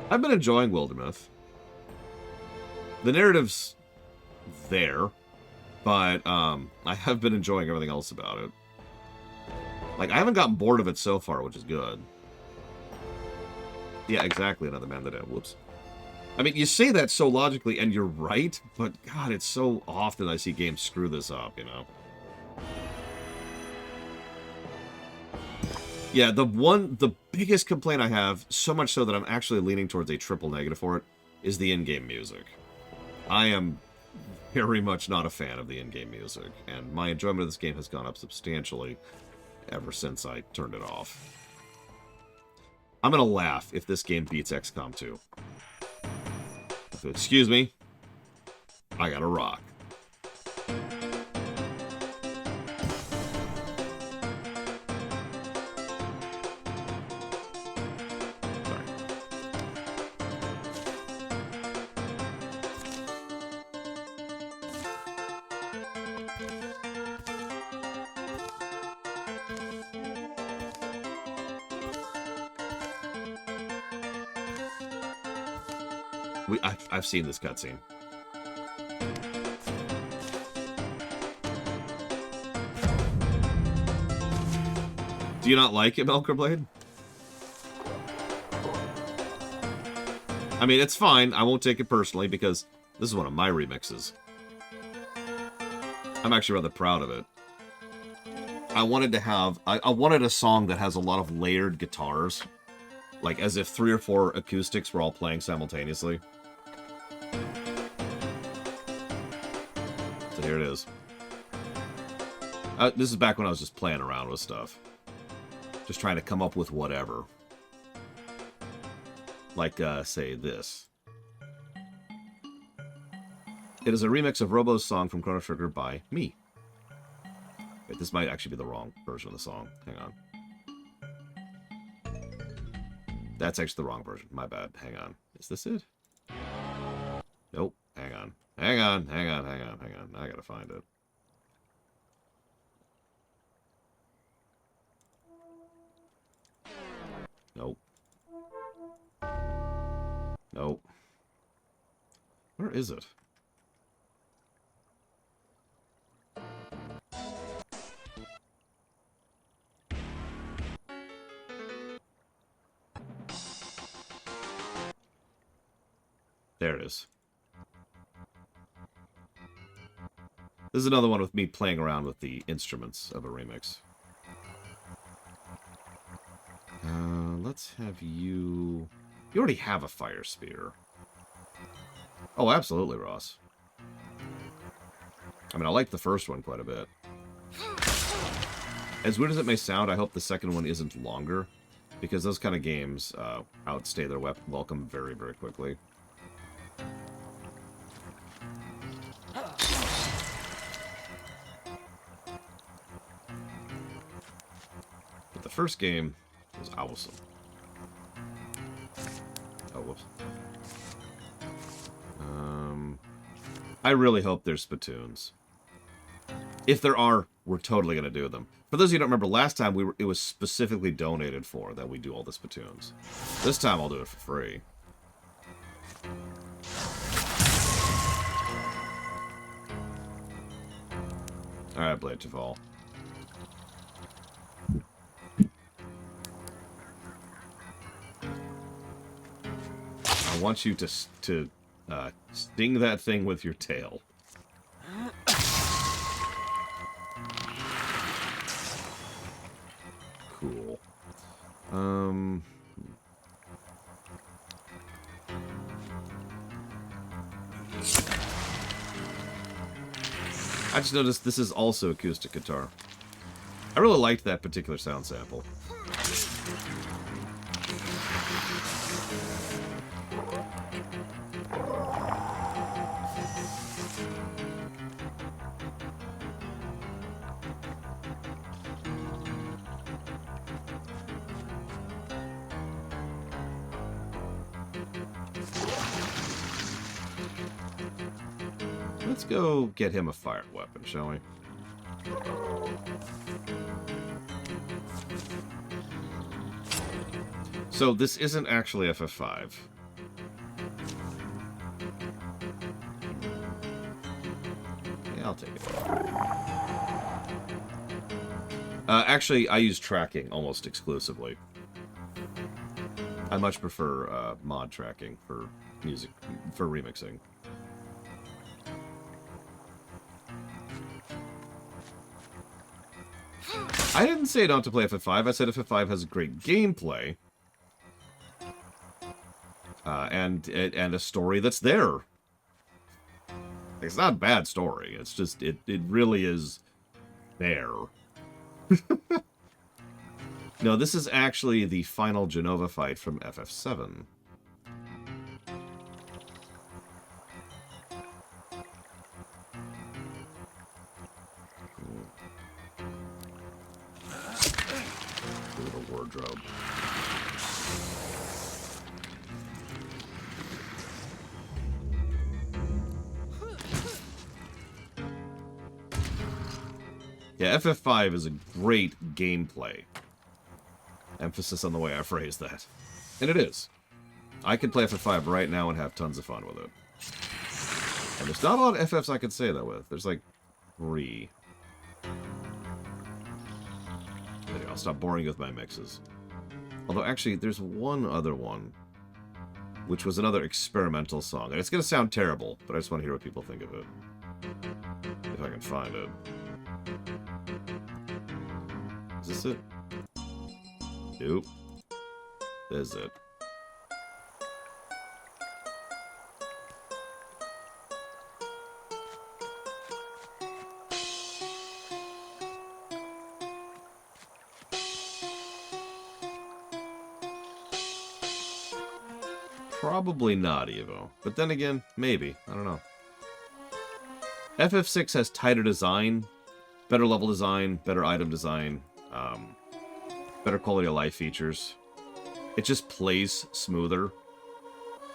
I've been enjoying Wildermyth. The narrative's there, but I have been enjoying everything else about it. Like, I haven't gotten bored of it so far, which is good. Yeah, exactly, another man that whoops. I mean, you say that so logically, and you're right, but God, it's so often I see games screw this up, you know? Yeah, the biggest complaint I have, so much so that I'm actually leaning towards a triple negative for it, is the in-game music. I am very much not a fan of the in-game music, and my enjoyment of this game has gone up substantially ever since I turned it off. I'm gonna laugh if this game beats XCOM 2. So, excuse me, I gotta rock. I've seen this cutscene. Do you not like it, Melkerblade? I mean, it's fine. I won't take it personally because this is one of my remixes. I'm actually rather proud of it. I wanted to have... I wanted a song that has a lot of layered guitars. Like, as if 3 or 4 acoustics were all playing simultaneously. So here it is. This is back when I was just playing around with stuff. Just trying to come up with whatever. Like, say, this. It is a remix of Robo's song from Chrono Trigger by me. Wait, this might actually be the wrong version of the song. Hang on. That's actually the wrong version. My bad. Hang on. Is this it? Nope. Hang on. Hang on. Hang on. Hang on. Hang on. I gotta find it. Nope. Nope. Where is it? There it is. This is another one with me playing around with the instruments of a remix. Let's have you... You already have a fire spear. Oh, absolutely, Ross. I mean, I like the first one quite a bit. As weird as it may sound, I hope the second one isn't longer, because those kind of games outstay their welcome very, very quickly. But the first game was awesome. Oh, whoops. I really hope there's spittoons. If there are, we're totally going to do them. For those of you who don't remember, last time it was specifically donated for that we do all the spittoons. This time I'll do it for free. Alright, Blade to Fall. I want you to sting that thing with your tail. Cool. I just noticed this is also acoustic guitar. I really liked that particular sound sample. Let's go get him a fire weapon, shall we? So this isn't actually FF5. Yeah, I'll take it. Actually, I use tracking almost exclusively. I much prefer mod tracking for music, for remixing. I didn't say not to play FF5. I said FF5 has great gameplay. And a story that's there. It's not a bad story. It's just, it really is there. No, this is actually the final Genova fight from FF7. Little wardrobe. Yeah, FF5 is a great gameplay. Emphasis on the way I phrase that. And it is. I could play FF5 right now and have tons of fun with it. And there's not a lot of FFs I could say that with. There's like 3. Anyway, I'll stop boring you with my mixes. Although, actually, there's one other one, which was another experimental song. And it's going to sound terrible, but I just want to hear what people think of it. If I can find it. Is this it? Nope. This is it. Probably not, Evo. But then again, maybe. I don't know. FF6 has tighter design, better level design, better item design, better quality of life features. It just plays smoother.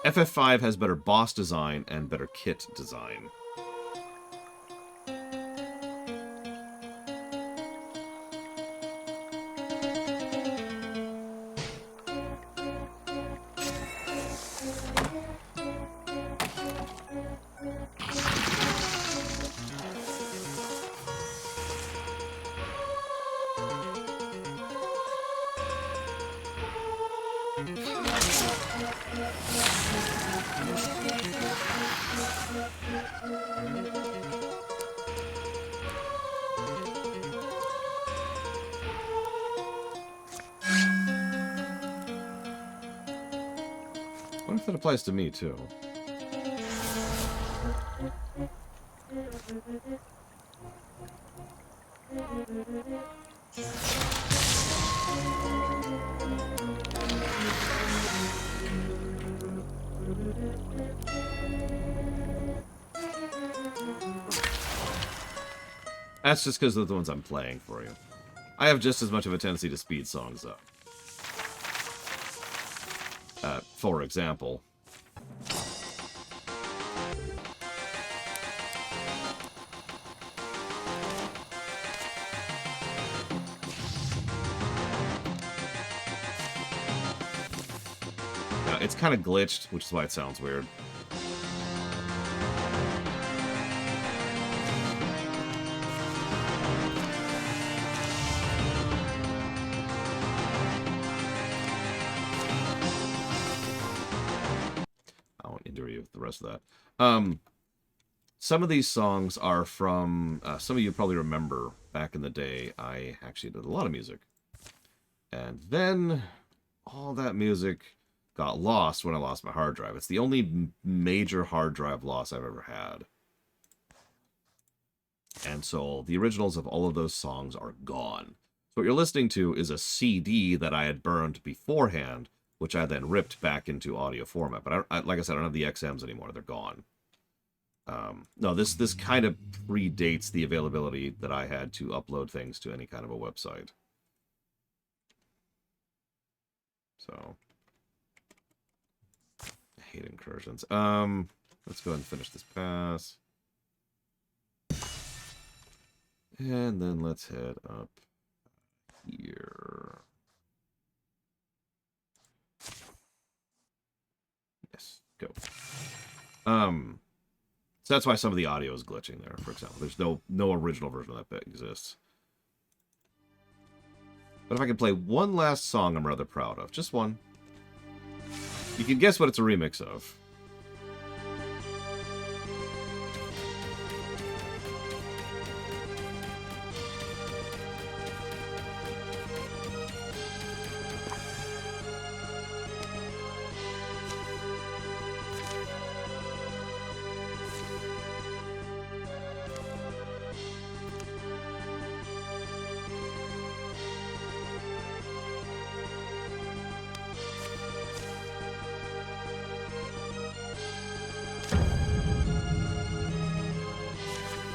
FF5 has better boss design and better kit design. I wonder if that applies to me, too. That's just because of the ones I'm playing for you. I have just as much of a tendency to speed songs up. For example, it's kind of glitched, which is why it sounds weird. Of that. Some of these songs are from, some of you probably remember back in the day, I actually did a lot of music. And then all that music got lost when I lost my hard drive. It's the only major hard drive loss I've ever had. And so the originals of all of those songs are gone. So what you're listening to is a CD that I had burned beforehand, which I then ripped back into audio format. But like I said, I don't have the XMs anymore. They're gone. No, this kind of predates the availability that I had to upload things to any kind of a website. So, I hate incursions. Let's go ahead and finish this pass. And then let's head up here. Go. So that's why some of the audio is glitching there, for example. There's no original version of that exists. But if I can play one last song I'm rather proud of, just one. You can guess what it's a remix of.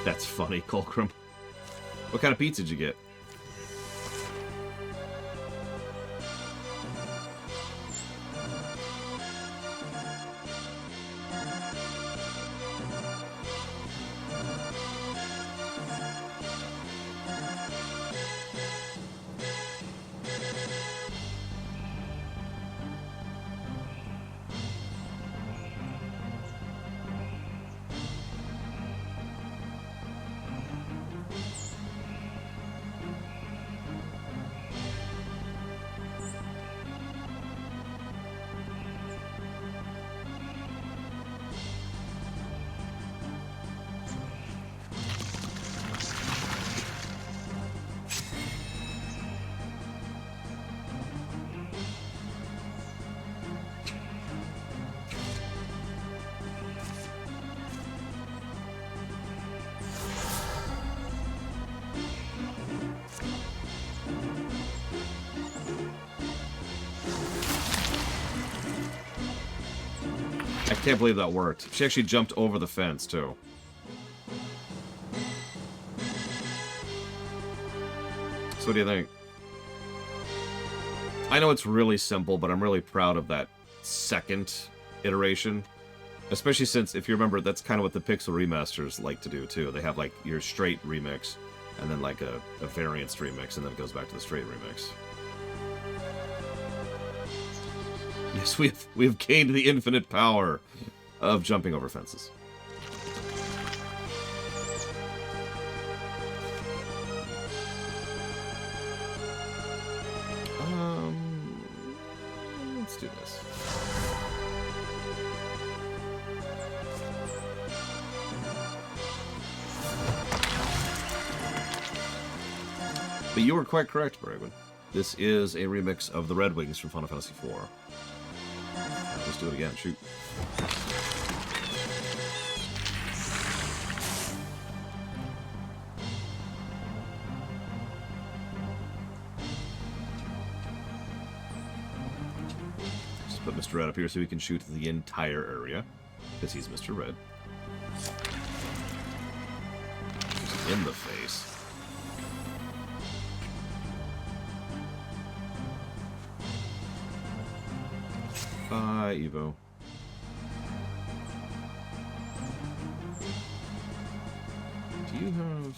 That's funny, Colcrum. What kind of pizza did you get? I can't believe that worked. She actually jumped over the fence, too. So what do you think? I know it's really simple, but I'm really proud of that second iteration. Especially since, if you remember, that's kind of what the Pixel remasters like to do, too. They have, like, your straight remix, and then, like, a variance remix, and then it goes back to the straight remix. Yes, we have gained the infinite power of jumping over fences. Let's do this. But you were quite correct, Braven. This is a remix of the Red Wings from Final Fantasy IV. Let's do it again. Shoot. Just put Mr. Red up here so we can shoot the entire area. Because he's Mr. Red. Just in the face. Bye, Evo. Do you have...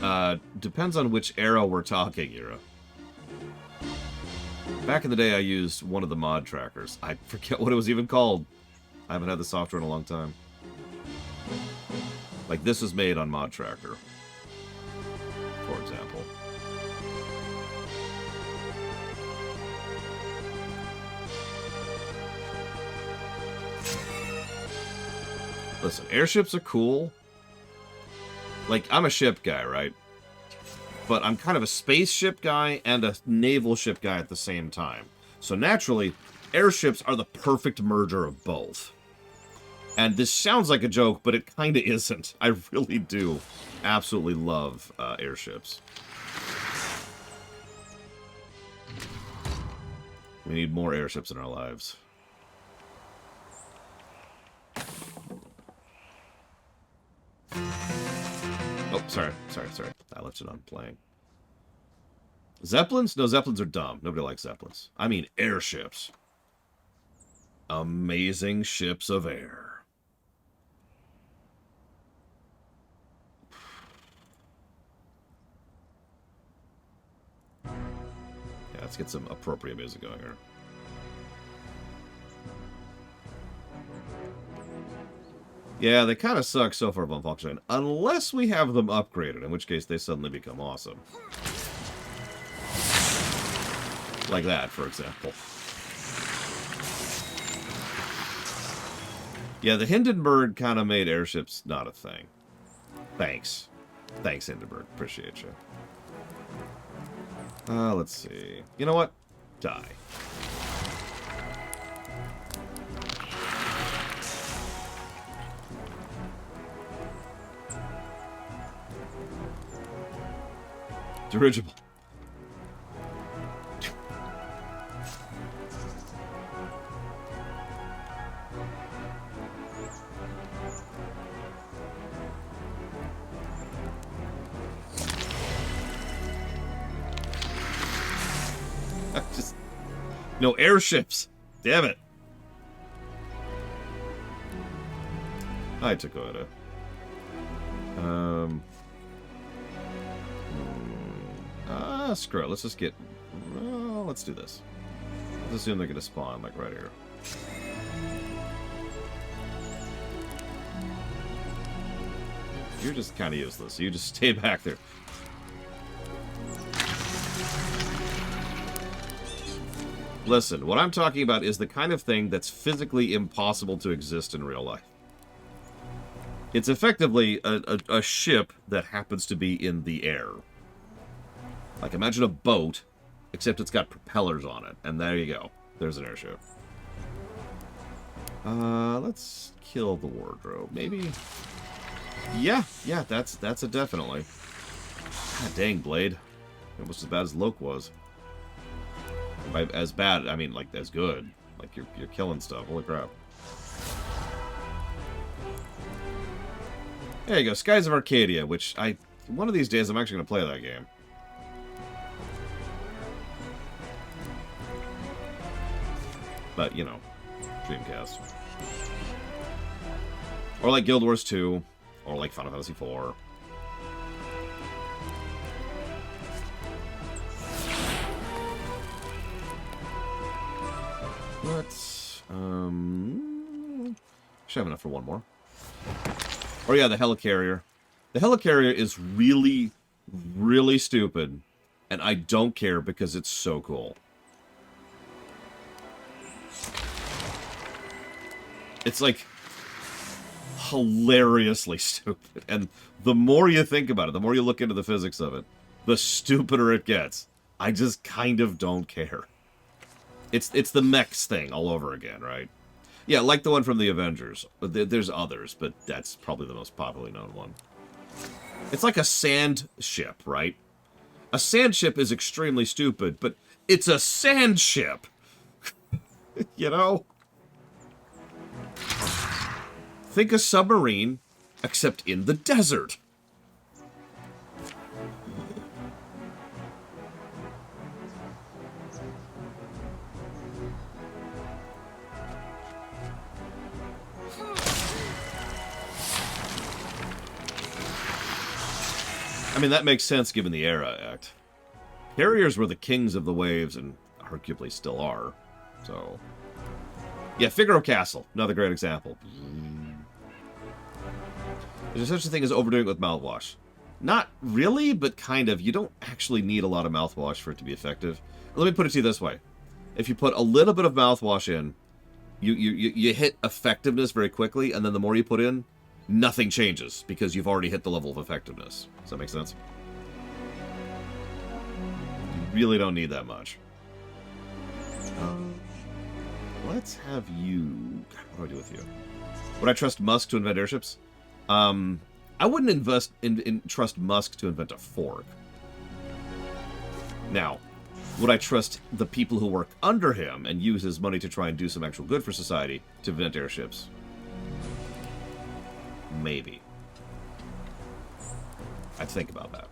Nope. Depends on which era we're talking, Era. Back in the day, I used one of the mod trackers. I forget what it was even called. I haven't had the software in a long time. Like, this was made on Mod Tracker, for example. Listen, airships are cool. Like, I'm a ship guy, right? But I'm kind of a spaceship guy and a naval ship guy at the same time. So naturally, airships are the perfect merger of both. And this sounds like a joke, but it kind of isn't. I really do absolutely love airships. We need more airships in our lives. Oh, sorry. I left it on playing. Zeppelins? No, Zeppelins are dumb. Nobody likes Zeppelins. I mean airships. Amazing ships of air. Yeah, let's get some appropriate music going here. Yeah, they kind of suck so far on Volkswagen, unless we have them upgraded, in which case they suddenly become awesome. Like that, for example. Yeah, the Hindenburg kind of made airships not a thing. Thanks. Thanks, Hindenburg. Appreciate you. Let's see. You know what? Die. Dirigible. Just no airships. Damn it. Hi, Dakota. Screw it. Let's just get... let's do this. Let's assume they're going to spawn, like, right here. You're just kind of useless, so you just stay back there. Listen, what I'm talking about is the kind of thing that's physically impossible to exist in real life. It's effectively a ship that happens to be in the air. Like, imagine a boat, except it's got propellers on it. And there you go. There's an airship. Let's kill the wardrobe. Maybe... Yeah, that's a definitely. God dang, Blade. Almost as bad as Loke was. By as bad, I mean, like, as good. Like, you're killing stuff. Holy crap. There you go, Skies of Arcadia, which one of these days I'm actually going to play that game. But, you know, Dreamcast. Or like Guild Wars 2, or like Final Fantasy 4. Let's, should have enough for one more. Oh yeah, the Helicarrier. The Helicarrier is really, really stupid, and I don't care because it's so cool. It's like hilariously stupid, and the more you think about it, the more you look into the physics of it, the stupider it gets. I just kind of don't care. It's the mechs thing all over again, right? Yeah, like the one from the Avengers. There's others, but that's probably the most popularly known one. It's like a sand ship, right? A sand ship is extremely stupid, but it's a sand ship. You know? Think a submarine, except in the desert. I mean, that makes sense given the era act. Carriers were the kings of the waves, and arguably still are. So, yeah, Figaro Castle, another great example. There's such a thing as overdoing it with mouthwash. Not really, but kind of. You don't actually need a lot of mouthwash for it to be effective. Let me put it to you this way. If you put a little bit of mouthwash in, you hit effectiveness very quickly, and then the more you put in, nothing changes, because you've already hit the level of effectiveness. Does that make sense? You really don't need that much. Let's have you... God, what do I do with you? Would I trust Musk to invent airships? I wouldn't trust Musk to invent a fork. Now, would I trust the people who work under him and use his money to try and do some actual good for society to invent airships? Maybe. I'd think about that.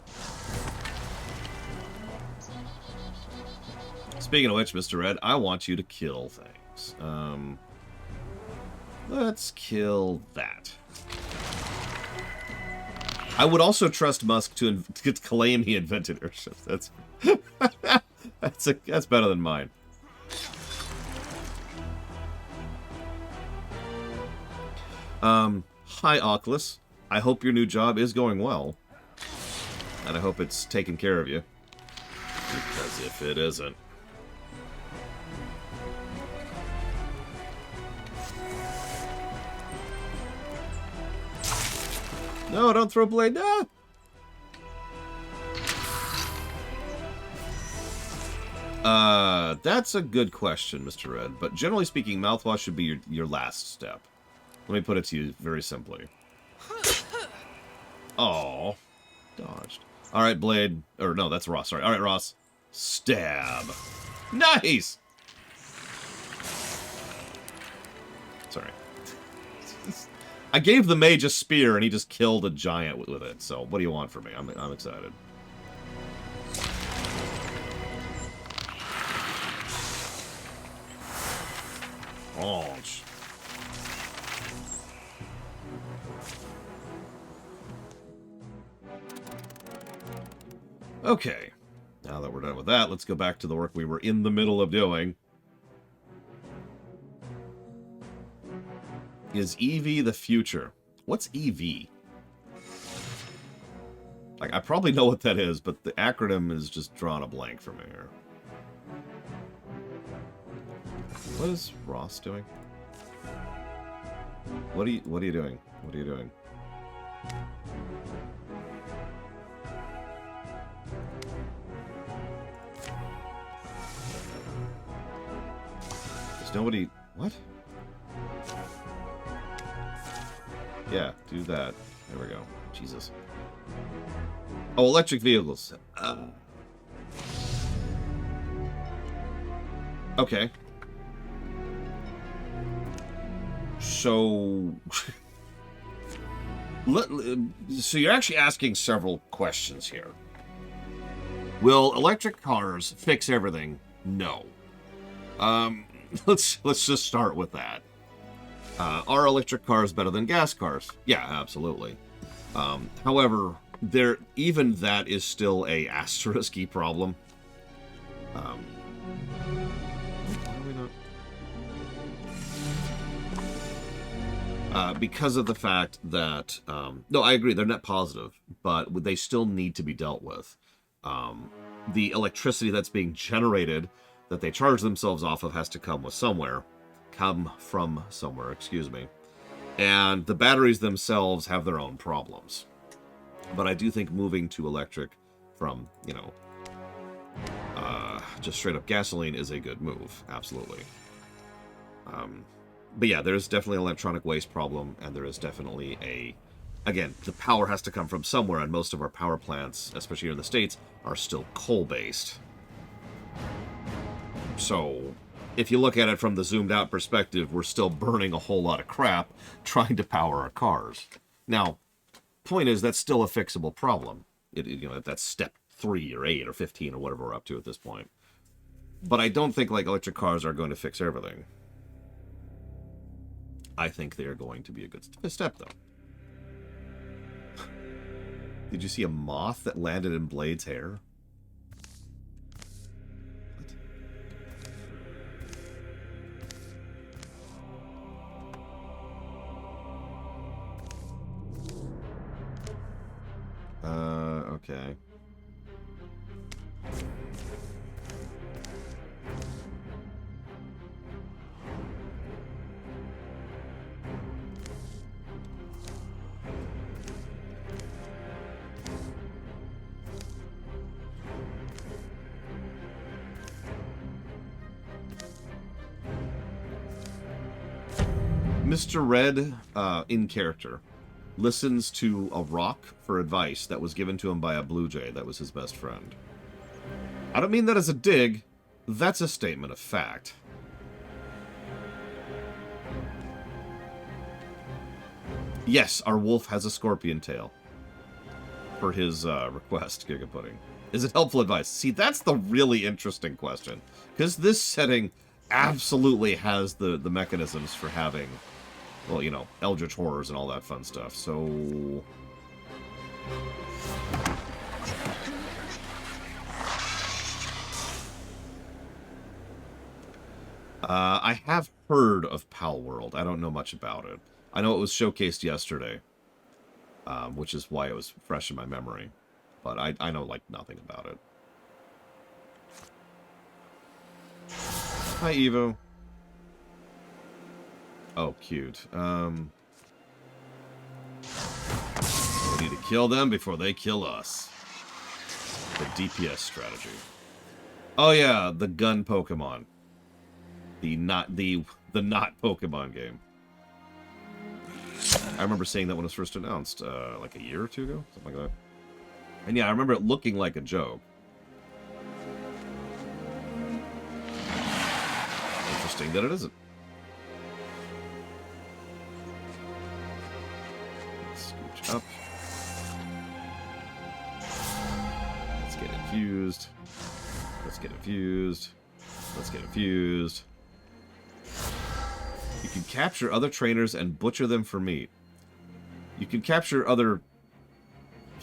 Speaking of which, Mr. Red, I want you to kill things. Let's kill that. I would also trust Musk to claim he invented airships. That's that's better than mine. Hi, Oculus. I hope your new job is going well. And I hope it's taking care of you. Because if it isn't... No, don't throw blade. No! That's a good question, Mr. Red. But generally speaking, mouthwash should be your last step. Let me put it to you very simply. Oh, dodged. All right, Blade. Or no, that's Ross. Sorry. All right, Ross. Stab. Nice. Sorry. I gave the mage a spear and he just killed a giant with it. So what do you want from me? I'm excited. Punch. Okay. Now that we're done with that, let's go back to the work we were in the middle of doing. Is EV the future? What's EV? Like, I probably know what that is, but the acronym is just drawing a blank from here. What is Ross doing? What are you doing? What are you doing? There's nobody... What? Yeah, do that. There we go. Jesus. Oh, electric vehicles. Okay. So... so you're actually asking several questions here. Will electric cars fix everything? No. Let's just start with that. Are electric cars better than gas cars? Yeah, absolutely. However, even that is still a asterisk-y problem. Why are we not? Because of the fact that no, I agree, they're net positive, but they still need to be dealt with. The electricity that's being generated that they charge themselves off of has to come from somewhere, excuse me. And the batteries themselves have their own problems. But I do think moving to electric from, you know, just straight up gasoline is a good move. Absolutely. But yeah, there's definitely an electronic waste problem, and there is definitely again, the power has to come from somewhere, and most of our power plants, especially here in the States, are still coal-based. So... if you look at it from the zoomed-out perspective, we're still burning a whole lot of crap trying to power our cars. Now, point is, that's still a fixable problem. You know, that's step 3 or 8 or 15 or whatever we're up to at this point. But I don't think, like, electric cars are going to fix everything. I think they are going to be a good step, though. Did you see a moth that landed in Blade's hair? Okay. Mr. Red, in character, listens to a rock for advice that was given to him by a blue jay that was his best friend. I don't mean that as a dig. That's a statement of fact. Yes, our wolf has a scorpion tail. For his request, Giga Pudding. Is it helpful advice? See, that's the really interesting question. Because this setting absolutely has the mechanisms for having... well, you know, eldritch horrors and all that fun stuff, so... I have heard of Pal World. I don't know much about it. I know it was showcased yesterday, which is why it was fresh in my memory. But I know, like, nothing about it. Hi, Evo. Oh, cute. We need to kill them before they kill us. The DPS strategy. Oh yeah, the gun Pokemon. The not Pokemon game. I remember seeing that when it was first announced, like a year or two ago, something like that. And yeah, I remember it looking like a joke. Interesting that it isn't. Up. Let's get infused. Let's get infused. Let's get infused. You can capture other trainers and butcher them for meat. You can capture other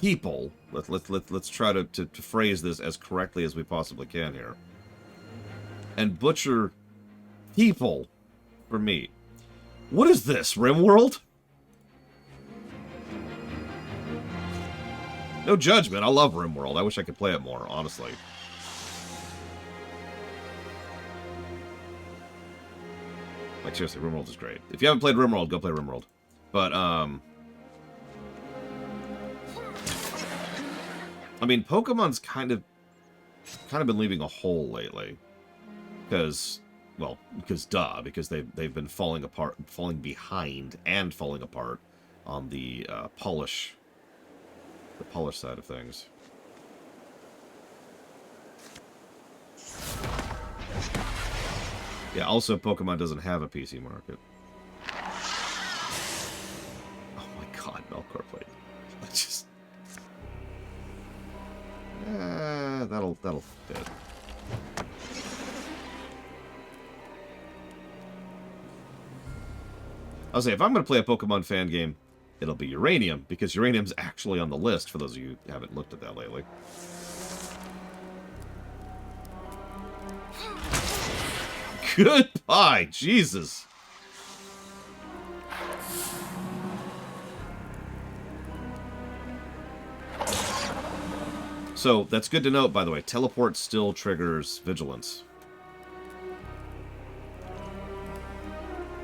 people. Let's try to phrase this as correctly as we possibly can here. And butcher people for meat. What is this, RimWorld? No judgment. I love RimWorld. I wish I could play it more, honestly. Like, seriously, RimWorld is great. If you haven't played RimWorld, go play RimWorld. But, I mean, Pokemon's kind of been leaving a hole lately. Because, well, because they've been falling behind and falling apart on the polish side of things. Yeah, also Pokemon doesn't have a PC market. Oh my god, Melkor plate. Just that'll fit. I'll say, if I'm going to play a Pokemon fan game, it'll be Uranium, because Uranium's actually on the list, for those of you who haven't looked at that lately. Goodbye, Jesus. So, that's good to note, by the way. Teleport still triggers Vigilance.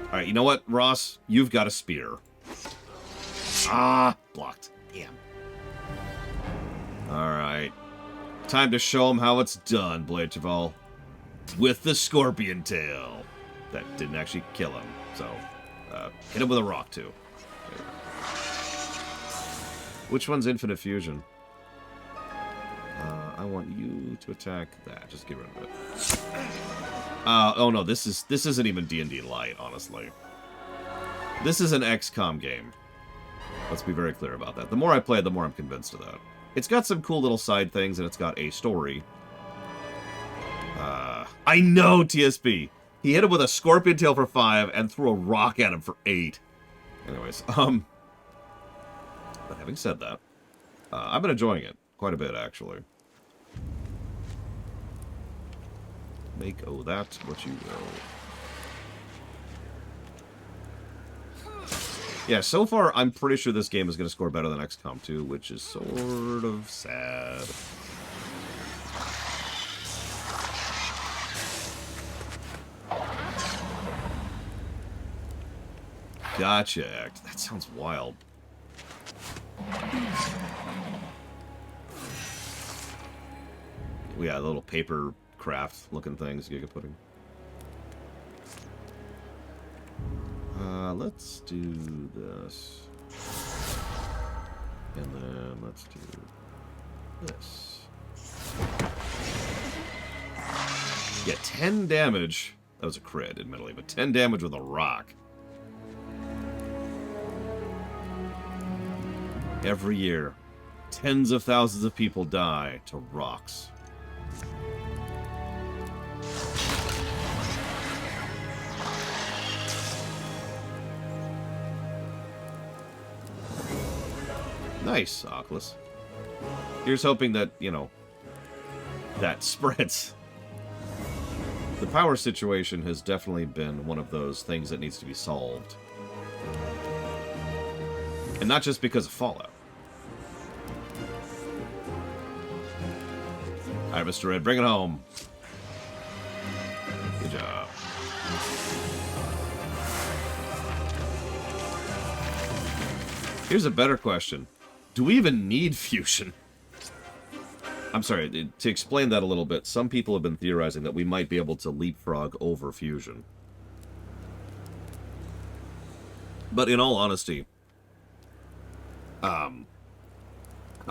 Alright, you know what, Ross? You've got a spear. Ah, blocked. Damn. Alright. Time to show him how it's done, Blade Cheval. With the Scorpion Tail. That didn't actually kill him, so hit him with a rock, too. Which one's Infinite Fusion? I want you to attack that. Just get rid of it. Oh no, this isn't even D&D Light, honestly. This is an XCOM game. Let's be very clear about that. The more I play it, the more I'm convinced of that. It's got some cool little side things, and it's got a story. I know, TSP! He hit him with a Scorpion Tail for 5, and threw a rock at him for 8. Anyways, but having said that, I've been enjoying it quite a bit, actually. Make that what you will. Yeah, so far, I'm pretty sure this game is going to score better than XCOM 2, which is sort of sad. Gotcha Act. That sounds wild. We got little paper craft looking things, Giga Pudding. Let's do this. And then let's do this. Yeah, 10 damage. That was a crit, admittedly, but 10 damage with a rock. Every year, tens of thousands of people die to rocks. Nice, Oculus. Here's hoping that, you know, that spreads. The power situation has definitely been one of those things that needs to be solved. And not just because of Fallout. Alright, Mr. Red, bring it home. Good job. Here's a better question. Do we even need fusion? I'm sorry, to explain that a little bit, some people have been theorizing that we might be able to leapfrog over fusion. But in all honesty, I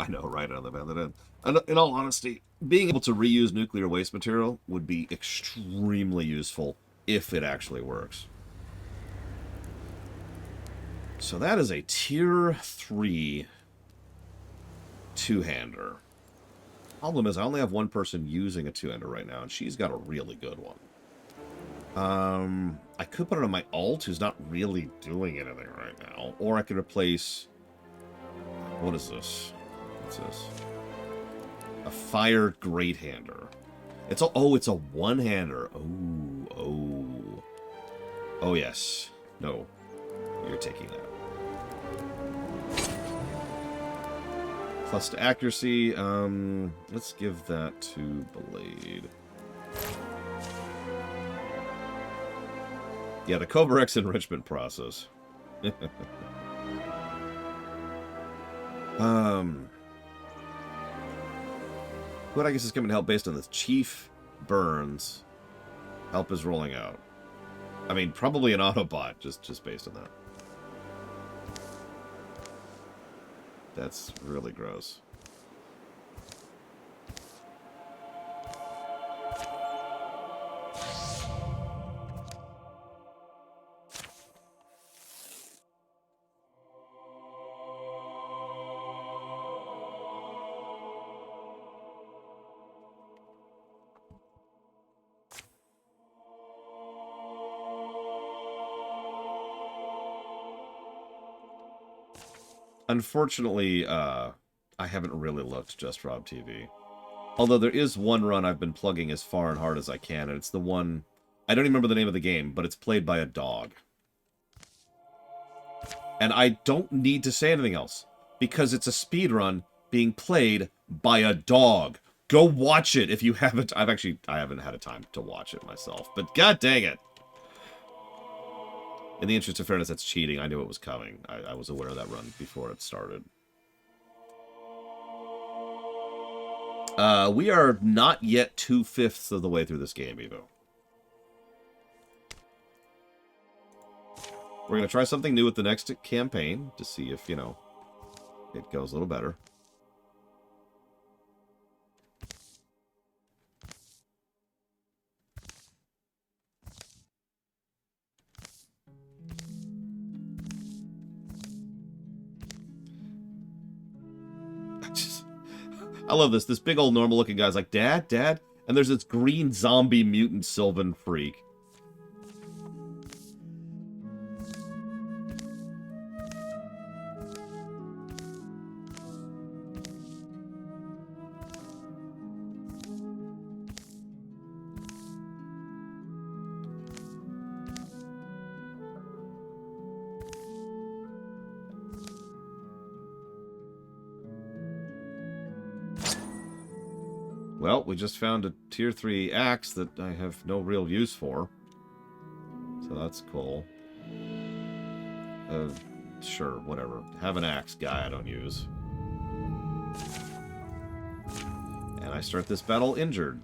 know, right on the van that end. In all honesty, being able to reuse nuclear waste material would be extremely useful if it actually works. So that is a tier 3 two-hander. Problem is, I only have one person using a two-hander right now, and she's got a really good one. I could put it on my ult, who's not really doing anything right now. Or I could replace... What is this? What's this? A fire great-hander. It's a... Oh, it's a one-hander. Oh, oh. Oh, yes. No. You're taking that. Plus to accuracy. Let's give that to Blade. Yeah, the Cobra X enrichment process. What I guess is coming to help based on this. Chief Burns. Help is rolling out. I mean, probably an Autobot, just based on that. That's really gross. Unfortunately, I haven't really looked Just Rob TV. Although there is one run I've been plugging as far and hard as I can, and it's the one... I don't even remember the name of the game, but it's played by a dog. And I don't need to say anything else, because it's a speedrun being played by a dog. Go watch it if you haven't... I haven't had a time to watch it myself, but god dang it! In the interest of fairness, that's cheating. I knew it was coming. I was aware of that run before it started. We are not yet 2/5 of the way through this game, Evo. We're going to try something new with the next campaign to see if, you know, it goes a little better. I love this. This big old normal looking guy's like, Dad, Dad? And there's this green zombie mutant Sylvan freak. Well, we just found a tier 3 axe that I have no real use for. So that's cool. Sure, whatever. Have an axe, guy I don't use. And I start this battle injured.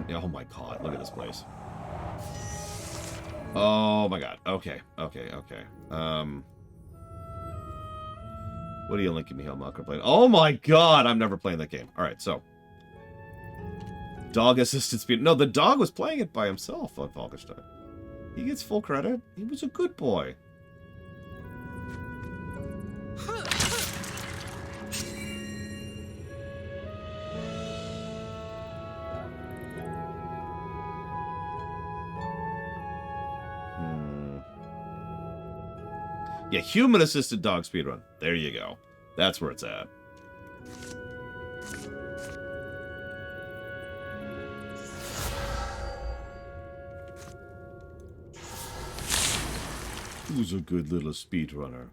Oh my god, look at this place. Oh my god. Okay, okay, okay. What are you linking me, Hellmucker playing? Oh my god, I'm never playing that game. Alright, so. Dog assisted speed. No, the dog was playing it by himself on Falkenstein. He gets full credit. He was a good boy. Yeah, human-assisted dog speedrun. There you go. That's where it's at. Who's a good little speedrunner?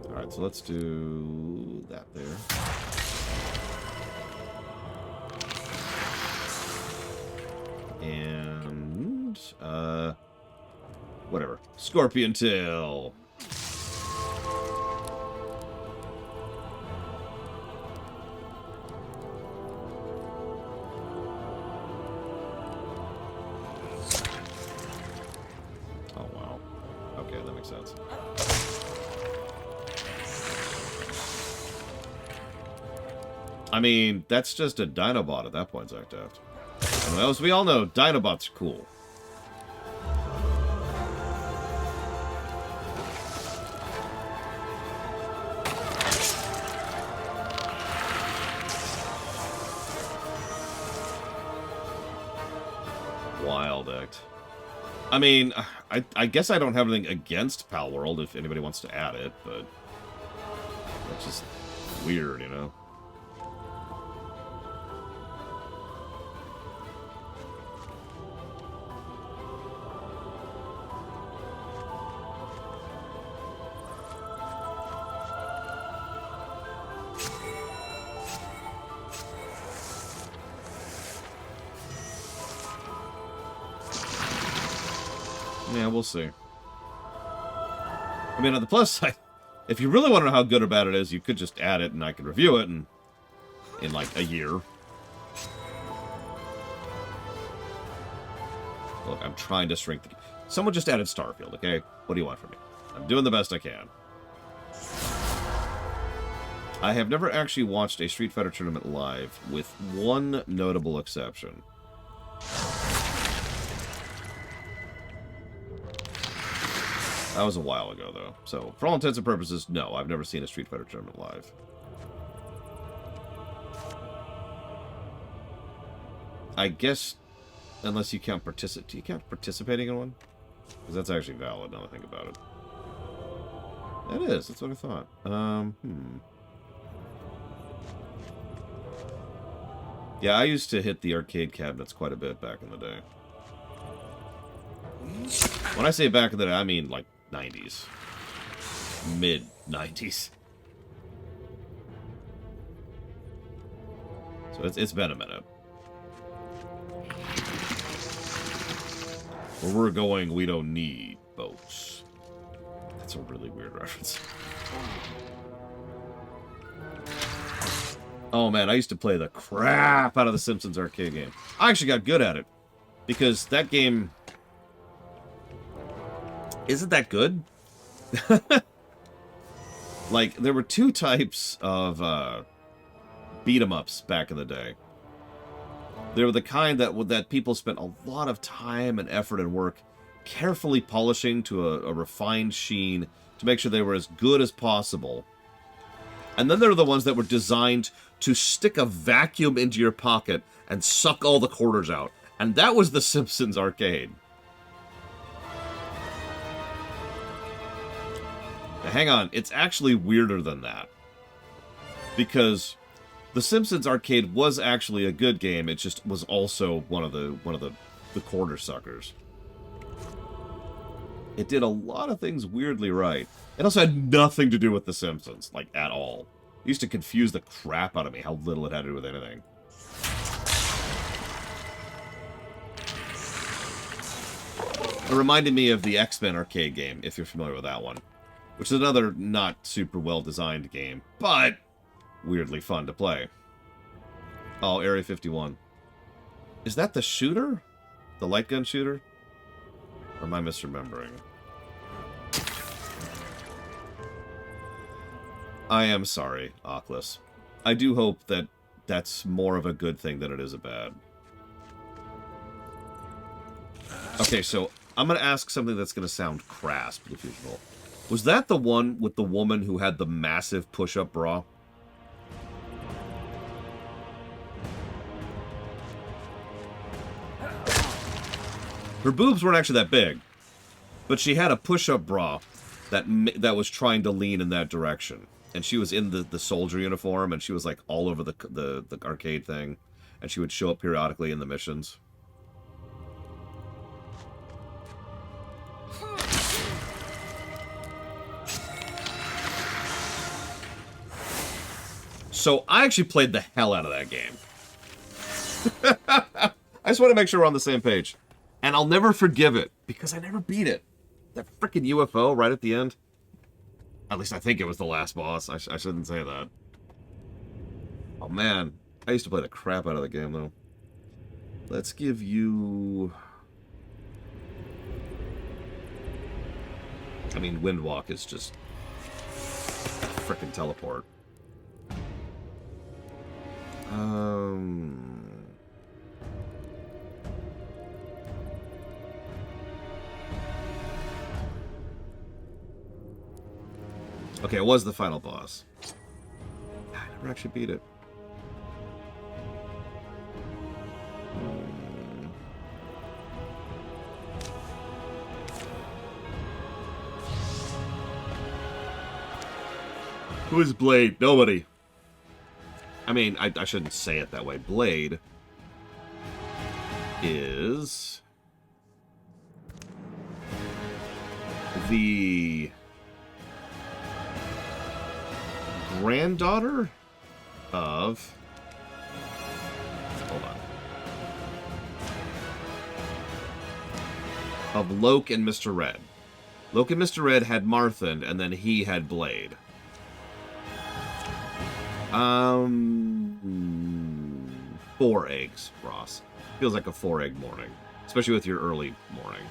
Alright, so let's do that there. And, whatever. Scorpion Tail. Oh, wow. Okay, that makes sense. I mean, that's just a Dinobot at that point, Zactaft. And as we all know, Dinobots are cool. Wild Act. I mean, I guess I don't have anything against Pal World if anybody wants to add it, but that's just weird, you know? Yeah, we'll see. I mean, on the plus side, if you really want to know how good or bad it is, you could just add it and I could review it in like a year. Look, I'm trying to shrink the... Someone just added Starfield, okay? What do you want from me? I'm doing the best I can. I have never actually watched a Street Fighter tournament live, with one notable exception. That was a while ago, though. So, for all intents and purposes, no, I've never seen a Street Fighter tournament live. I guess, unless you count participate. Do you count participating in one? Because that's actually valid, now that I think about it. It is, that's what I thought. Yeah, I used to hit the arcade cabinets quite a bit back in the day. When I say back in the day, I mean, like, 90s. Mid-90s. So it's been a minute. Where we're going, we don't need boats. That's a really weird reference. Oh man, I used to play the crap out of the Simpsons arcade game. I actually got good at it. Because that game... isn't that good? Like, there were two types of beat-em-ups back in the day. They were the kind that people spent a lot of time and effort and work carefully polishing to a refined sheen to make sure they were as good as possible. And then there were the ones that were designed to stick a vacuum into your pocket and suck all the quarters out. And that was the Simpsons arcade. Now, hang on, it's actually weirder than that. Because the Simpsons arcade was actually a good game, it just was also one of the quarter suckers. It did a lot of things weirdly right. It also had nothing to do with The Simpsons, like, at all. It used to confuse the crap out of me how little it had to do with anything. It reminded me of the X-Men arcade game, if you're familiar with that one. Which is another not super well-designed game, but weirdly fun to play. Oh, Area 51. Is that the shooter? The light gun shooter? Or am I misremembering? I am sorry, Oculus. I do hope that that's more of a good thing than it is a bad. Okay, so I'm going to ask something that's going to sound crass, but if usual. Was that the one with the woman who had the massive push-up bra? Her boobs weren't actually that big, but she had a push-up bra that was trying to lean in that direction. And she was in the soldier uniform, and she was like all over the arcade thing, and she would show up periodically in the missions. So I actually played the hell out of that game. I just want to make sure we're on the same page. And I'll never forgive it, because I never beat it. That freaking UFO right at the end. At least I think it was the last boss. I shouldn't say that. Oh man, I used to play the crap out of the game though. Let's give you... I mean, Windwalk is just a frickin' teleport. Okay, it was the final boss. I never actually beat it. Who is Blade? Nobody. I mean, I shouldn't say it that way. Blade is the granddaughter of... Hold on. Of Loke and Mr. Red. Loke and Mr. Red had Marthand, and then he had Blade. 4 eggs, Ross. Feels like a 4-egg morning. Especially with your early morning.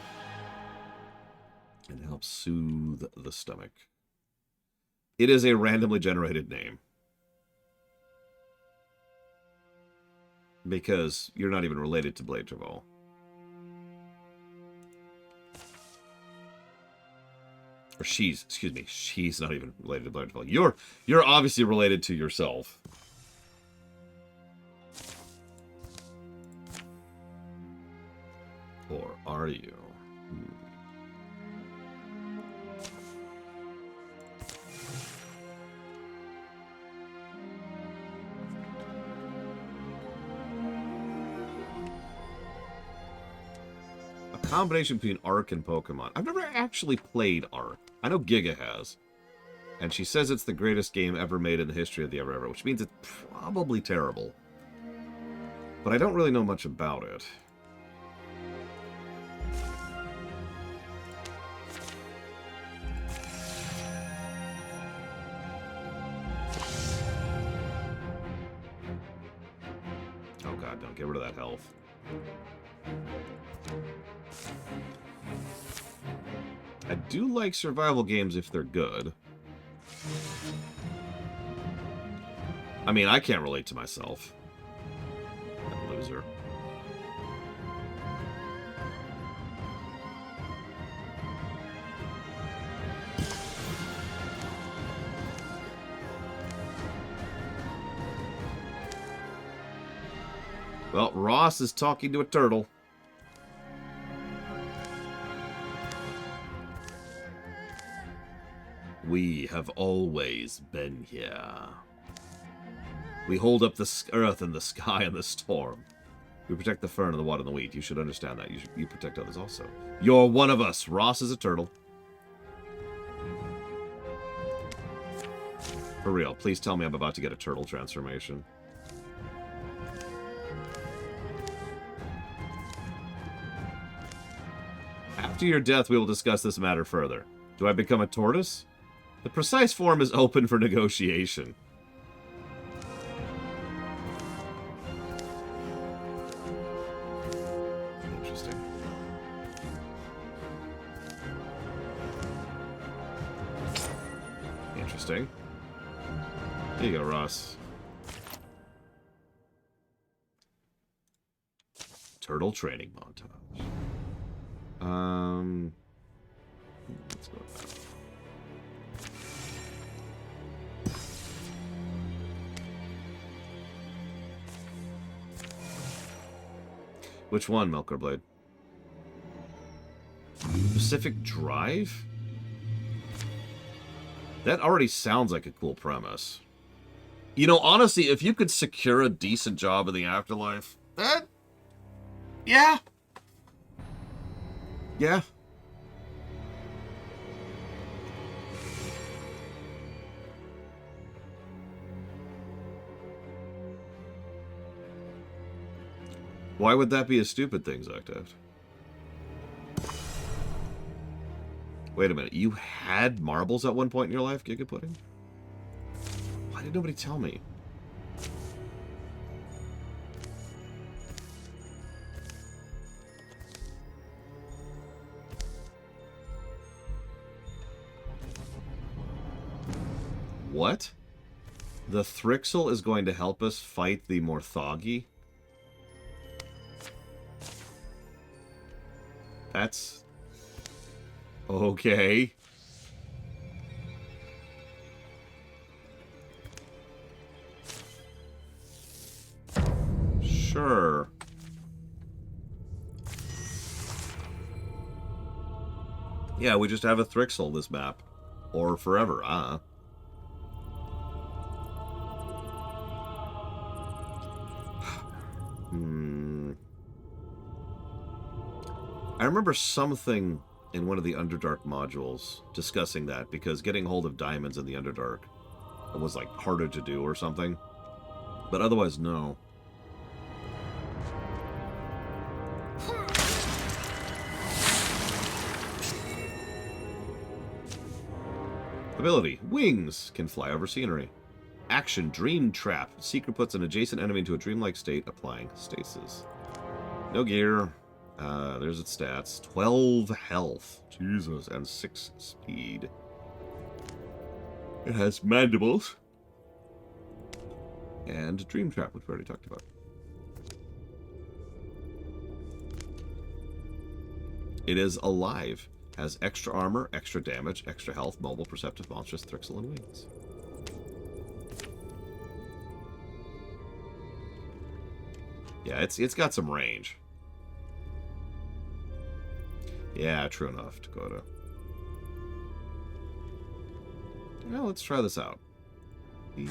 And it helps soothe the stomach. It is a randomly generated name. Because you're not even related to Blade Travell. Or she's not even related to Blade Travell. You're obviously related to yourself. Or are you? A combination between Ark and Pokemon. I've never actually played Ark. I know Giga has. And she says it's the greatest game ever made in the history of the ever, which means it's probably terrible. But I don't really know much about it. Oh god, don't get rid of that health. I do like survival games if they're good. I mean, I can't relate to myself. I'm a loser. Well, Ross is talking to a turtle. We have always been here. We hold up the earth and the sky and the storm. We protect the fern and the water and the wheat. You should understand that. You protect others also. You're one of us. Ross is a turtle. For real, please tell me I'm about to get a turtle transformation. After your death, we will discuss this matter further. Do I become a tortoise? The precise form is open for negotiation. Interesting. Interesting. Here you go, Ross. Turtle training montage. Let's go with that. Which one, Milker Blade? Pacific Drive? That already sounds like a cool premise. You know, honestly, if you could secure a decent job in the afterlife, that... Yeah. Yeah. Why would that be a stupid thing, Zocteft? Wait a minute, you had marbles at one point in your life, Giga Pudding? Why did nobody tell me? What? The Thrixel is going to help us fight the Morthagi? That's... okay. Sure. Yeah, we just have a Thrixel this map. Or forever, I remember something in one of the Underdark modules discussing that, because getting hold of diamonds in the Underdark was, like, harder to do or something. But otherwise, no. Ability. Wings. Can fly over scenery. Action. Dream Trap. Secret puts an adjacent enemy into a dreamlike state, applying stasis. No gear. There's its stats. 12 health. Jesus. And 6 speed. It has mandibles. And Dream Trap, which we already talked about. It is alive. Has extra armor, extra damage, extra health, mobile, perceptive, monstrous, Thrixel, and wings. Yeah, it's got some range. Yeah, true enough, Dakota. Well, let's try this out. And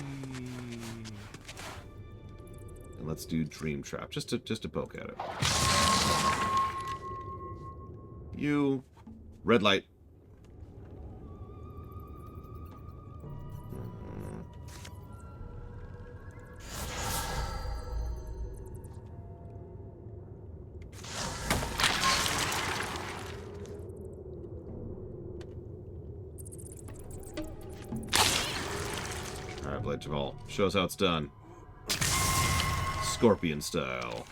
let's do Dream Trap, just to poke at it. You... Red light. Alright, Blade Jamal. Show us how it's done. Scorpion style.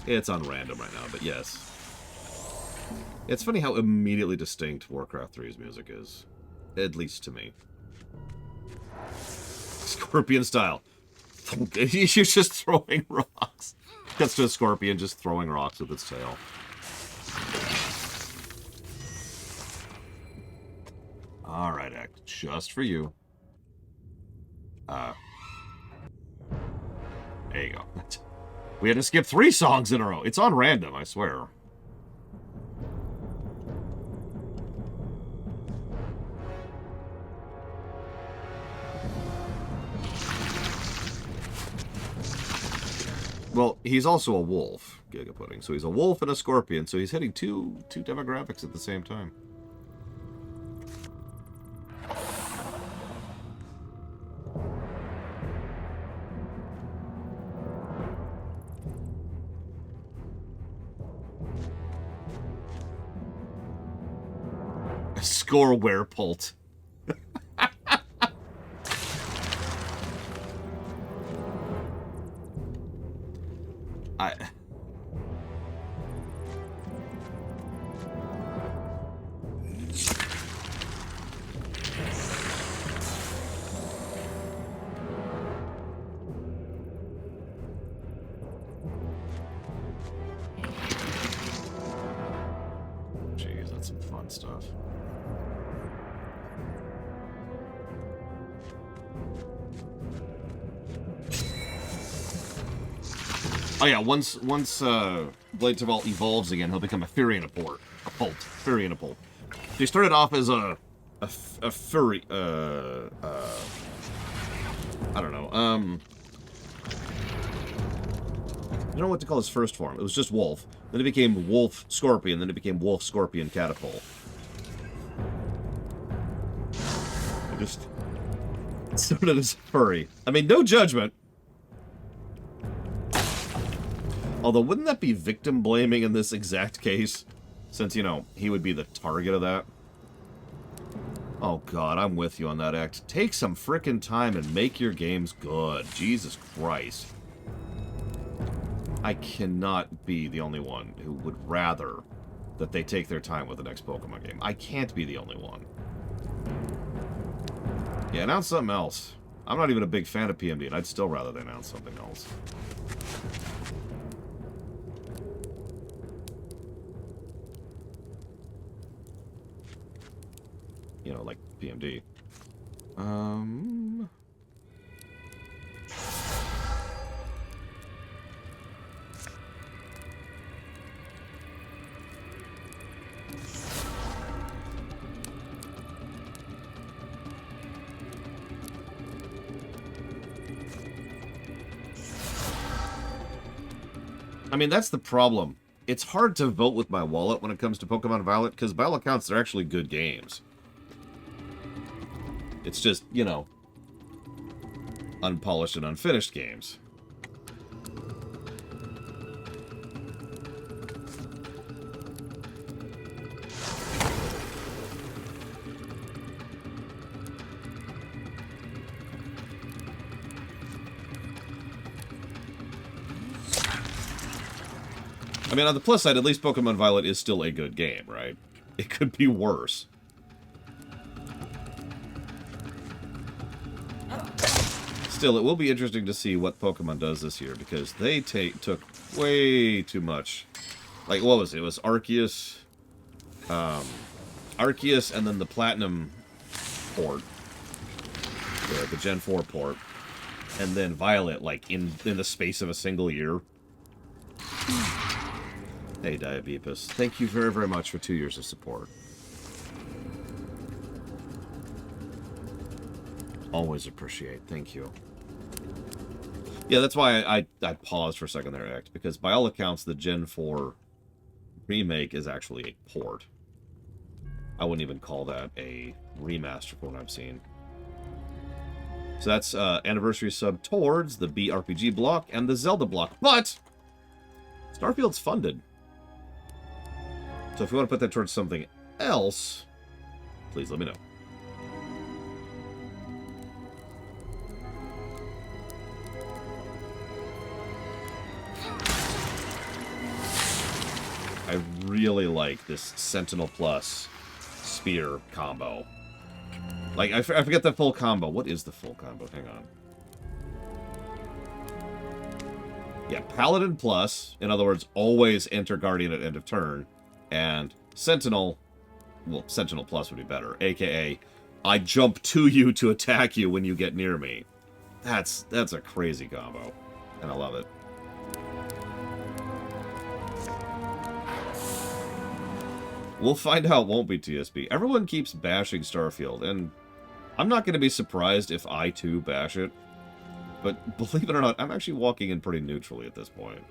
It's on random right now, but yes. It's funny how immediately distinct Warcraft 3's music is. At least to me. Scorpion style. He's just throwing rocks. Cuts to a scorpion just throwing rocks with its tail. Alright, Act. Just for you. There you go. We had to skip 3 songs in a row. It's on random, I swear. Well, he's also a wolf, Giga Pudding. So he's a wolf and a scorpion, so he's hitting two demographics at the same time. Score werepult. Jeez, that's some fun stuff. Oh yeah, once Blade Vault evolves again, he'll become a Furianapult. Furianapult. He started off as a furry. I don't know. I don't know what to call his first form. It was just Wolf. Then it became Wolf Scorpion. Then it became Wolf Scorpion Catapult. I just started as furry. I mean, no judgment. Although, wouldn't that be victim blaming in this exact case? Since, you know, he would be the target of that. Oh god, I'm with you on that, Act. Take some frickin' time and make your games good. Jesus Christ. I cannot be the only one who would rather that they take their time with the next Pokemon game. I can't be the only one. Yeah, announce something else. I'm not even a big fan of PMD, and I'd still rather they announce something else. You know, like PMD. I mean, that's the problem. It's hard to vote with my wallet when it comes to Pokemon Violet, because by all accounts, they're actually good games. It's just, you know, unpolished and unfinished games. I mean, on the plus side, at least Pokemon Violet is still a good game, right? It could be worse. Still, it will be interesting to see what Pokemon does this year, because they took way too much. Like, what was it? It was Arceus, Arceus, and then the Platinum port, the Gen 4 port, and then Violet, like, in the space of a single year. Hey, Diabeepus. Thank you very, very much for 2 years of support. Always appreciate. Thank you. Yeah, that's why I paused for a second there, Act, because by all accounts, the Gen 4 remake is actually a port. I wouldn't even call that a remaster from what I've seen. So that's Anniversary sub towards the BRPG block and the Zelda block. But Starfield's funded. So if you want to put that towards something else, please let me know. I really like this Sentinel Plus Spear combo. Like, I forget the full combo. What is the full combo? Hang on. Yeah, Paladin Plus, in other words, always enter Guardian at end of turn. And Sentinel, well, Sentinel Plus would be better, aka I jump to you to attack you when you get near me. That's a crazy combo, and I love it. We'll find out, won't we, TSB? Everyone keeps bashing Starfield, and I'm not going to be surprised if I, too, bash it. But believe it or not, I'm actually walking in pretty neutrally at this point.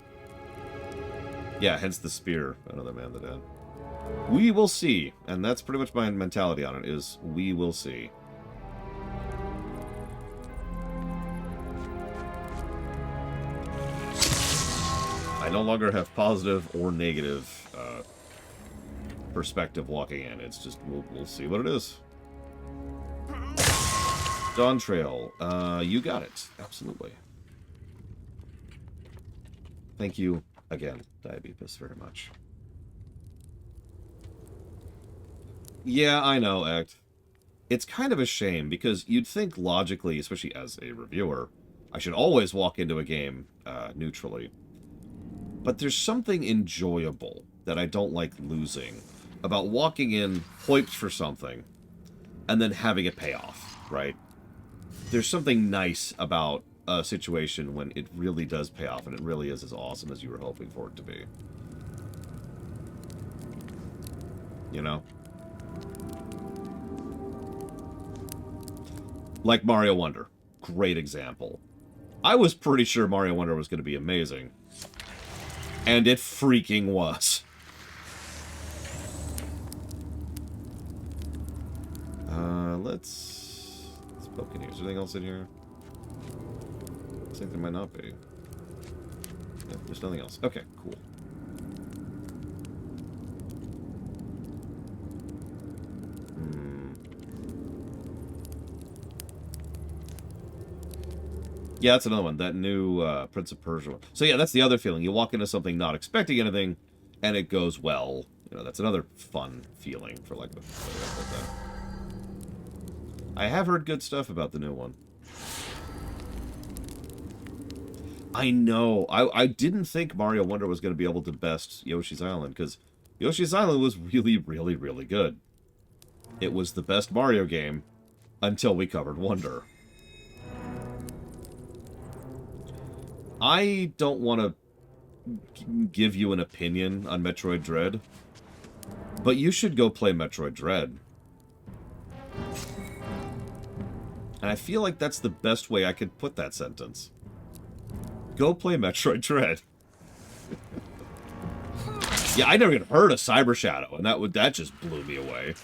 Yeah, hence the spear. Another man the dead. We will see. And that's pretty much my mentality on it, is we will see. I no longer have positive or negative perspective walking in. It's just, we'll see what it is. Dawn Trail. You got it. Absolutely. Thank you again, Diabeepus, very much. Yeah, I know, Act. It's kind of a shame, because you'd think logically, especially as a reviewer, I should always walk into a game neutrally. But there's something enjoyable that I don't like losing about walking in hyped for something and then having it pay off, right? There's something nice about a situation when it really does pay off and it really is as awesome as you were hoping for it to be. You know? Like Mario Wonder. Great example. I was pretty sure Mario Wonder was going to be amazing. And it freaking was. Let's poke in here. Is there anything else in here? I think there might not be. Yeah, there's nothing else. Okay, cool. Yeah, that's another one. That new Prince of Persia one. So yeah, that's the other feeling. You walk into something not expecting anything, and it goes well. You know, that's another fun feeling, for like the way I put that. I have heard good stuff about the new one. I know. I didn't think Mario Wonder was going to be able to best Yoshi's Island, because Yoshi's Island was really, really, really good. It was the best Mario game until we covered Wonder. I don't want to give you an opinion on Metroid Dread, but you should go play Metroid Dread. And I feel like that's the best way I could put that sentence. Go play Metroid Dread. Yeah, I never even heard of Cyber Shadow, and that just blew me away.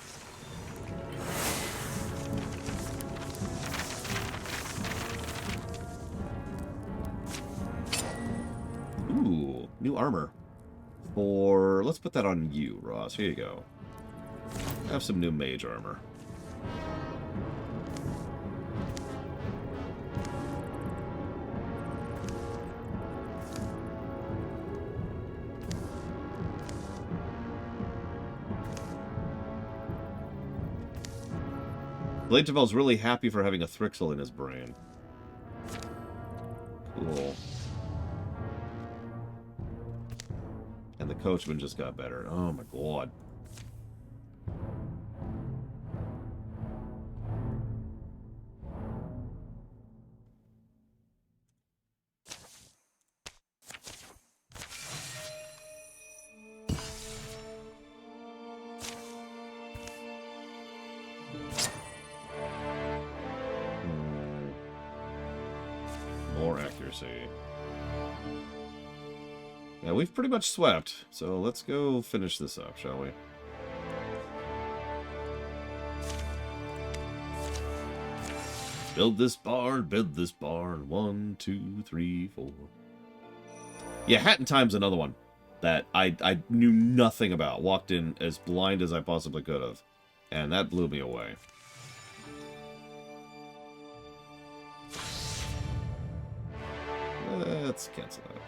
Ooh, new armor. Let's put that on you, Ross. Here you go. Have some new mage armor. Leitjavel's really happy for having a Thrixel in his brain. Cool. And the coachman just got better. Oh my god. More accuracy. Yeah, we've pretty much swept, so let's go finish this up, shall we? Build this barn, 1, 2, 3, 4. Yeah, Hat in Time's another one that I knew nothing about. Walked in as blind as I possibly could have, and that blew me away. Let's cancel that.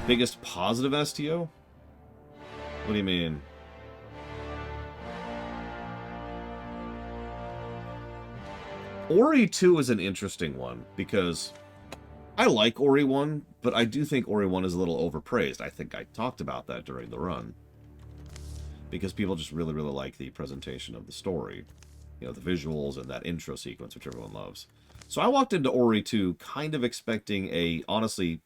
Biggest positive STO? What do you mean? Ori 2 is an interesting one, because I like Ori 1, but I do think Ori 1 is a little overpraised. I think I talked about that during the run. Because people just really, really like the presentation of the story. You know, the visuals and that intro sequence, which everyone loves. So I walked into Ori 2 kind of expecting a, honestly,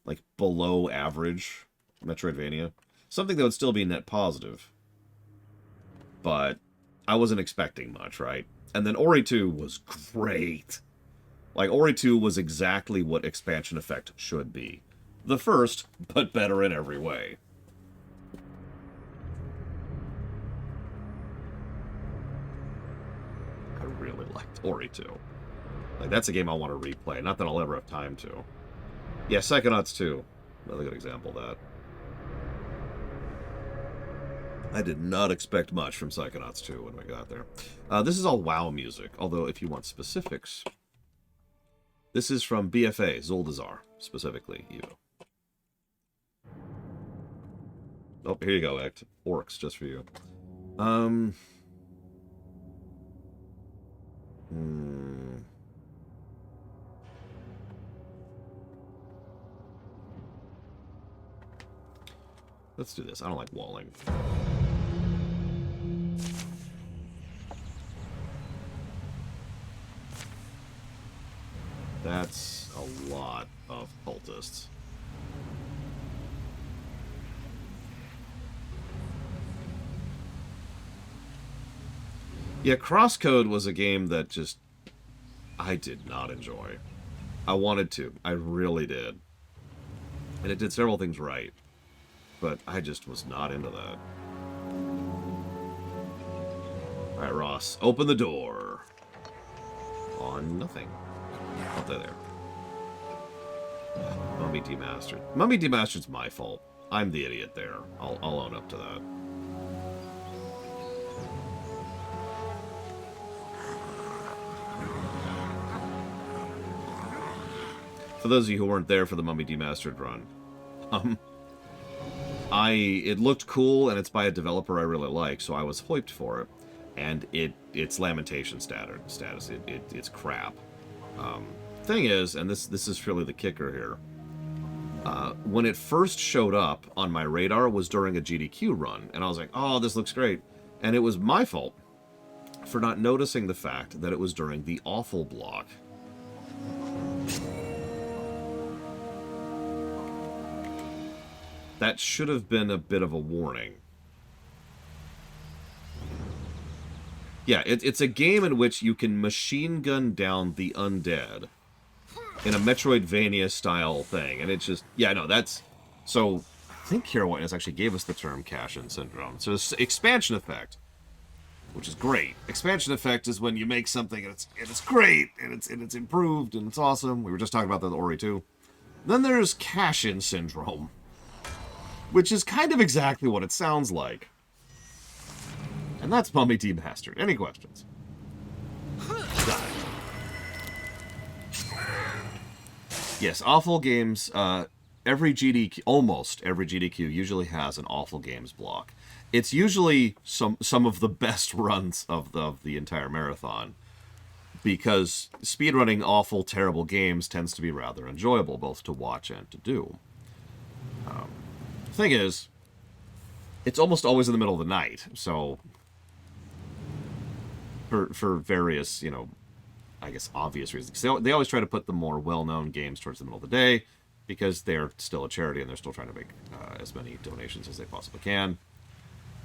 like, below average Metroidvania. Something that would still be net positive. But I wasn't expecting much, right? And then Ori 2 was great. Like, Ori 2 was exactly what expansion effect should be. The first, but better in every way. I really liked Ori 2. Like, that's a game I want to replay. Not that I'll ever have time to. Yeah, Psychonauts 2. Another good example of that. I did not expect much from Psychonauts 2 when we got there. This is all WoW music, although if you want specifics, this is from BFA, Zuldazar, specifically, you. Oh, here you go, Act. Orcs, just for you. Let's do this. I don't like walling. That's a lot of cultists. Yeah, Crosscode was a game that just I did not enjoy. I wanted to. I really did. And it did several things right. But I just was not into that. Alright, Ross. Open the door. On nothing. Oh, there. Mummy Demastered. Mummy Demastered's my fault. I'm the idiot there. I'll own up to that. For those of you who weren't there for the Mummy Demastered run, it looked cool, and it's by a developer I really like, so I was hyped for it. And it's Lamentation status. It's crap. Thing is, and this is really the kicker here, when it first showed up on my radar was during a GDQ run, and I was like, oh, this looks great. And it was my fault for not noticing the fact that it was during the awful block. That should have been a bit of a warning. Yeah, it's a game in which you can machine gun down the undead in a Metroidvania style thing, and it's just, yeah, no, that's, so I think Hero Witness actually gave us the term cash-in syndrome. So it's expansion effect, which is great. Expansion effect is when you make something and it's great and it's improved and it's awesome. We were just talking about that with Ori 2. Then there's cash-in syndrome, which is kind of exactly what it sounds like. And that's Mummy Demastered. Any questions? Yes, awful games. Every GDQ, almost every GDQ, usually has an awful games block. It's usually some of the best runs of the entire marathon, because speedrunning awful, terrible games tends to be rather enjoyable, both to watch and to do. The thing is, it's almost always in the middle of the night, so for various, you know, I guess obvious reasons. They always try to put the more well-known games towards the middle of the day, because they're still a charity and they're still trying to make as many donations as they possibly can.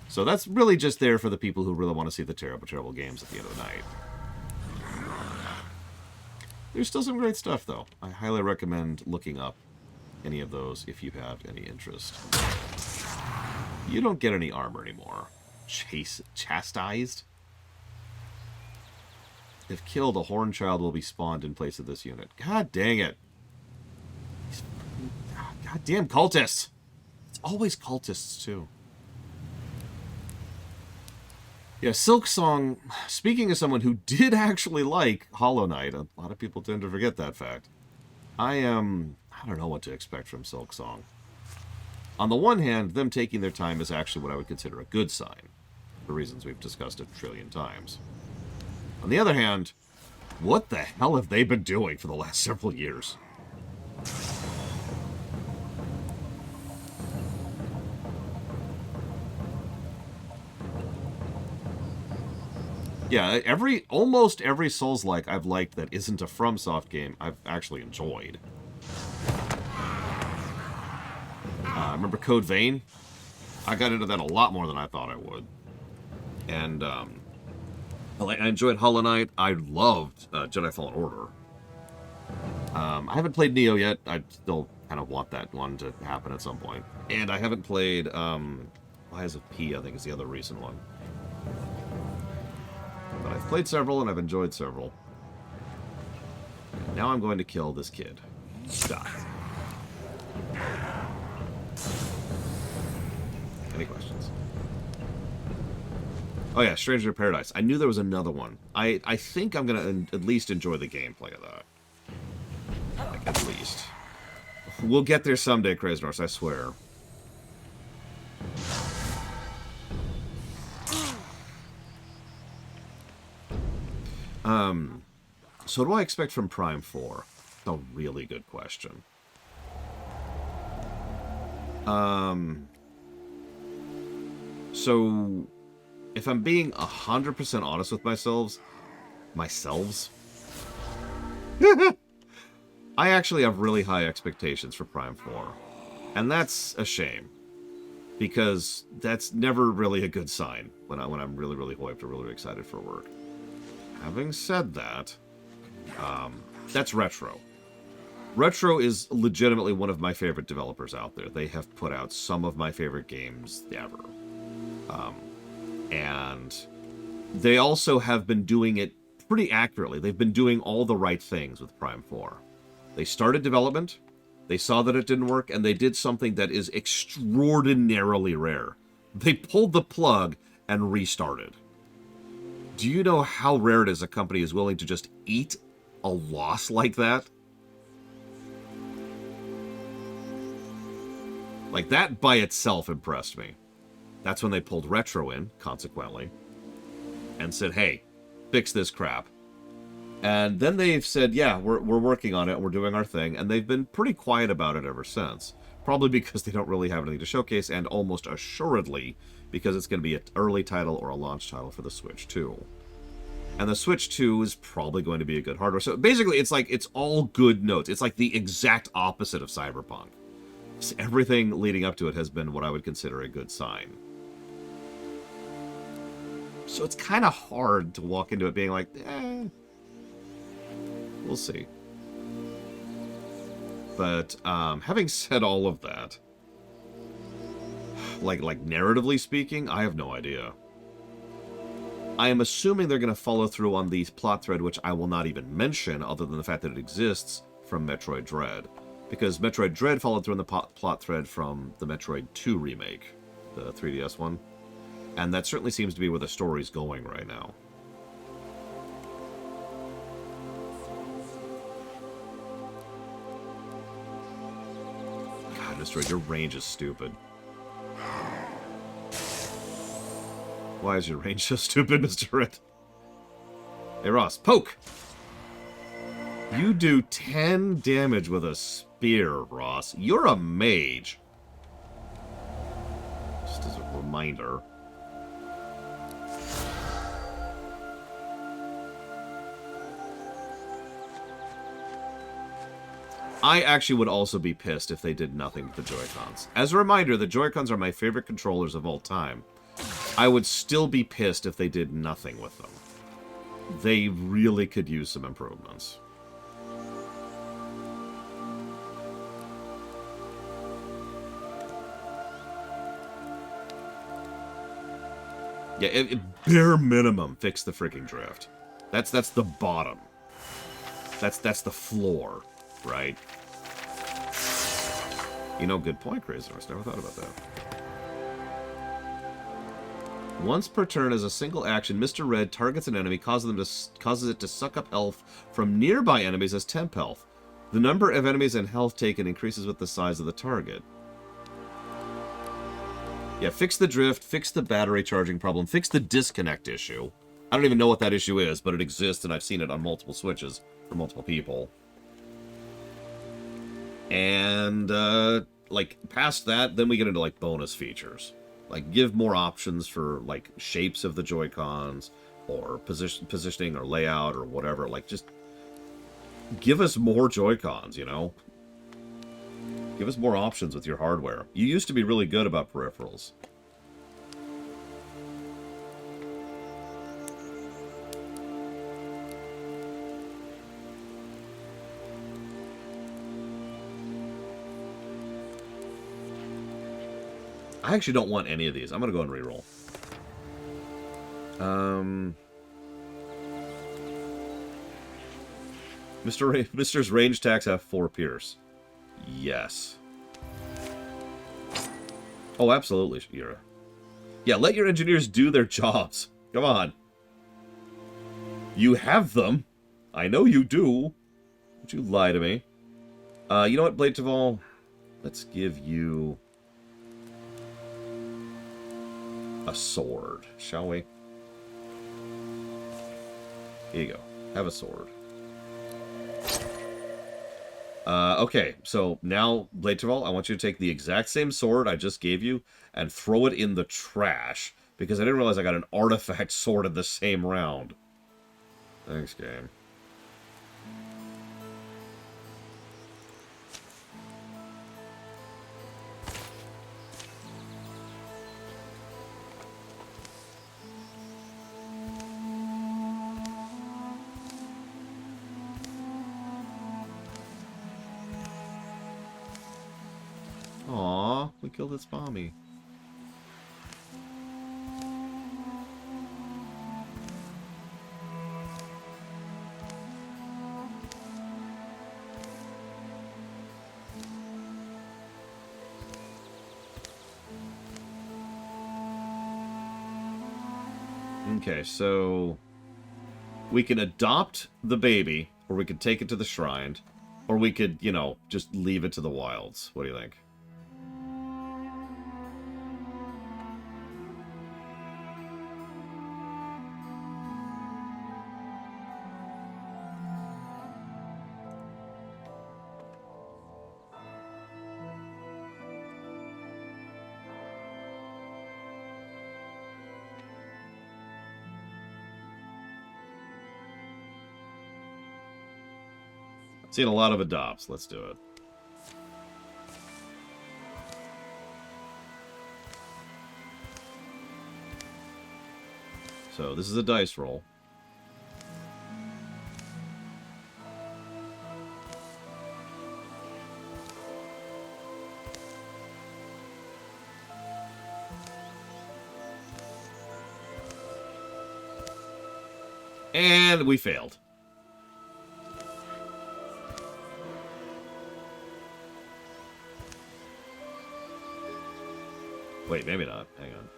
So that's really just there for the people who really want to see the terrible, terrible games at the end of the night. There's still some great stuff, though. I highly recommend looking up any of those if you have any interest. You don't get any armor anymore. Chastised? If killed, a horn child will be spawned in place of this unit. God dang it. God damn cultists. It's always cultists, too. Yeah, Silksong, speaking as someone who did actually like Hollow Knight, a lot of people tend to forget that fact. I don't know what to expect from Silksong. On the one hand, them taking their time is actually what I would consider a good sign, for reasons we've discussed a trillion times. On the other hand, what the hell have they been doing for the last several years? Yeah, almost every Souls-like I've liked that isn't a FromSoft game, I've actually enjoyed. Remember Code Vein? I got into that a lot more than I thought I would. And, I enjoyed Hollow Knight. I loved Jedi Fallen Order. I haven't played Neo yet. I still kind of want that one to happen at some point. And I haven't played Lies of P, I think is the other recent one. But I've played several, and I've enjoyed several. And now I'm going to kill this kid. Die. Any questions? Oh yeah, Stranger in Paradise. I knew there was another one. I think I'm going to at least enjoy the gameplay of that. Like, at least. We'll get there someday, Crazy Norse, I swear. So what do I expect from Prime 4? That's a really good question. So, if I'm being 100% honest with myself, I actually have really high expectations for Prime 4. And that's a shame. Because that's never really a good sign when I'm really, really hyped or really excited for work. Having said that, that's Retro. Retro is legitimately one of my favorite developers out there. They have put out some of my favorite games ever. And they also have been doing it pretty accurately. They've been doing all the right things with Prime 4. They started development, they saw that it didn't work, and they did something that is extraordinarily rare. They pulled the plug and restarted. Do you know how rare it is a company is willing to just eat a loss like that? Like, that by itself impressed me. That's when they pulled Retro in, consequently, and said, hey, fix this crap. And then they've said, yeah, we're working on it, we're doing our thing, and they've been pretty quiet about it ever since. Probably because they don't really have anything to showcase, and almost assuredly because it's going to be an early title or a launch title for the Switch 2. And the Switch 2 is probably going to be a good hardware. So basically, it's like, it's all good notes. It's like the exact opposite of Cyberpunk. So everything leading up to it has been what I would consider a good sign. So it's kind of hard to walk into it being like, we'll see. But having said all of that, like narratively speaking, I have no idea. I am assuming they're going to follow through on the plot thread, which I will not even mention, other than the fact that it exists from Metroid Dread. Because Metroid Dread followed through on the plot thread from the Metroid 2 remake, the 3DS one. And that certainly seems to be where the story's going right now. God, Metroid, your range is stupid. Why is your range so stupid, Mr. Red? Hey, Ross, poke! You do 10 damage with a spear, Ross. You're a mage. Just as a reminder. I actually would also be pissed if they did nothing with the Joy-Cons. As a reminder, the Joy-Cons are my favorite controllers of all time. I would still be pissed if they did nothing with them. They really could use some improvements. Yeah, bare minimum, fix the freaking drift. That's the bottom. That's the floor, right? You know, good point, Crazy Horse. Never thought about that. Once per turn, as a single action, Mr. Red targets an enemy, causes it to suck up health from nearby enemies as temp health. The number of enemies and health taken increases with the size of the target. Yeah, fix the drift, fix the battery charging problem, fix the disconnect issue. I don't even know what that issue is, but it exists, and I've seen it on multiple Switches for multiple people. And, like, past that, then we get into, like, bonus features. Like, give more options for, like, shapes of the Joy-Cons, or positioning, or layout, or whatever. Like, just give us more Joy-Cons, you know? Give us more options with your hardware. You used to be really good about peripherals. I actually don't want any of these. I'm going to go and reroll. Mr.'s range attacks have 4 pierce. Yes. Oh, absolutely, Shira. Yeah, let your engineers do their jobs. Come on. You have them. I know you do. Don't you lie to me. You know what, Blade Taval? Let's give you a sword, shall we? Here you go. Have a sword. Okay, so now, Blade Taval, I want you to take the exact same sword I just gave you and throw it in the trash, because I didn't realize I got an artifact sword in the same round. Thanks, game. Aw, we killed its mommy. Okay, so we can adopt the baby, or we could take it to the shrine, or we could, you know, just leave it to the wilds. What do you think? Seen a lot of adopts. Let's do it. So this is a dice roll. And we failed. Wait, maybe not. Hang on.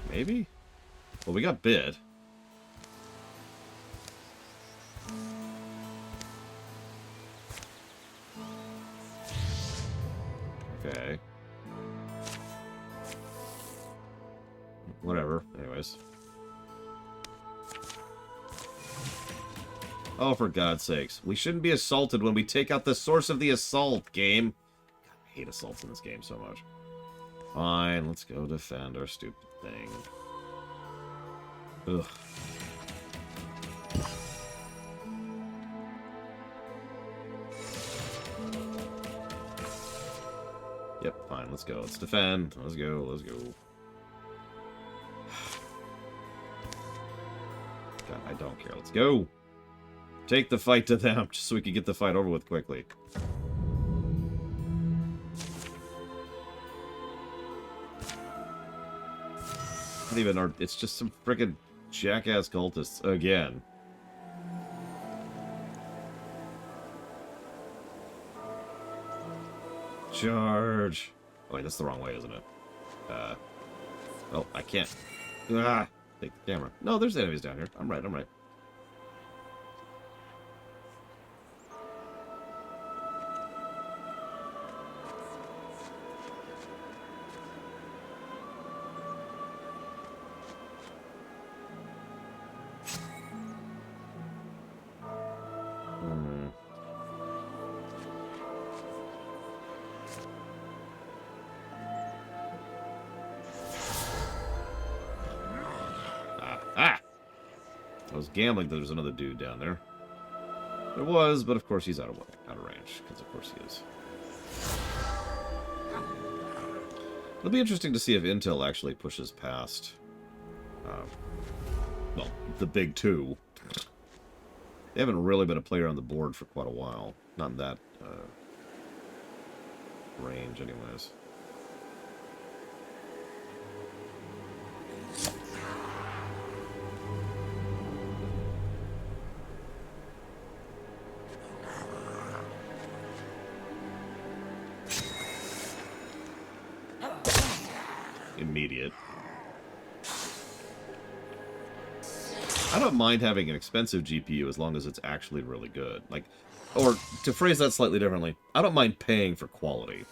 Maybe? Well, we got bid. Okay. Whatever. Anyways. Oh, for God's sakes. We shouldn't be assaulted when we take out the source of the assault, game. God, I hate assaults in this game so much. Fine, let's go defend our stupid thing. Ugh. Yep, fine, let's go. Let's defend. Let's go, let's go. God, I don't care. Let's go. Take the fight to them, just so we can get the fight over with quickly. Not even our... It's just some frickin' jackass cultists again. Charge. Oh, wait, that's the wrong way, isn't it? Oh, I can't. Ah! Take the camera. No, there's enemies down here. I'm right, I'm right. I was gambling that there's another dude down there. There was, but of course he's out of range, because of course he is. It'll be interesting to see if Intel actually pushes past, well, the big two. They haven't really been a player on the board for quite a while. Not in that range, anyways. Immediate. I don't mind having an expensive GPU as long as it's actually really good. Like, or to phrase that slightly differently, I don't mind paying for quality.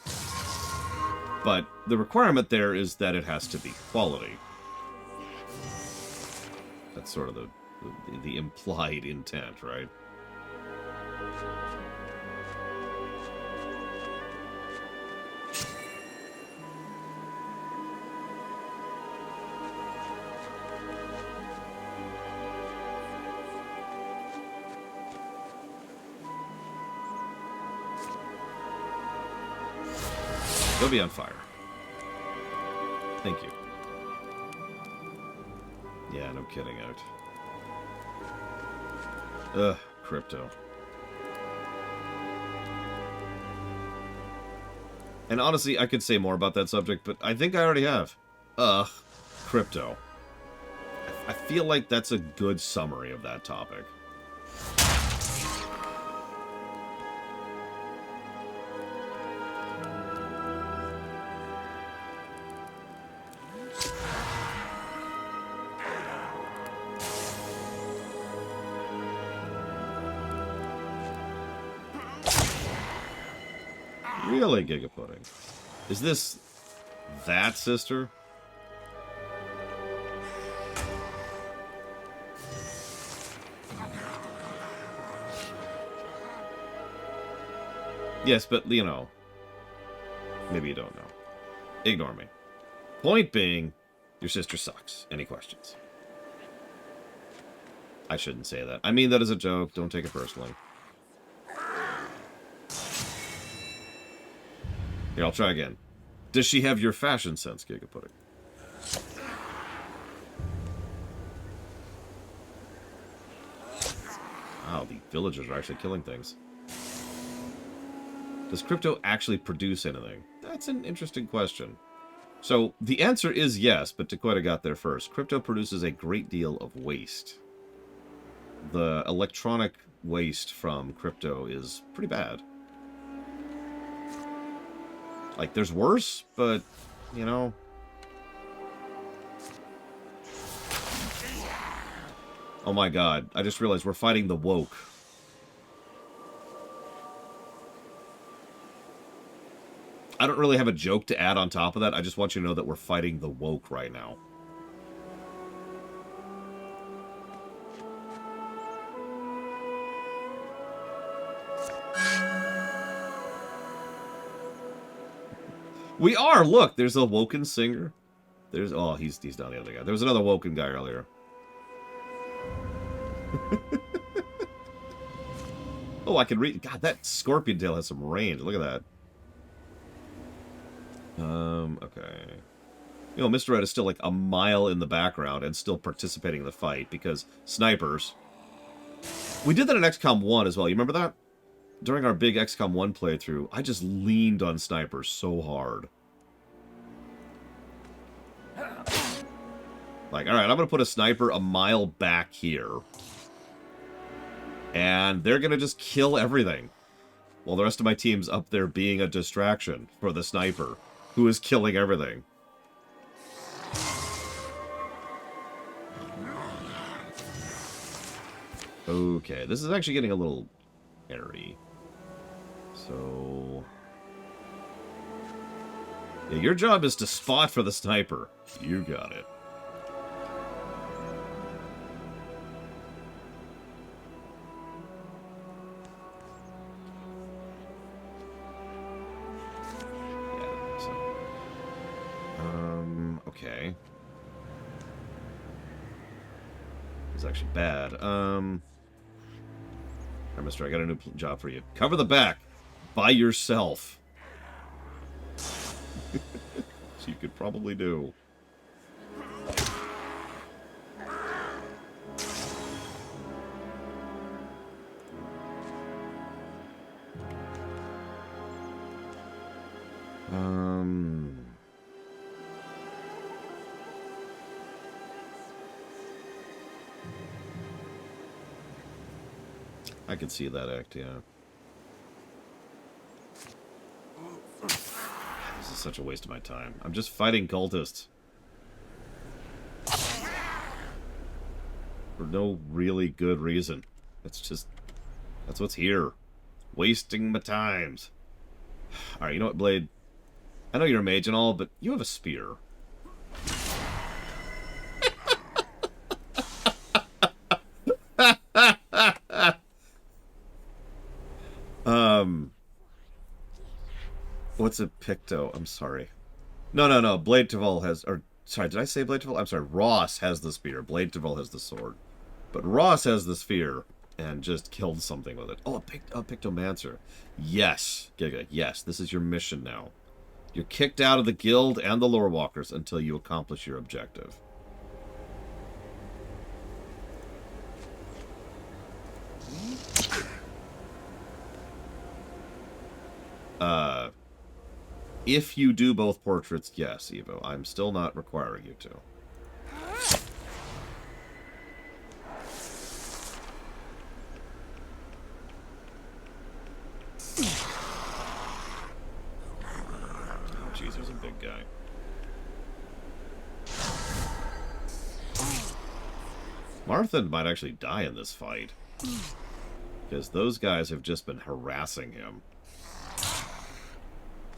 But the requirement there is that it has to be quality. That's sort of the implied intent, right? Go be on fire. Thank you. Yeah, no kidding out. Ugh, crypto. And honestly, I could say more about that subject, but I think I already have. Ugh, crypto. I feel like that's a good summary of that topic. Really, Giga Pudding? Is this that sister? Yes, but, you know, maybe you don't know. Ignore me. Point being, your sister sucks. Any questions? I shouldn't say that. I mean that as a joke. Don't take it personally. Here, I'll try again. Does she have your fashion sense, Giga Pudding? Wow, the villagers are actually killing things. Does crypto actually produce anything? That's an interesting question. So the answer is yes, but Tequetta got there first. Crypto produces a great deal of waste. The electronic waste from crypto is pretty bad. Like, there's worse, but, you know... Oh my god, I just realized we're fighting the woke. I don't really have a joke to add on top of that. I just want you to know that we're fighting the woke right now. We are! Look, there's a Woken singer. There's... Oh, he's not the other guy. There was another Woken guy earlier. Oh, I can read... God, that scorpion tail has some range. Look at that. Okay. You know, Mr. Red is still like a mile in the background and still participating in the fight because snipers. We did that in XCOM 1 as well. You remember that? During our big XCOM 1 playthrough, I just leaned on snipers so hard. Like, alright, I'm going to put a sniper a mile back here. And they're going to just kill everything. While the rest of my team's up there being a distraction for the sniper, who is killing everything. Okay, this is actually getting a little hairy. So... yeah, your job is to spot for the sniper. You got it. Yeah, so. Okay. It's actually bad. Alright, mister, I got a new job for you. Cover the back. By yourself. So you could probably do. I could see that act, yeah. This is such a waste of my time. I'm just fighting cultists. For no really good reason. It's just... that's what's here. Wasting my times. Alright, you know what, Blade? I know you're a mage and all, but you have a spear. What's a Picto? I'm sorry. No. Blade Tavol has... or, sorry, did I say Blade Tavol? I'm sorry. Ross has the spear. Blade Tavol has the sword. But Ross has the spear and just killed something with it. Oh, a Pictomancer. Yes. Giga, yes. This is your mission now. You're kicked out of the guild and the lore walkers until you accomplish your objective. If you do both portraits, yes, Evo. I'm still not requiring you to. Oh, jeez, there's a big guy. Marthan might actually die in this fight. Because those guys have just been harassing him.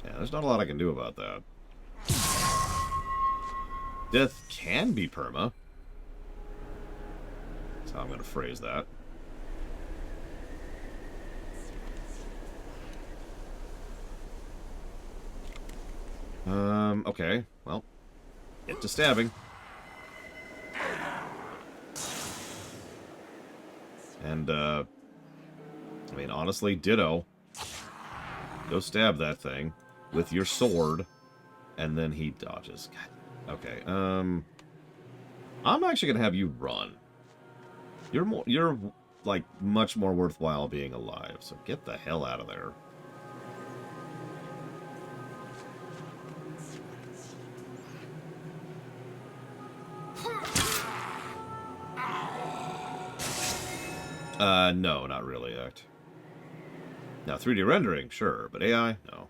Yeah, there's not a lot I can do about that. Death can be perma. That's how I'm going to phrase that. Okay. Well, get to stabbing. And, I mean, honestly, ditto. Go stab that thing with your sword, and then he dodges. God. Okay, I'm actually gonna have you run. You're like much more worthwhile being alive, so get the hell out of there. No, not really, Act. Now, 3D rendering, sure, but AI, no.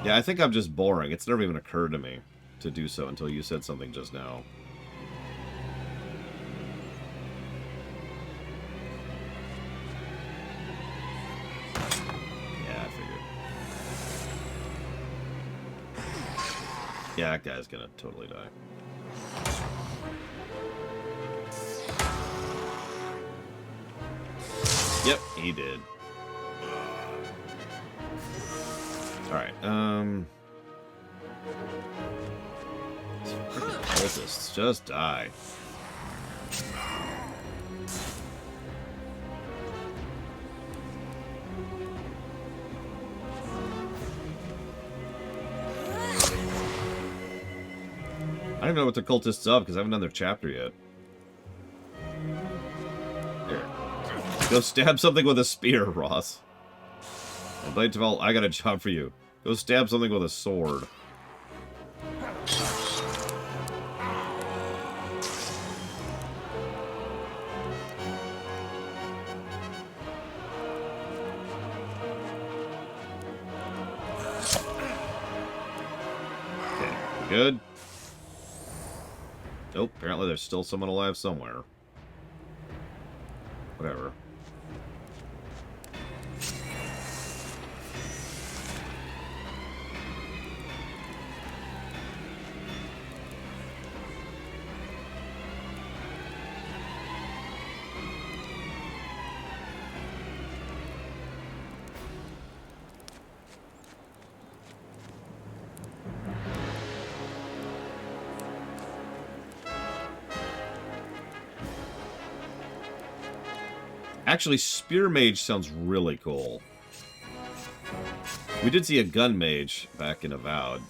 Yeah, I think I'm just boring. It's never even occurred to me to do so until you said something just now. Yeah, I figured. Yeah, that guy's gonna totally die. Yep, he did. Alright, freaking cultists, just die. I don't even know what the cultists of, because I haven't done their chapter yet. Here. Go stab something with a spear, Ross. And Blade Devel, I got a job for you. Go stab something with a sword. Okay, good. Nope, apparently there's still someone alive somewhere. Whatever. Actually, Spear Mage sounds really cool. We did see a Gun Mage back in Avowed.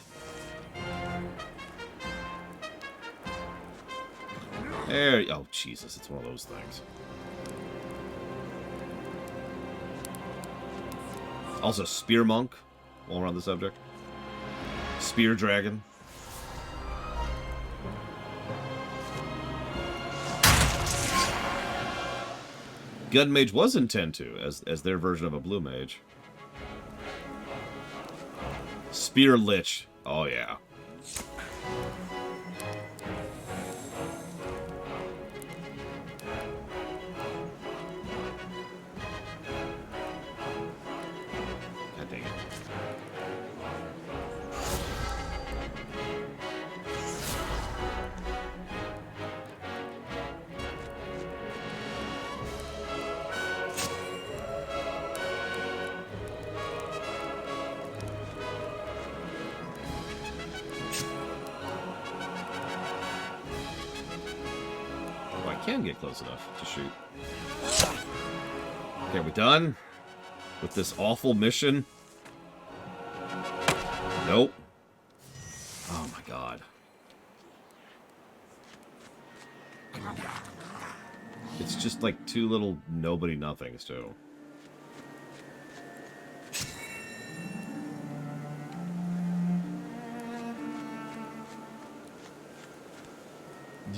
There. Oh, Jesus, it's one of those things. Also, Spear Monk, while we're on the subject. Spear Dragon. Gun Mage was in 10-2 as their version of a Blue Mage. Spear Lich. Oh, yeah. God dang it. Can get close enough to shoot. Okay, we done with this awful mission? Nope. Oh my god. It's just like two little nobody nothings too.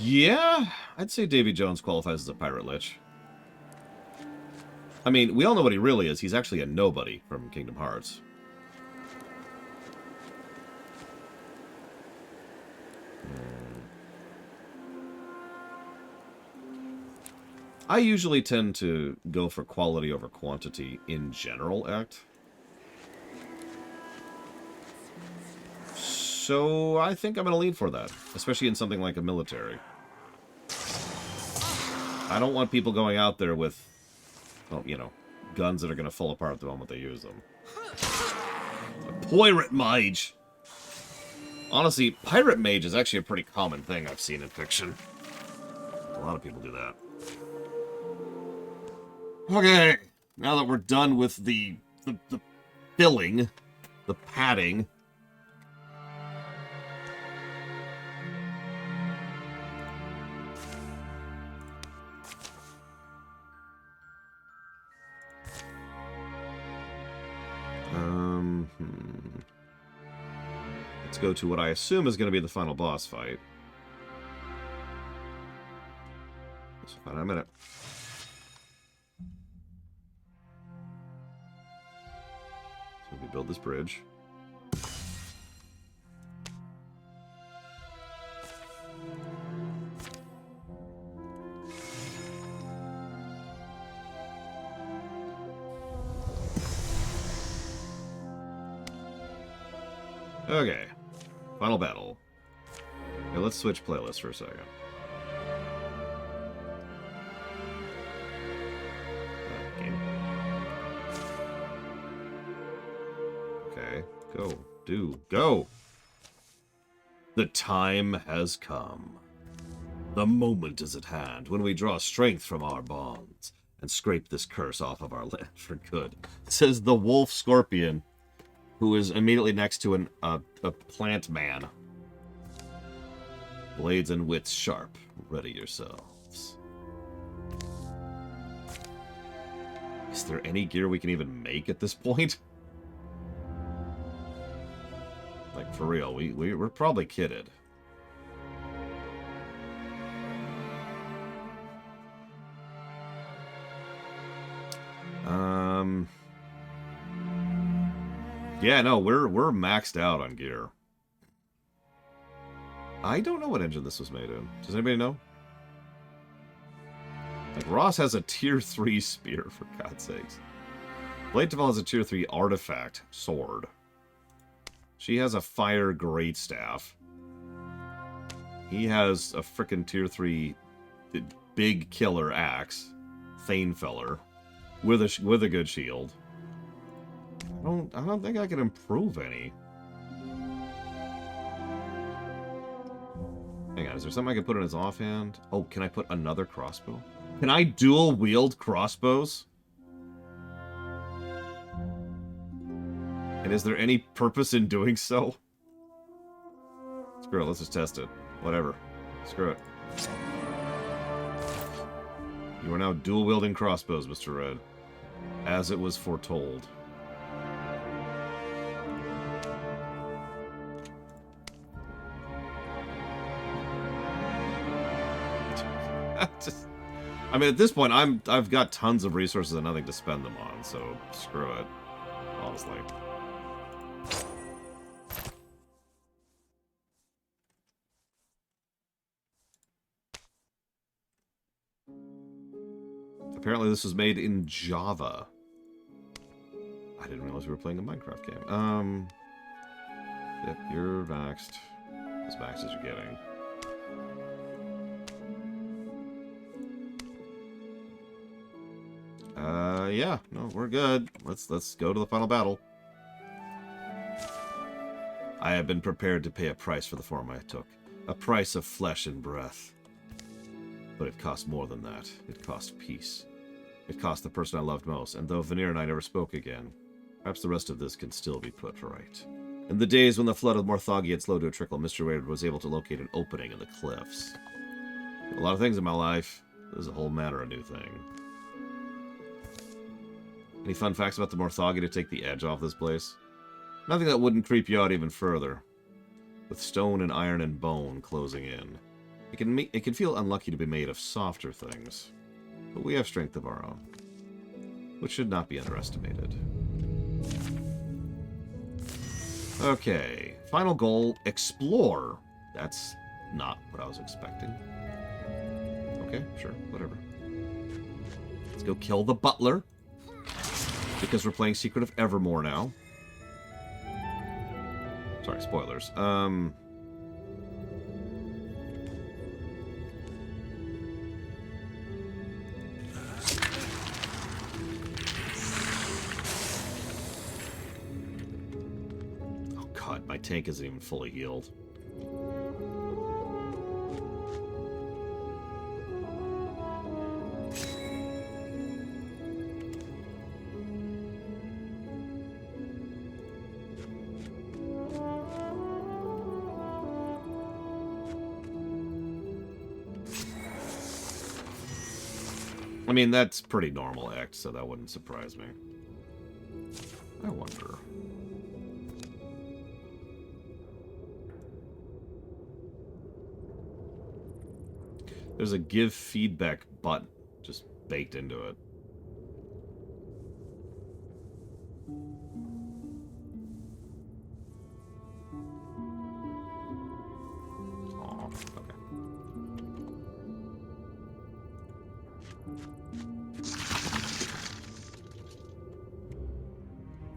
Yeah, I'd say Davy Jones qualifies as a Pirate Lich. I mean, we all know what he really is. He's actually a nobody from Kingdom Hearts. I usually tend to go for quality over quantity in general, Act. So I think I'm going to lean for that, especially in something like a military. I don't want people going out there with, well, you know, guns that are going to fall apart the moment they use them. A Pirate Mage! Honestly, Pirate Mage is actually a pretty common thing I've seen in fiction. A lot of people do that. Okay, now that we're done with the filling, the padding... Let's go to what I assume is going to be the final boss fight. Let's find out in a minute. So we build this bridge. Okay. Final battle. Okay, let's switch playlists for a second. Game. Okay. Go! The time has come. The moment is at hand when we draw strength from our bonds and scrape this curse off of our land for good. Says the wolf scorpion, who is immediately next to a plant man. Blades and wits sharp. Ready yourselves. Is there any gear we can even make at this point? Like, for real, we're probably kidded. Yeah, no, we're maxed out on gear. I don't know what engine this was made in. Does anybody know? Like, Ross has a tier 3 spear, for God's sakes. Blade Deval has a tier 3 artifact sword. She has a fire greatstaff. He has a frickin' tier 3 big killer axe, Thanefeller, with a good shield. I don't think I can improve any. Hang on, is there something I can put in his offhand? Oh, can I put another crossbow? Can I dual wield crossbows? And is there any purpose in doing so? Screw it, let's just test it. Whatever. Screw it. You are now dual wielding crossbows, Mr. Red. As it was foretold. I mean, at this point, I've got tons of resources and nothing to spend them on, so screw it, honestly. Apparently, this was made in Java. I didn't realize we were playing a Minecraft game. Yep, you're maxed. As maxed as you're getting. Yeah, no, we're good. Let's go to the final battle. I have been prepared to pay a price for the form I took. A price of flesh and breath. But it cost more than that. It cost peace. It cost the person I loved most, and though Veneer and I never spoke again, perhaps the rest of this can still be put right. In the days when the flood of Morthagi had slowed to a trickle, Mr. Wade was able to locate an opening in the cliffs. A lot of things in my life. There's a whole matter of new thing. Any fun facts about the Morthagi to take the edge off this place? Nothing that wouldn't creep you out even further. With stone and iron and bone closing in. It can feel unlucky to be made of softer things. But we have strength of our own. Which should not be underestimated. Okay. Final goal, explore. That's not what I was expecting. Okay, sure, whatever. Let's go kill the butler. Because we're playing Secret of Evermore now. Sorry, spoilers. Oh god, my tank isn't even fully healed. I mean, that's pretty normal act, so that wouldn't surprise me. I wonder. There's a give feedback button just baked into it. Aw, okay.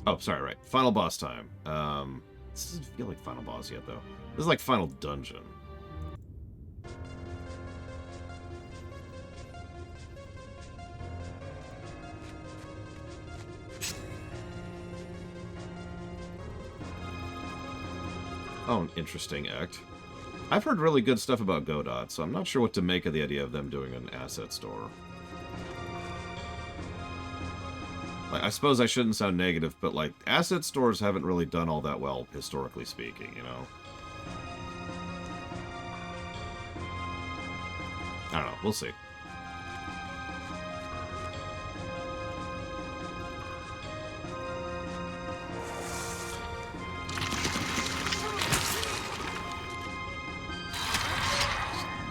Oh, sorry, right. Final boss time. This doesn't feel like final boss yet, though. This is like final dungeon. Oh, an interesting act. I've heard really good stuff about Godot, so I'm not sure what to make of the idea of them doing an asset store. Like, I suppose I shouldn't sound negative, but, like, asset stores haven't really done all that well, historically speaking, you know? I don't know. We'll see.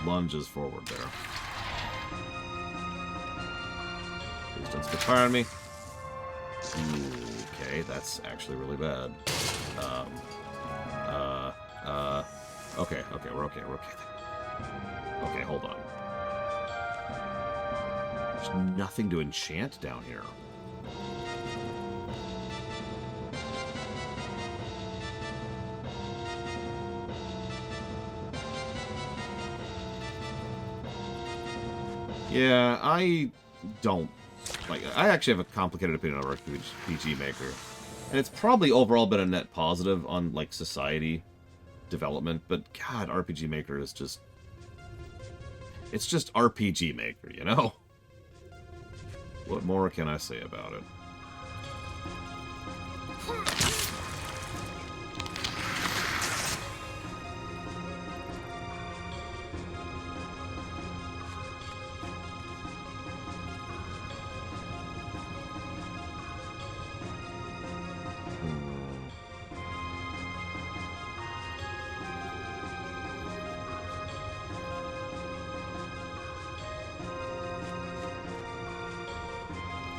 Lunges forward there. Please don't spit fire on me. Okay, that's actually really bad. Okay, we're okay. Okay, hold on. There's nothing to enchant down here. Yeah, I don't. Like, I actually have a complicated opinion on RPG Maker. And it's probably overall been a net positive on, like, society development. But, God, RPG Maker is just... It's just RPG Maker, you know? What more can I say about it?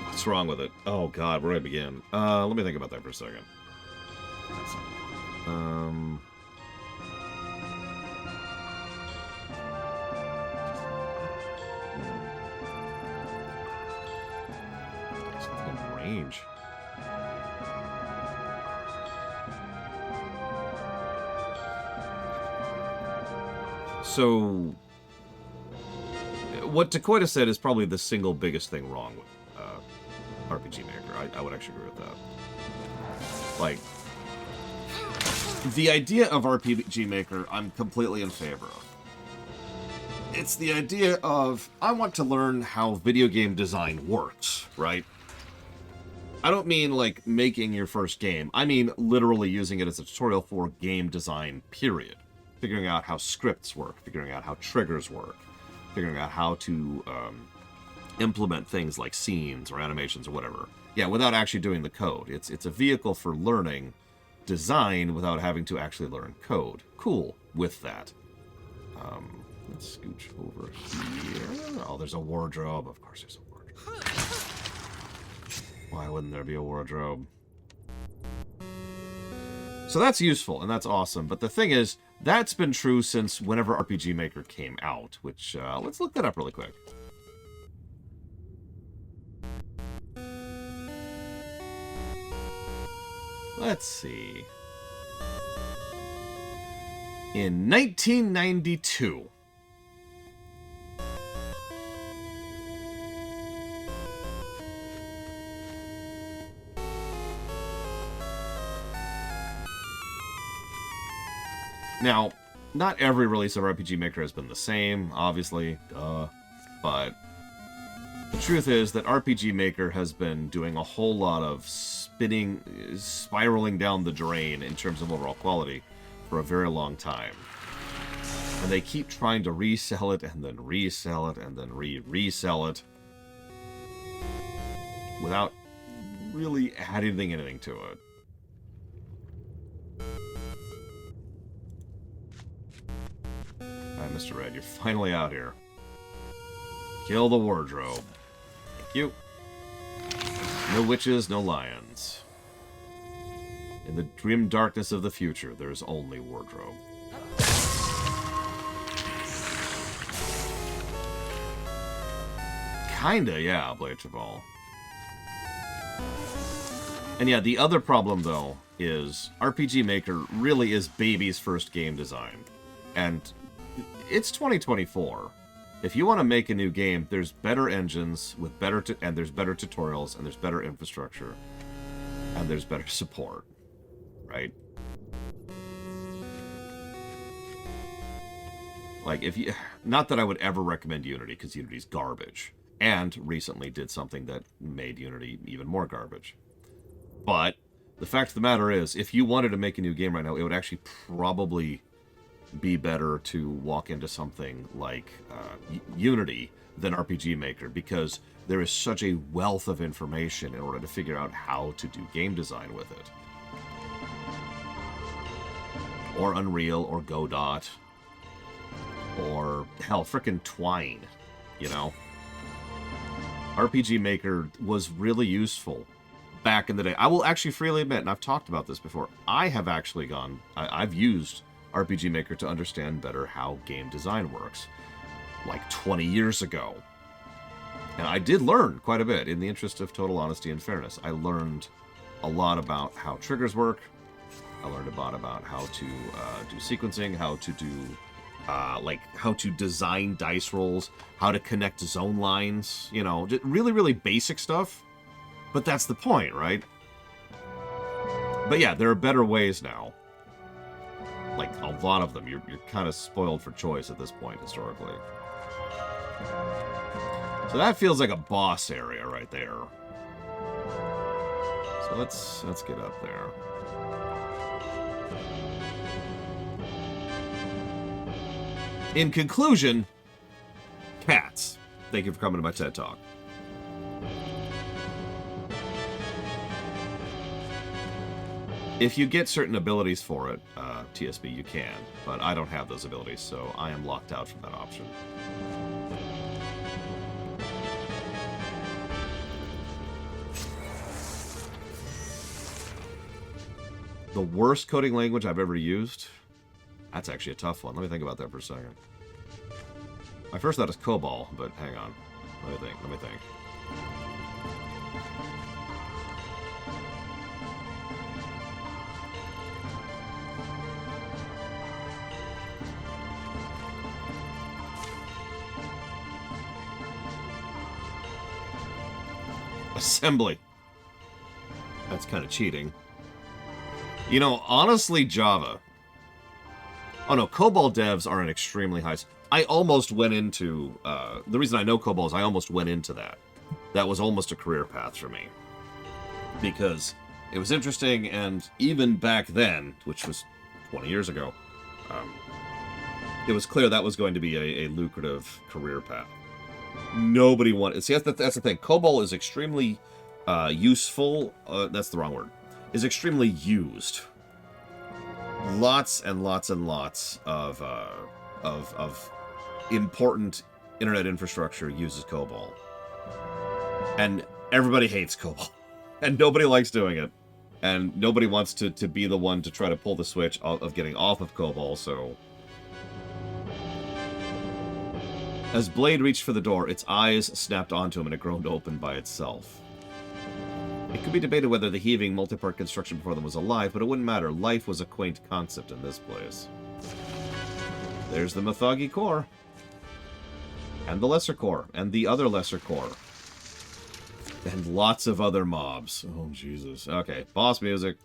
What's wrong with it? Oh God, where do I begin? Let me think about that for a second. Something in range. So, what Dakoita said is probably the single biggest thing wrong with RPG Maker. I would actually agree with that. Like, the idea of RPG Maker, I'm completely in favor of. It's the idea of, I want to learn how video game design works, right? I don't mean, like, making your first game. I mean literally using it as a tutorial for game design, period. Figuring out how scripts work, figuring out how triggers work, figuring out how to implement things like scenes or animations or whatever. Yeah, without actually doing the code. It's a vehicle for learning design without having to actually learn code. Cool with that. Let's scooch over here. Oh, there's a wardrobe. Of course there's a wardrobe. Why wouldn't there be a wardrobe? So that's useful, and that's awesome. But the thing is, that's been true since whenever RPG Maker came out, which, let's look that up really quick. Let's see. In 1992. Now, not every release of RPG Maker has been the same, obviously, but the truth is that RPG Maker has been doing a whole lot of spiraling down the drain in terms of overall quality for a very long time. And they keep trying to resell it, and then resell it, and then resell it, without really adding anything to it. Alright, Mr. Red, you're finally out here. Kill the wardrobe. Thank you. No witches, no lions. In the grim darkness of the future, there is only wardrobe. Kinda, yeah, Blade Chaval. And yeah, the other problem, though, is RPG Maker really is baby's first game design. And it's 2024. If you want to make a new game, there's better engines with better and there's better tutorials and there's better infrastructure and there's better support, right? Like, if you, not that I would ever recommend Unity, because Unity's garbage, and recently did something that made Unity even more garbage. But the fact of the matter is, if you wanted to make a new game right now, it would actually probably be better to walk into something like Unity than RPG Maker, because there is such a wealth of information in order to figure out how to do game design with it. Or Unreal, or Godot, or, hell, frickin' Twine, you know? RPG Maker was really useful back in the day. I will actually freely admit, and I've talked about this before, I have actually I've used RPG Maker to understand better how game design works, like 20 years ago. And I did learn quite a bit, in the interest of total honesty and fairness. I learned a lot about how triggers work. I learned a lot about how to do sequencing, how to do, like, how to design dice rolls, how to connect zone lines, you know, just really, really basic stuff. But that's the point, right? But yeah, there are better ways now. Like, a lot of them. You're kind of spoiled for choice at this point, historically. So that feels like a boss area right there. So let's get up there. In conclusion, cats. Thank you for coming to my TED Talk. If you get certain abilities for it, TSB, you can, but I don't have those abilities, so I am locked out from that option. The worst coding language I've ever used? That's actually a tough one. Let me think about that for a second. My first thought is COBOL, but hang on. Let me think. Assembly. That's kind of cheating. You know, honestly, Java. Oh no, COBOL devs are an extremely high... I almost went into... the reason I know COBOL is I almost went into that. That was almost a career path for me. Because it was interesting, and even back then, which was 20 years ago, it was clear that was going to be a lucrative career path. Nobody wanted... See, that's the thing. COBOL is extremely useful. That's the wrong word. Is extremely used. Lots and lots and lots of important internet infrastructure uses COBOL. And everybody hates COBOL. And nobody likes doing it. And nobody wants to be the one to try to pull the switch of getting off of COBOL, so... As Blade reached for the door, its eyes snapped onto him and it groaned open by itself. It could be debated whether the heaving, multi-part construction before them was alive, but it wouldn't matter. Life was a quaint concept in this place. There's the Mythology core. And the Lesser core. And the other Lesser core. And lots of other mobs. Oh, Jesus. Okay, boss music.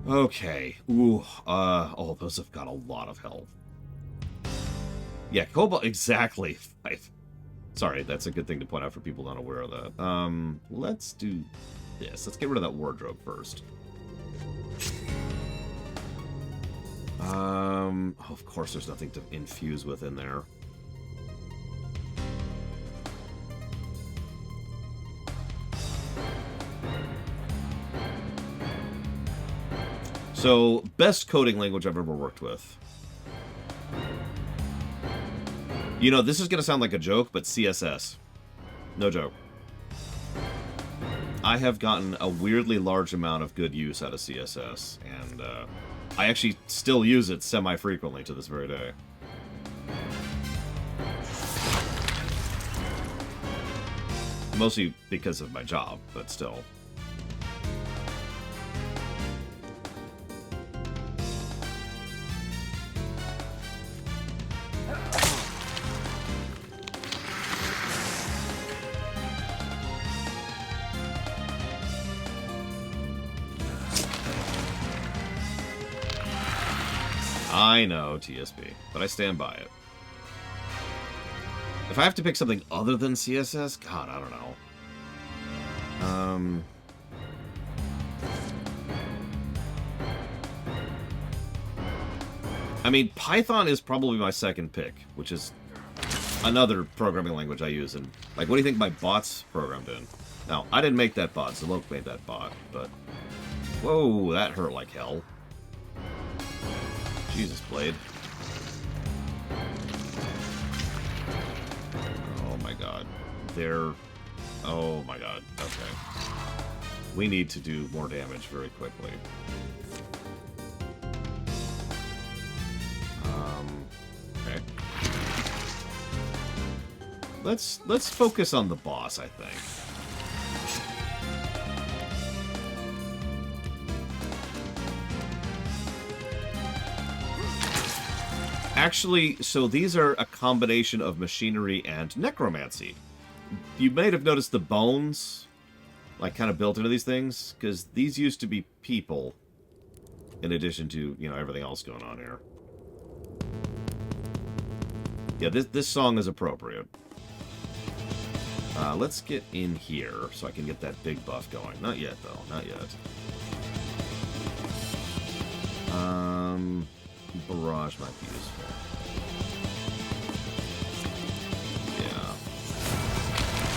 Okay. Ooh, oh, those have got a lot of health. Yeah, COBOL, exactly. Sorry, that's a good thing to point out for people not aware of that. Let's do this. Let's get rid of that wardrobe first. Oh, of course there's nothing to infuse with in there. So, best coding language I've ever worked with. You know, this is going to sound like a joke, but CSS. No joke. I have gotten a weirdly large amount of good use out of CSS, and I actually still use it semi-frequently to this very day. Mostly because of my job, but still. I know, TSP, but I stand by it. If I have to pick something other than CSS, God, I don't know. I mean, Python is probably my second pick, which is another programming language I use. And like, what do you think my bot's programmed in? Now, I didn't make that bot. Zalok made that bot, but whoa, that hurt like hell. Jesus, Blade. Oh my god. Oh my god. Okay. We need to do more damage very quickly. Okay. Let's focus on the boss, I think. Actually, so these are a combination of machinery and necromancy. You might have noticed the bones, like, kind of built into these things, because these used to be people, in addition to, you know, everything else going on here. Yeah, this song is appropriate. Let's get in here so I can get that big buff going. Not yet, though. Not yet. Barrage might be useful. Yeah.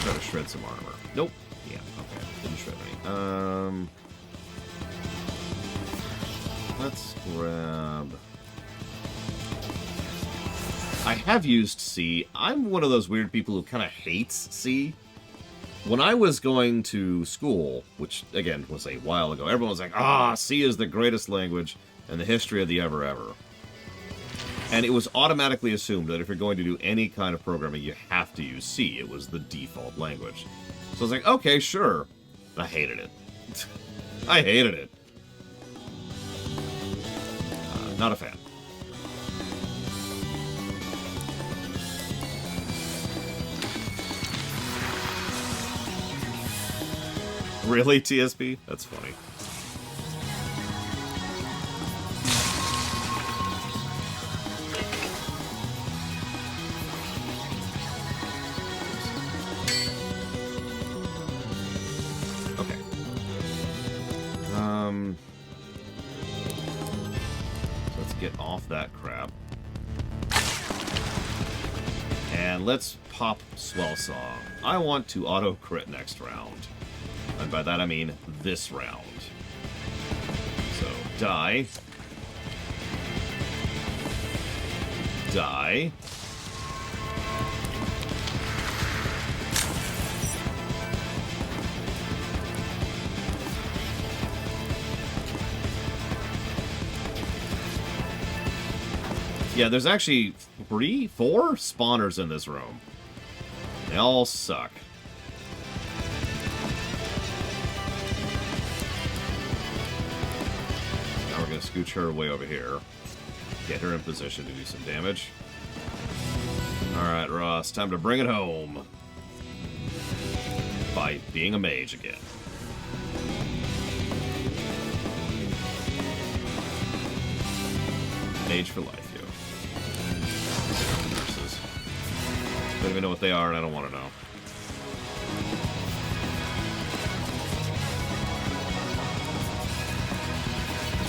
Try to shred some armor. Nope. Yeah, okay. Didn't shred any. Let's grab... I have used C. I'm one of those weird people who kind of hates C. When I was going to school, which, again, was a while ago, everyone was like, C is the greatest language in the history of the ever. And it was automatically assumed that if you're going to do any kind of programming, you have to use C. It was the default language. So I was like, okay, sure. I hated it. I hated it. Not a fan. Really, TSP? That's funny. Okay. Let's get off that crap. And let's pop Swell Song. I want to auto-crit next round. And by that I mean this round. So, die. Die. Yeah, there's actually 4 spawners in this room. They all suck. Scooch her way over here. Get her in position to do some damage. Alright, Ross, time to bring it home. By being a mage again. Mage for life, yo. Nurses. Don't even know what they are, and I don't want to know.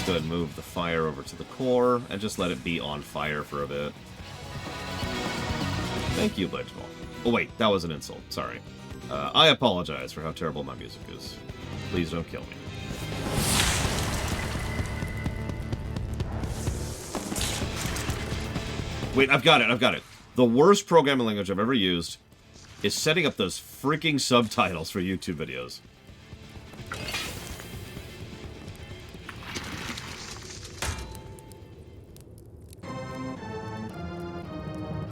Go ahead and move the fire over to the core and just let it be on fire for a bit. Thank you, Ledgeball. Oh wait, that was an insult. Sorry. I apologize for how terrible my music is. Please don't kill me. Wait, I've got it. The worst programming language I've ever used is setting up those freaking subtitles for YouTube videos.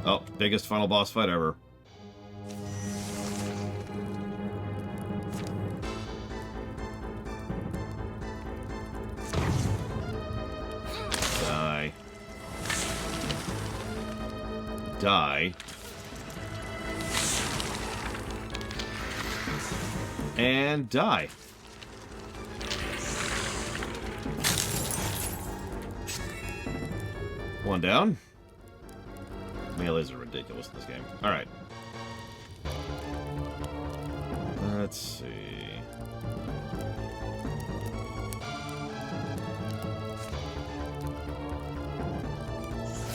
Oh, biggest final boss fight ever. Die. Die. And die. One down. Melees are ridiculous in this game. Alright. Let's see.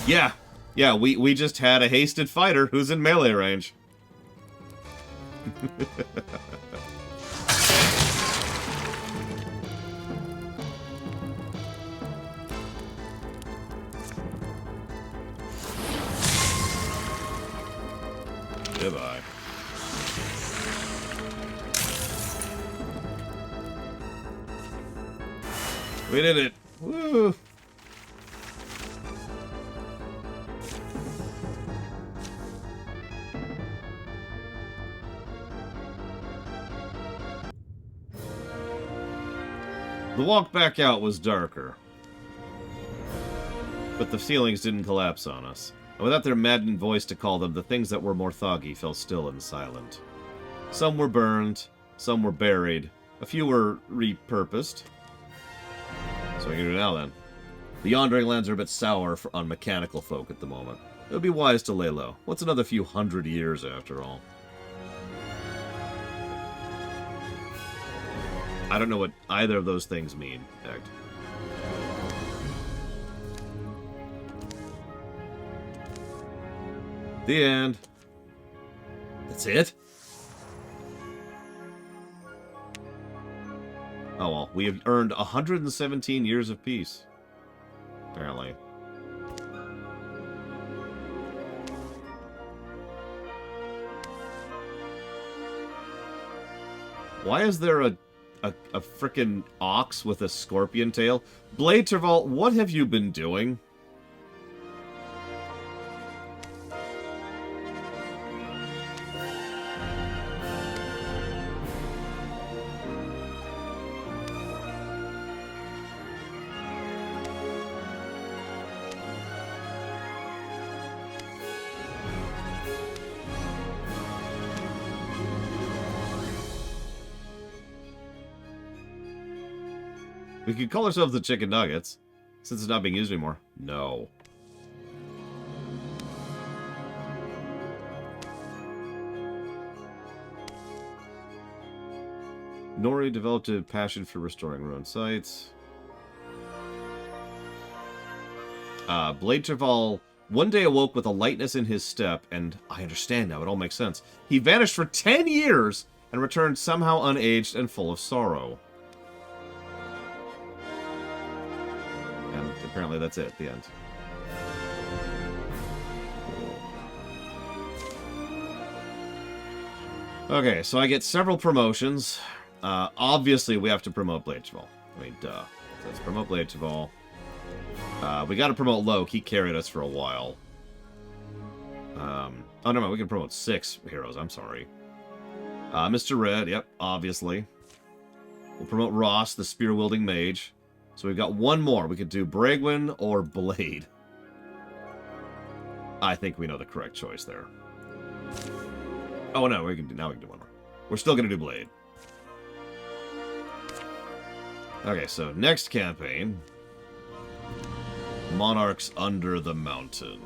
Yeah. Yeah, we just had a hasted fighter who's in melee range. Goodbye. We did it. Woo! The walk back out was darker, but the ceilings didn't collapse on us. And without their maddened voice to call them, the things that were more thoggy fell still and silent. Some were burned, some were buried, a few were repurposed. So what are you gonna do now, then? The Yawndering Lands are a bit sour on mechanical folk at the moment. It would be wise to lay low. What's another few hundred years, after all? I don't know what either of those things mean, in fact. The end. That's it? Oh well, we have earned 117 years of peace. Apparently. Why is there a frickin' ox with a scorpion tail? Blade Terval, what have you been doing? We could call ourselves the Chicken Nuggets, since it's not being used anymore. No. Nori developed a passion for restoring ruined sites. Blade Terval one day awoke with a lightness in his step, and I understand now, it all makes sense. He vanished for 10 years and returned somehow unaged and full of sorrow. Apparently that's it at the end. Okay, so I get several promotions. Obviously, we have to promote Blade Terval. I mean, duh. So let's promote Blade Terval. We gotta promote Loke. He carried us for a while. Oh, no, we can promote 6 heroes. I'm sorry. Mr. Red, yep, obviously. We'll promote Ross, the spear-wielding mage. So we've got one more. We could do Bragwin or Blade. I think we know the correct choice there. Oh, no, now we can do one more. We're still going to do Blade. Okay, so next campaign. Monarchs Under the Mountain.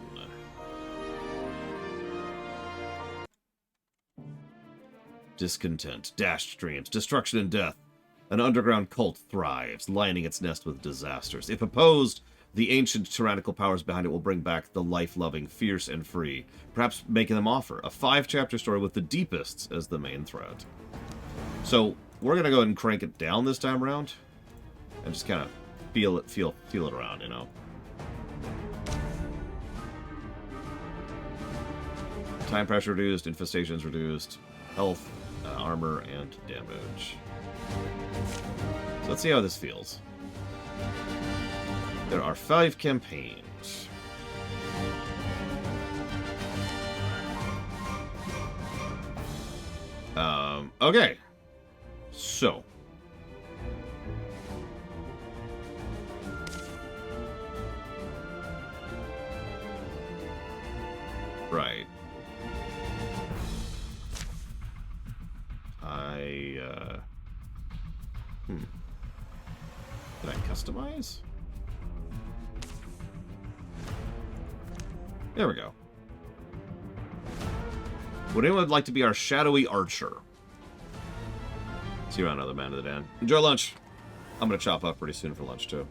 Discontent, dashed dreams, destruction and death. An underground cult thrives, lining its nest with disasters. If opposed, the ancient tyrannical powers behind it will bring back the life-loving, fierce, and free, perhaps making them offer a 5-chapter story with the deepists as the main threat. So, we're going to go ahead and crank it down this time around, and just kind of feel it around, you know. Time pressure reduced, infestations reduced, health, armor, and damage. So let's see how this feels. There are 5 campaigns. Okay. So. Right. Can I customize? There we go. Would anyone like to be our shadowy archer? See you around, other man of the Dan. Enjoy lunch. I'm gonna chop up pretty soon for lunch too.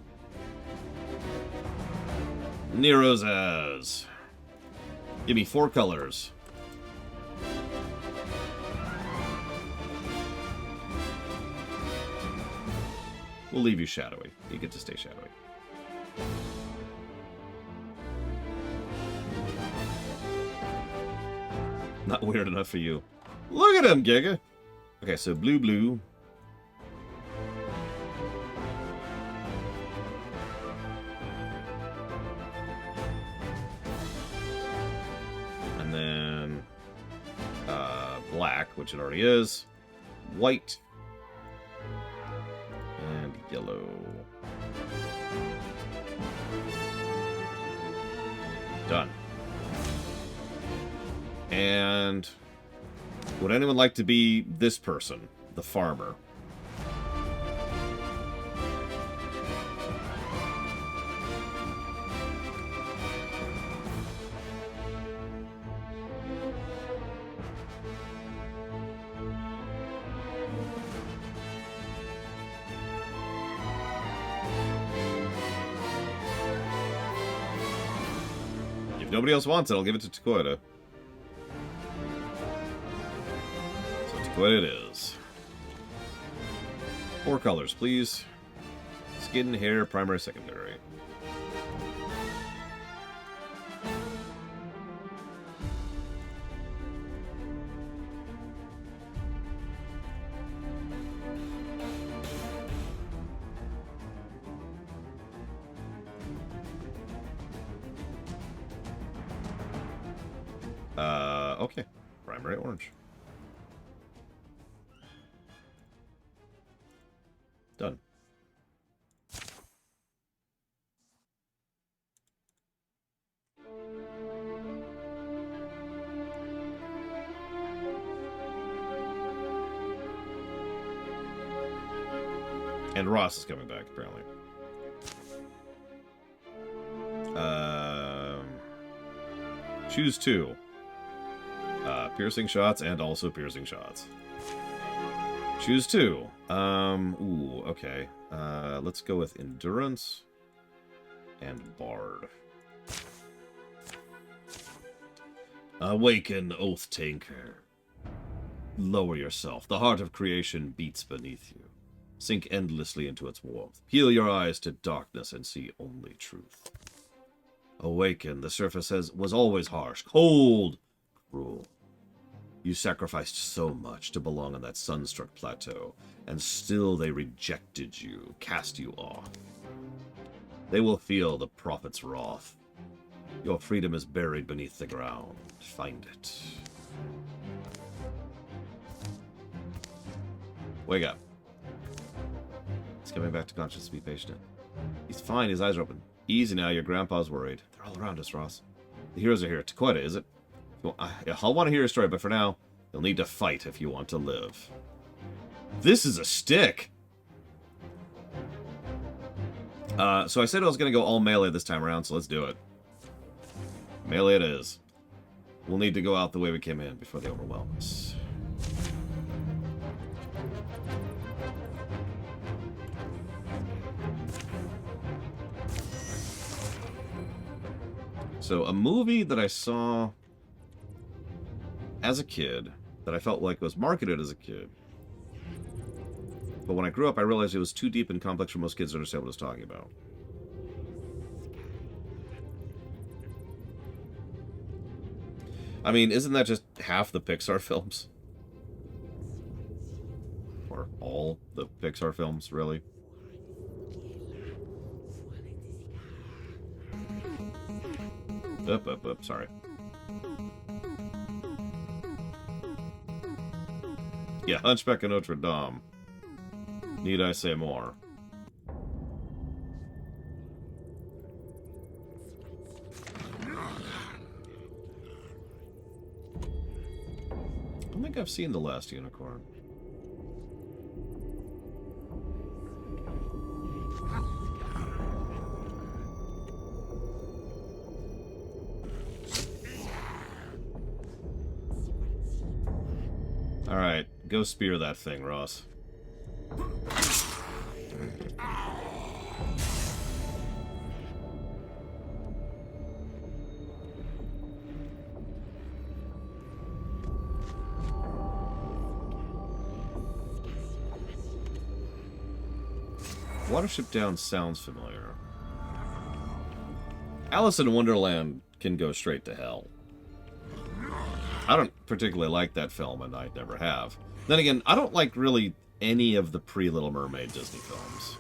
Nero's as. Give me 4 colors. We'll leave you shadowy. You get to stay shadowy. Not weird enough for you. Look at him, Giga! Okay, so blue, blue. And then black, which it already is. White. And yellow. Done. And would anyone like to be this person, the farmer? If nobody else wants it, I'll give it to Takoida. What it is. 4 colors, please. Skin, hair, primary, secondary. Okay. Primary orange. Done. And Ross is coming back, apparently. Choose 2. Piercing shots and also piercing shots. Choose 2. Ooh, okay. Let's go with Endurance and Bard. Awaken, Oath Tanker. Lower yourself. The heart of creation beats beneath you. Sink endlessly into its warmth. Peel your eyes to darkness and see only truth. Awaken. The surface was always harsh, cold, cruel. You sacrificed so much to belong on that sunstruck plateau, and still they rejected you, cast you off. They will feel the prophet's wrath. Your freedom is buried beneath the ground. Find it. Wake up. He's coming back to consciousness. Be patient. He's fine. His eyes are open. Easy now. Your grandpa's worried. They're all around us, Ross. The heroes are here. Takoida, is it? I'll want to hear your story, but for now, you'll need to fight if you want to live. This is a stick! So I said I was going to go all melee this time around, so let's do it. Melee it is. We'll need to go out the way we came in before they overwhelm us. So, a movie that I saw as a kid, that I felt like was marketed as a kid. But when I grew up, I realized it was too deep and complex for most kids to understand what it was talking about. I mean, isn't that just half the Pixar films? Or all the Pixar films, really? Up, sorry. Yeah, Hunchback of Notre Dame. Need I say more? I don't think I've seen The Last Unicorn. Alright, go spear that thing, Ross. Watership Down sounds familiar. Alice in Wonderland can go straight to hell. I don't particularly like that film, and I never have. Then again, I don't like really any of the pre-Little Mermaid Disney films.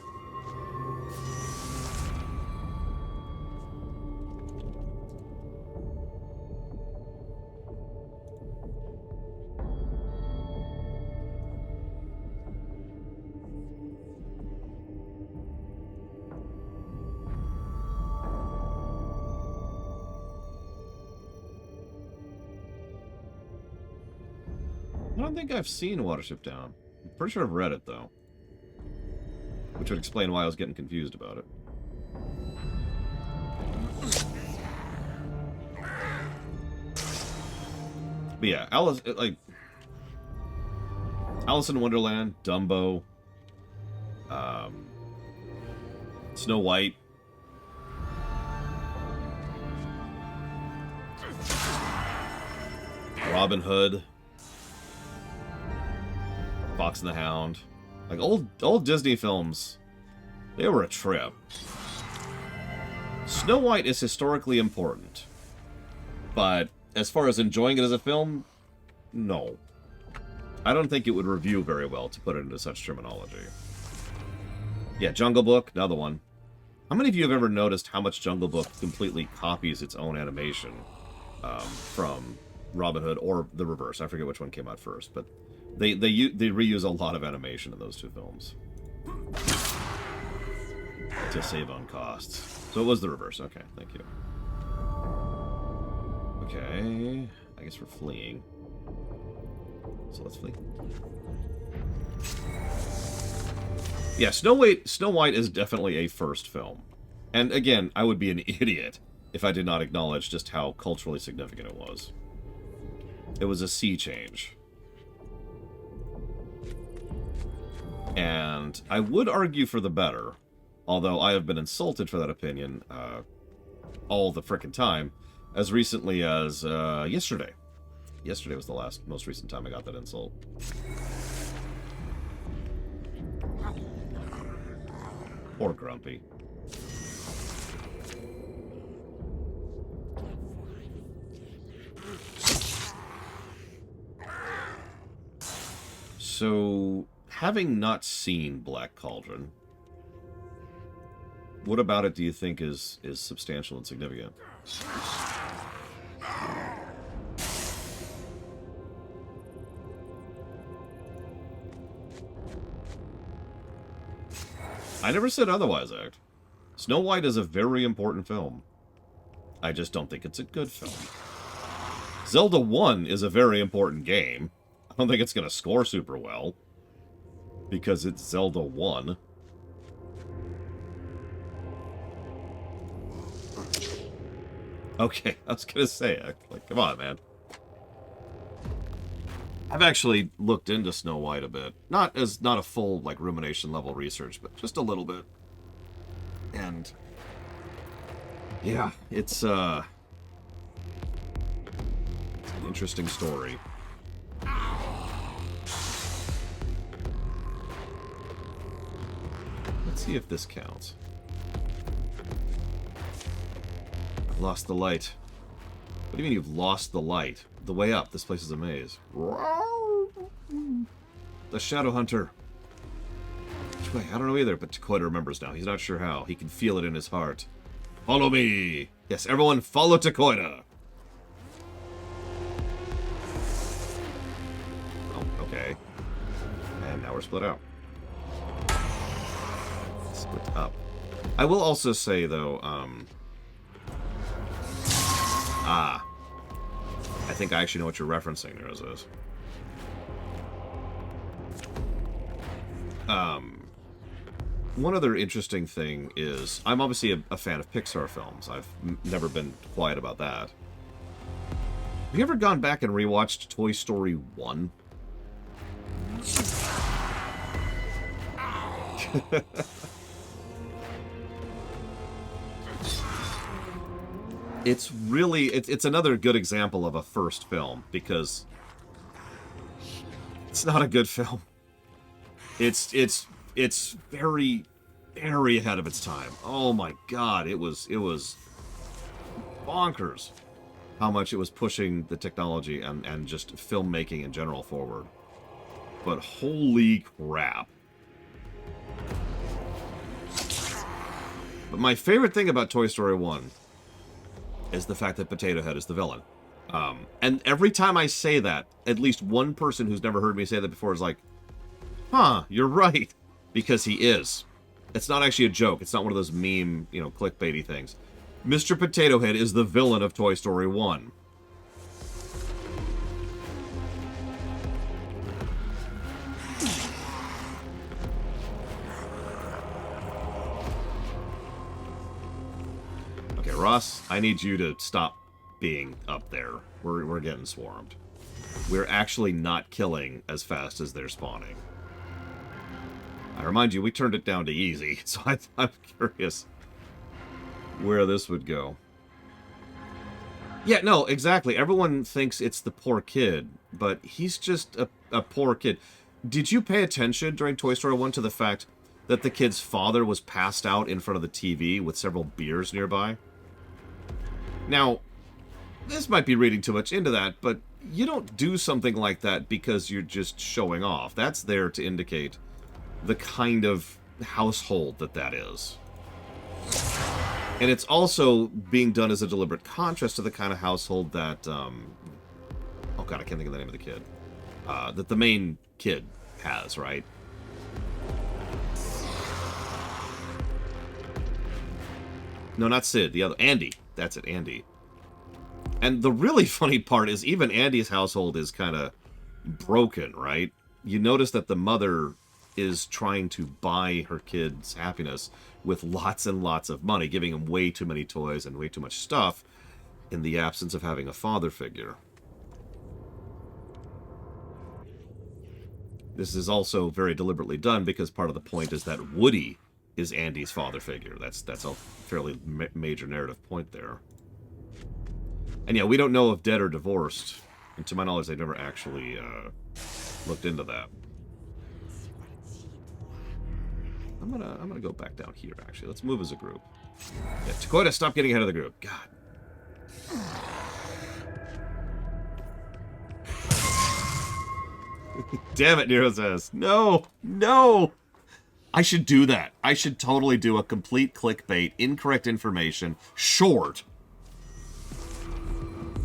I don't think I've seen Watership Down. I'm pretty sure I've read it, though. Which would explain why I was getting confused about it. But yeah, Alice in Wonderland, Dumbo, Snow White. Robin Hood. Fox and the Hound. Like, old Disney films, they were a trip. Snow White is historically important. But as far as enjoying it as a film, no. I don't think it would review very well to put it into such terminology. Yeah, Jungle Book, another one. How many of you have ever noticed how much Jungle Book completely copies its own animation from Robin Hood, or the reverse? I forget which one came out first, but they reuse a lot of animation in those two films to save on costs. So it was the reverse. Okay, thank you. Okay, I guess we're fleeing. So let's flee. Yeah, Snow White is definitely a first film. And again, I would be an idiot if I did not acknowledge just how culturally significant it was. It was a sea change. And I would argue for the better, although I have been insulted for that opinion all the frickin' time, as recently as yesterday. Yesterday was the most recent time I got that insult. Or grumpy. So, having not seen Black Cauldron, what about it do you think is substantial and significant? I never said otherwise, Act. Snow White is a very important film. I just don't think it's a good film. Zelda 1 is a very important game. I don't think it's going to score super well, because it's Zelda 1. Okay, I was going to say, like, come on, man. I've actually looked into Snow White a bit. Not a full, like, rumination level research, but just a little bit. And yeah, it's an interesting story. Let's see if this counts. I've lost the light. What do you mean you've lost the light? The way up. This place is a maze. The Shadow Hunter. Which way? I don't know either, but Takoida remembers now. He's not sure how. He can feel it in his heart. Follow me! Yes, everyone follow Takoida! Oh, okay. And now we're split out. Split up. I will also say, though, I think I actually know what you're referencing there, is this. One other interesting thing is, I'm obviously a fan of Pixar films. I've never been quiet about that. Have you ever gone back and rewatched Toy Story 1? It's really, it's another good example of a first film, because it's not a good film. It's very, very ahead of its time. Oh my god, it was bonkers how much it was pushing the technology and just filmmaking in general forward. But holy crap. But my favorite thing about Toy Story 1 is the fact that Potato Head is the villain. And every time I say that, at least one person who's never heard me say that before is like, huh, you're right. Because he is. It's not actually a joke. It's not one of those meme, clickbaity things. Mr. Potato Head is the villain of Toy Story 1. Okay, Ross, I need you to stop being up there. We're getting swarmed. We're actually not killing as fast as they're spawning. I remind you, we turned it down to easy, so I'm curious where this would go. Yeah, no, exactly. Everyone thinks it's the poor kid, but he's just a poor kid. Did you pay attention during Toy Story 1 to the fact that the kid's father was passed out in front of the TV with several beers nearby? Now, this might be reading too much into that, but you don't do something like that because you're just showing off. That's there to indicate the kind of household that is. And it's also being done as a deliberate contrast to the kind of household that, oh god, I can't think of the name of the kid. That the main kid has, right? No, not Sid, the other, Andy. That's it, Andy. And the really funny part is even Andy's household is kind of broken, right? You notice that the mother is trying to buy her kid's happiness with lots and lots of money, giving him way too many toys and way too much stuff in the absence of having a father figure. This is also very deliberately done because part of the point is that Woody is Andy's father figure. That's a fairly major narrative point there. And yeah, we don't know if dead or divorced. And to my knowledge, they never actually looked into that. I'm gonna go back down here, actually. Let's move as a group. Yeah, Takoida, stop getting ahead of the group. God. Damn it, Nero says. No! No! I should do that. I should totally do a complete clickbait, incorrect information, short.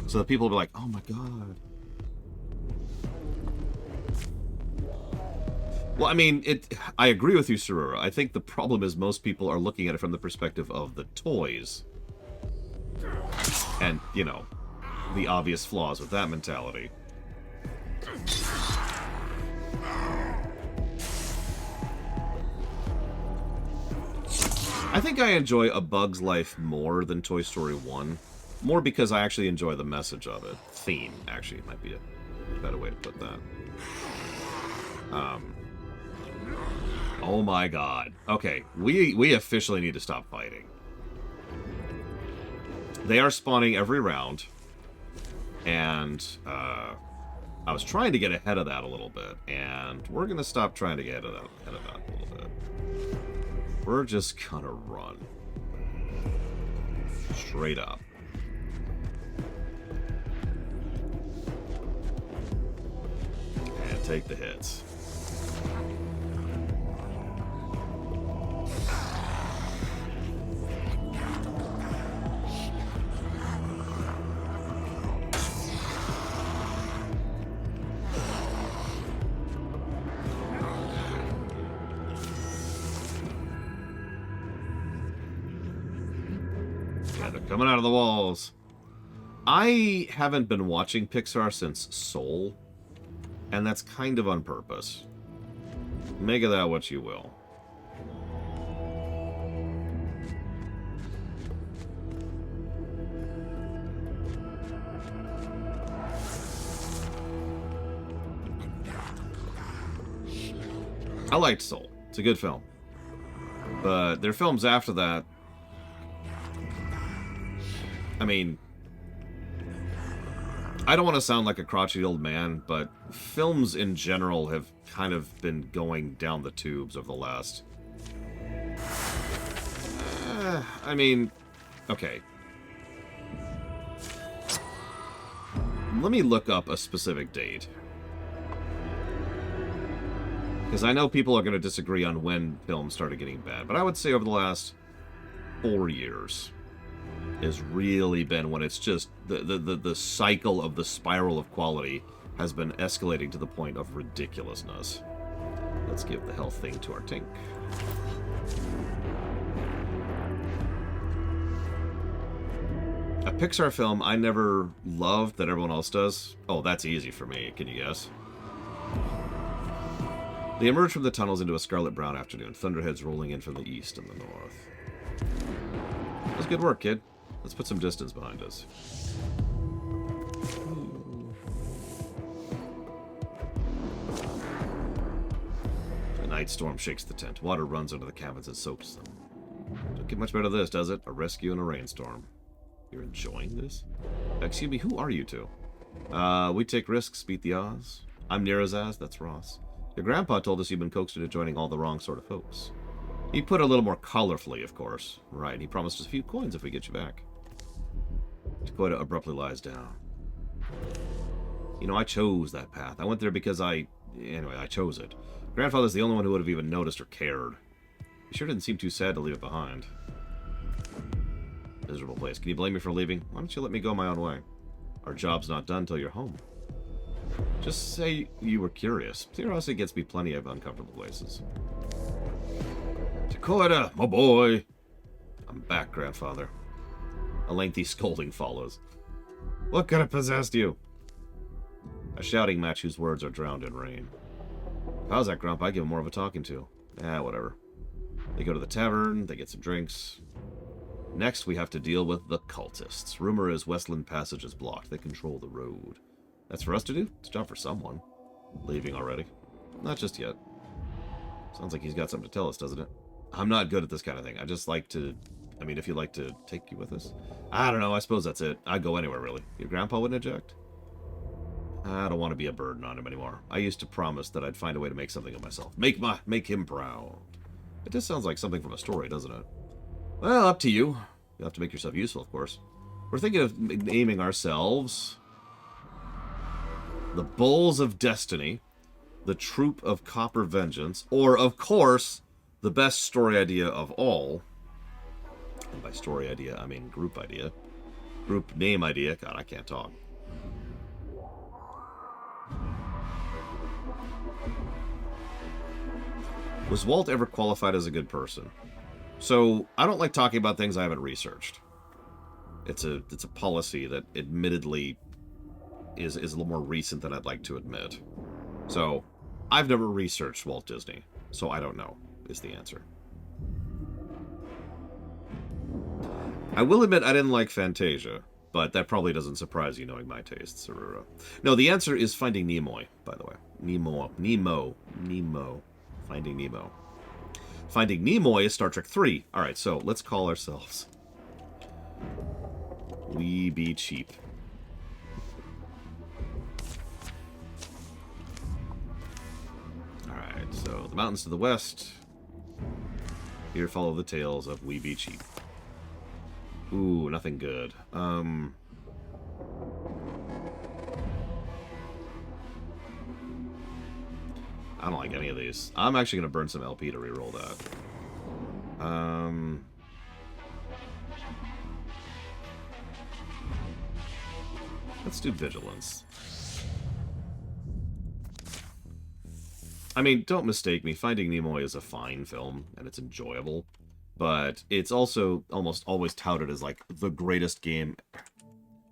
So that people will be like, oh my god. Well, I mean, I agree with you, Sarura. I think the problem is most people are looking at it from the perspective of the toys. And, the obvious flaws with that mentality. I think I enjoy A Bug's Life more than Toy Story 1. More because I actually enjoy the message of it. Theme, actually, might be a better way to put that. Oh my god. Okay, we officially need to stop fighting. They are spawning every round. And, I was trying to get ahead of that a little bit. And we're going to stop trying to get ahead of that a little bit. We're just gonna run. Straight up. take the hits. Yeah, they're coming out of the walls. I haven't been watching Pixar since Soul, and that's kind of on purpose. Make of that what you will. I liked Soul. It's a good film. But their films after that, I mean, I don't want to sound like a crotchety old man, but films in general have kind of been going down the tubes over the last... I mean, okay. Let me look up a specific date. Because I know people are going to disagree on when films started getting bad, but I would say over the last 4 years has really been when it's just the cycle of the spiral of quality has been escalating to the point of ridiculousness. Let's give the health thing to our tank. A Pixar film I never loved that everyone else does. Oh, that's easy for me. Can you guess? They emerge from the tunnels into a scarlet brown afternoon, thunderheads rolling in from the east and the north. That's good work, kid. Let's put some distance behind us. A night storm shakes the tent. Water runs under the cabins and soaks them. Don't get much better than this, does it? A rescue in a rainstorm. You're enjoying this? Excuse me, who are you two? We take risks, beat the odds. I'm Nerazaz, that's Ross. Your grandpa told us you've been coaxed into joining all the wrong sort of folks. He put it a little more colorfully, of course. Right, he promised us a few coins if we get you back. Dakota abruptly lies down. You know, I chose that path. I went there because Anyway, I chose it. Grandfather's the only one who would have even noticed or cared. He sure didn't seem too sad to leave it behind. Miserable place. Can you blame me for leaving? Why don't you let me go my own way? Our job's not done till you're home. Just say you were curious. Curiosity gets me plenty of uncomfortable places. Dakota, my boy! I'm back, Grandfather. A lengthy scolding follows. What could have possessed you? A shouting match whose words are drowned in rain. How's that, Grump? I give him more of a talking to. Whatever. They go to the tavern, they get some drinks. Next, we have to deal with the cultists. Rumor is Westland Passage is blocked. They control the road. That's for us to do? It's a job for someone. Leaving already? Not just yet. Sounds like he's got something to tell us, doesn't it? I'm not good at this kind of thing. I just like to... I mean, if you'd like to take you with us. I don't know. I suppose that's it. I'd go anywhere, really. Your grandpa wouldn't eject? I don't want to be a burden on him anymore. I used to promise that I'd find a way to make something of myself. Make him proud. It just sounds like something from a story, doesn't it? Well, up to you. You'll have to make yourself useful, of course. We're thinking of naming ourselves the Bulls of Destiny, the Troop of Copper Vengeance, or, of course, the best story idea of all. And by story idea, I mean group idea. Group name idea. God, I can't talk. Was Walt ever qualified as a good person? So, I don't like talking about things I haven't researched. It's a policy that admittedly is a little more recent than I'd like to admit. So, I've never researched Walt Disney, so I don't know, is the answer. I will admit I didn't like Fantasia, but that probably doesn't surprise you knowing my tastes, Aurora. No, the answer is Finding Nemo, by the way. Nemo. Finding Nemo. Finding Nemo is Star Trek 3. Alright, so let's call ourselves We Be Cheap. Alright, so the mountains to the west. Here follow the tales of We Be Cheap. Ooh, nothing good. I don't like any of these. I'm actually going to burn some LP to reroll that. Let's do Vigilance. I mean, don't mistake me. Finding Nemo is a fine film, and it's enjoyable. But it's also almost always touted as, like, the greatest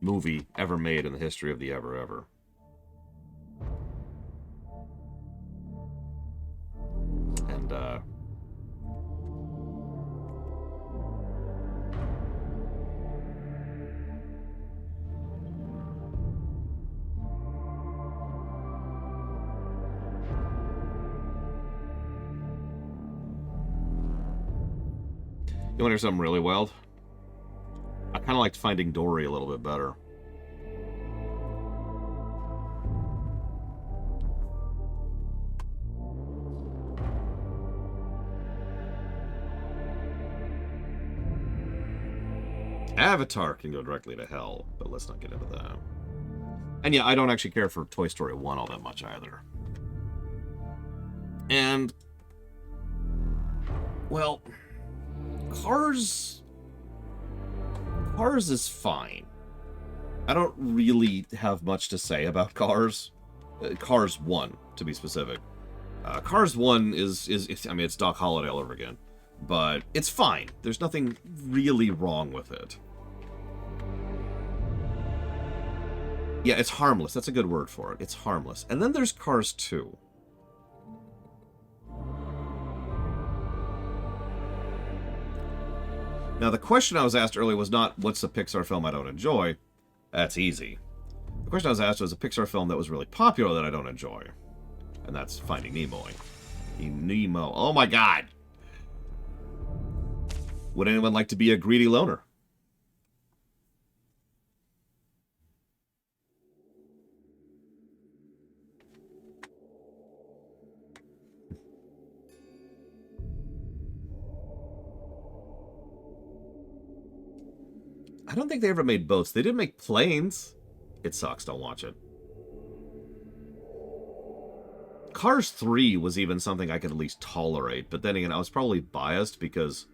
movie ever made in the history of the ever. And, you want to hear something really wild? I kind of liked Finding Dory a little bit better. Avatar can go directly to hell, but let's not get into that. And yeah, I don't actually care for Toy Story 1 all that much either. And, well, Cars is fine. I don't really have much to say about Cars. Cars 1, to be specific. Cars 1 is I mean, it's Doc Holliday all over again. But it's fine. There's nothing really wrong with it. Yeah, it's harmless. That's a good word for it. It's harmless. And then there's Cars 2. Now, the question I was asked earlier was not, what's a Pixar film I don't enjoy? That's easy. The question I was asked was a Pixar film that was really popular that I don't enjoy. And that's Finding Nemo. Nemo. Oh my god! Would anyone like to be a greedy loner? I don't think they ever made boats. They did make planes. It sucks. Don't watch it. Cars 3 was even something I could at least tolerate. But then again, I was probably biased because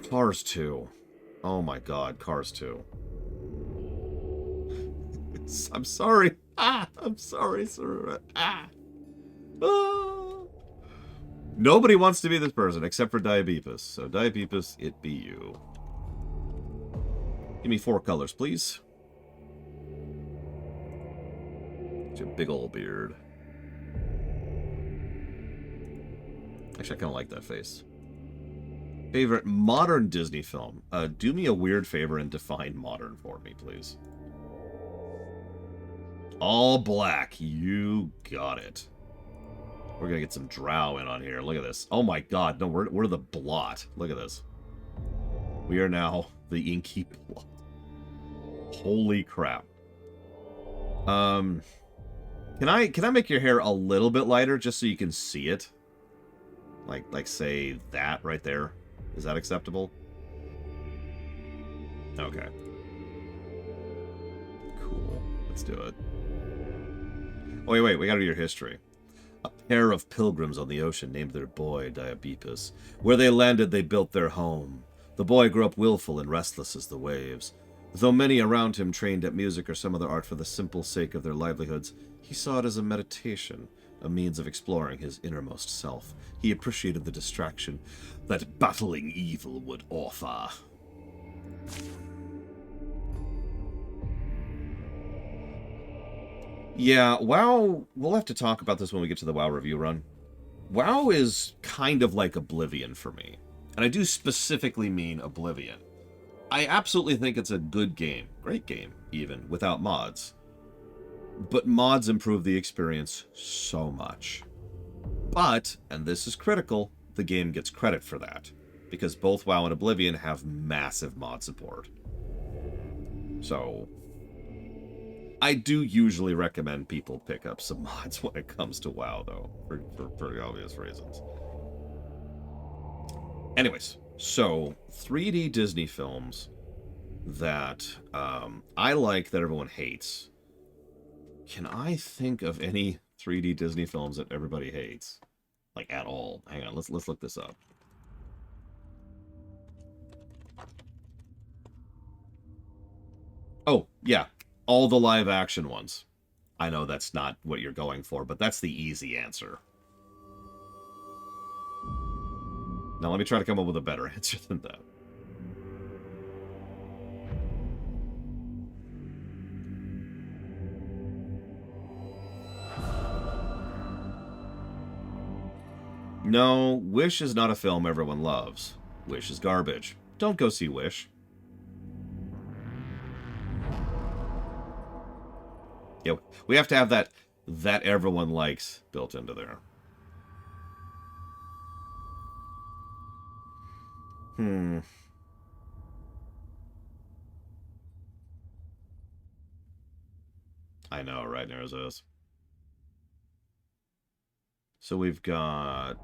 Cars 2. Oh my god, Cars 2. I'm sorry. I'm sorry, sir. Nobody wants to be this person except for Diabeepus. So Diabeepus, it be you. Give me 4 colors, please. It's your big old beard. Actually, I kind of like that face. Favorite modern Disney film? Do me a weird favor and define modern for me, please. All black. You got it. We're going to get some drow in on here. Look at this. Oh my god. No, we're the blot. Look at this. We are now the inky blot. Holy crap. Can I make your hair a little bit lighter just so you can see it? Like say that right there. Is that acceptable? Okay. Cool. Let's do it. Oh, wait, we gotta do your history. A pair of pilgrims on the ocean named their boy Diabeepus. Where they landed, they built their home. The boy grew up willful and restless as the waves. Though many around him trained at music or some other art for the simple sake of their livelihoods, he saw it as a meditation, a means of exploring his innermost self. He appreciated the distraction that battling evil would offer. Yeah, WoW, we'll have to talk about this when we get to the WoW review run. WoW is kind of like Oblivion for me. And I do specifically mean Oblivion. I absolutely think it's a good game, great game, even, without mods. But mods improve the experience so much. But, and this is critical, the game gets credit for that. Because both WoW and Oblivion have massive mod support. So, I do usually recommend people pick up some mods when it comes to WoW, though, for pretty obvious reasons. Anyways, so 3D Disney films that I like that everyone hates. Can I think of any 3D Disney films that everybody hates. Like, at all. Hang on, let's look this up. Oh, yeah. All the live action ones. I know that's not what you're going for, but that's the easy answer. Now let me try to come up with a better answer than that. No, Wish is not a film everyone loves. Wish is garbage. Don't go see Wish. Yeah, we have to have that everyone likes built into there. I know, right? There's this. So we've got...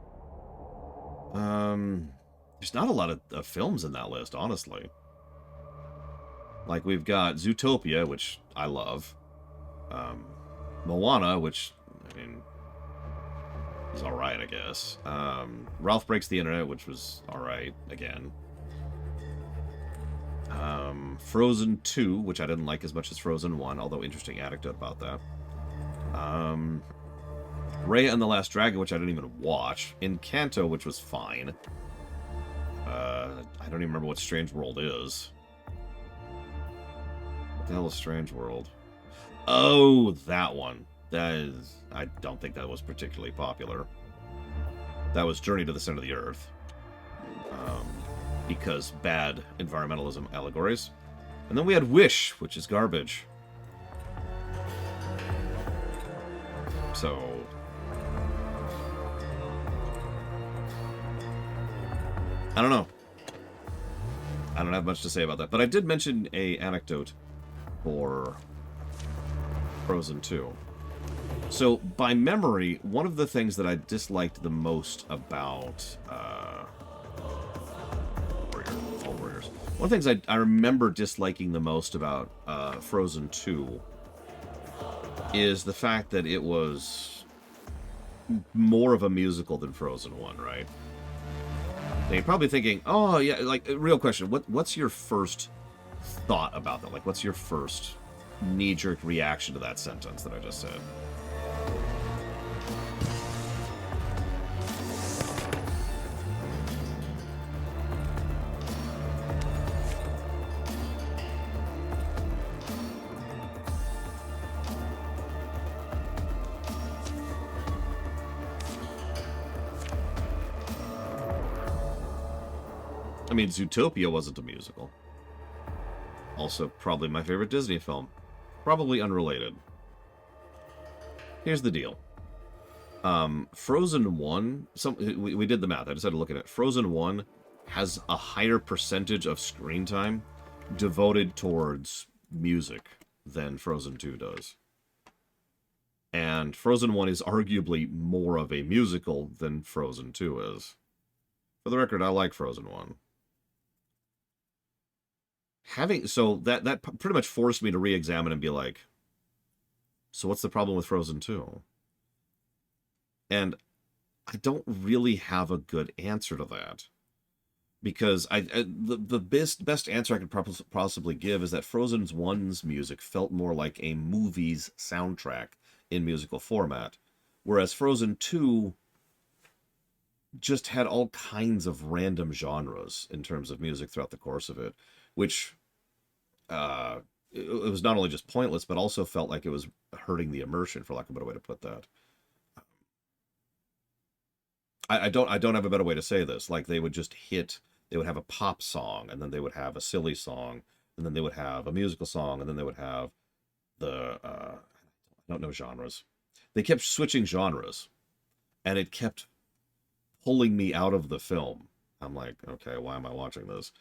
There's not a lot of films in that list, honestly. Like, we've got Zootopia, which I love. Moana, which, I mean, is alright, I guess. Ralph Breaks the Internet, which was alright, again. Frozen 2, which I didn't like as much as Frozen 1, although interesting anecdote about that. Raya and the Last Dragon, which I didn't even watch. Encanto, which was fine. I don't even remember what Strange World is. What the hell is Strange World? Oh, that one. That is... I don't think that was particularly popular. That was Journey to the Center of the Earth. Because bad environmentalism allegories. And then we had Wish, which is garbage. So... I don't know. I don't have much to say about that. But I did mention a anecdote for Frozen 2. So, by memory, one of the things that I disliked the most about... Warriors. One of the things I remember disliking the most about Frozen 2 is the fact that it was more of a musical than Frozen 1, right? And you're probably thinking, oh, yeah, like, real question, what's your first thought about that? Like, what's your first knee-jerk reaction to that sentence that I just said? I mean, Zootopia wasn't a musical. Also, probably my favorite Disney film. Probably unrelated. Here's the deal. Frozen 1... we did the math. I just had to look at it. Frozen 1 has a higher percentage of screen time devoted towards music than Frozen 2 does. And Frozen 1 is arguably more of a musical than Frozen 2 is. For the record, I like Frozen 1. So that pretty much forced me to re-examine and be like, so what's the problem with Frozen 2? And I don't really have a good answer to that. Because the best answer I could possibly give is that Frozen 1's music felt more like a movie's soundtrack in musical format. Whereas Frozen 2 just had all kinds of random genres in terms of music throughout the course of it. Which it was not only just pointless, but also felt like it was hurting the immersion, for lack of a better way to put that. I don't have a better way to say this. Like, they would have a pop song, and then they would have a silly song, and then they would have a musical song, and then they would have I don't know genres. They kept switching genres, and it kept pulling me out of the film. I'm like, okay, why am I watching this?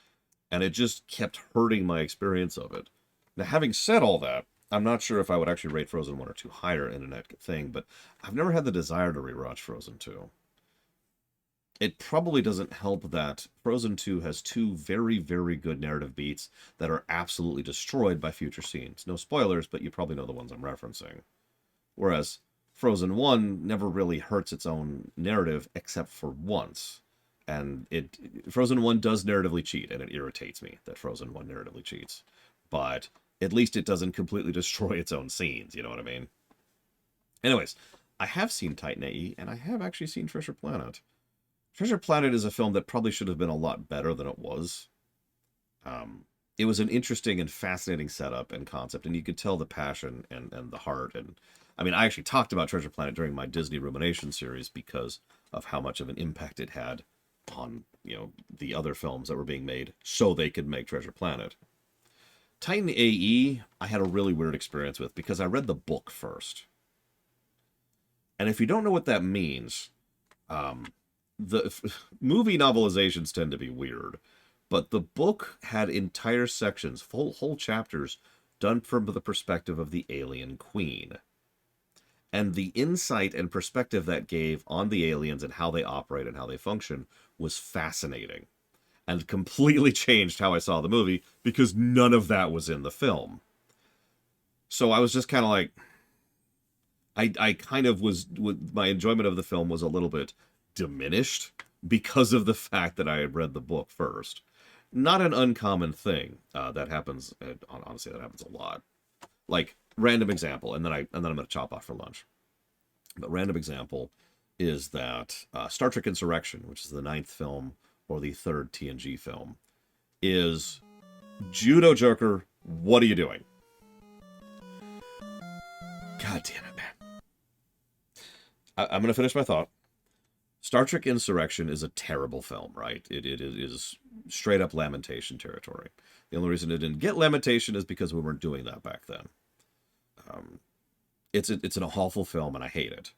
And it just kept hurting my experience of it. Now, having said all that, I'm not sure if I would actually rate Frozen 1 or 2 higher in a thing, but I've never had the desire to rewatch Frozen 2. It probably doesn't help that Frozen 2 has 2 very, very good narrative beats that are absolutely destroyed by future scenes. No spoilers, but you probably know the ones I'm referencing. Whereas Frozen 1 never really hurts its own narrative except for once. And Frozen 1 does narratively cheat, and it irritates me that Frozen 1 narratively cheats. But at least it doesn't completely destroy its own scenes, you know what I mean? Anyways, I have seen Titan AE, and I have actually seen Treasure Planet. Treasure Planet is a film that probably should have been a lot better than it was. It was an interesting and fascinating setup and concept, and you could tell the passion and the heart. And I mean, I actually talked about Treasure Planet during my Disney Rumination series because of how much of an impact it had on, the other films that were being made so they could make Treasure Planet. Titan AE, I had a really weird experience with because I read the book first. And if you don't know what that means, the movie novelizations tend to be weird. But the book had entire sections, whole chapters, done from the perspective of the alien queen. And the insight and perspective that gave on the aliens and how they operate and how they function was fascinating. And completely changed how I saw the movie, because none of that was in the film. So I was just kind of like... I kind of was... My enjoyment of the film was a little bit diminished because of the fact that I had read the book first. Not an uncommon thing. That happens. Honestly, that happens a lot. Like, random example, and then I'm going to chop off for lunch. But random example is that Star Trek Insurrection, which is the 9th film or the 3rd TNG film, is Judo Joker. What are you doing? God damn it, man. I'm going to finish my thought. Star Trek Insurrection is a terrible film, right? It is straight up Lamentation territory. The only reason it didn't get Lamentation is because we weren't doing that back then. It's an awful film, and I hate it.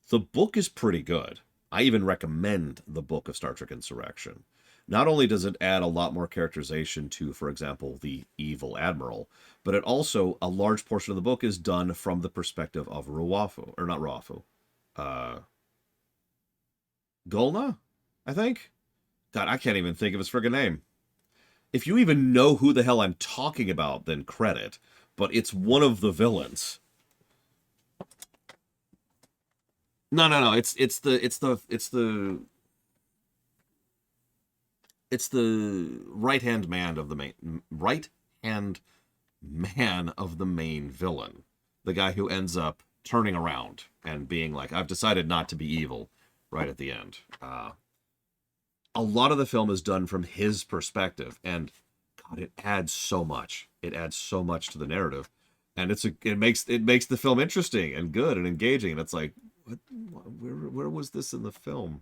The book is pretty good. I even recommend the book of Star Trek Insurrection. Not only does it add a lot more characterization to, for example, the evil admiral, but it also, a large portion of the book is done from the perspective of Ruafu, or not Ruafu. Golna, I think? God, I can't even think of his friggin' name. If you even know who the hell I'm talking about, then credit. But it's one of the villains. No. It's the right-hand man of the main villain. The guy who ends up turning around and being like, I've decided not to be evil right at the end. A lot of the film is done from his perspective, and God, it adds so much. It adds so much to the narrative, and it makes the film interesting and good and engaging. And it's like, where was this in the film?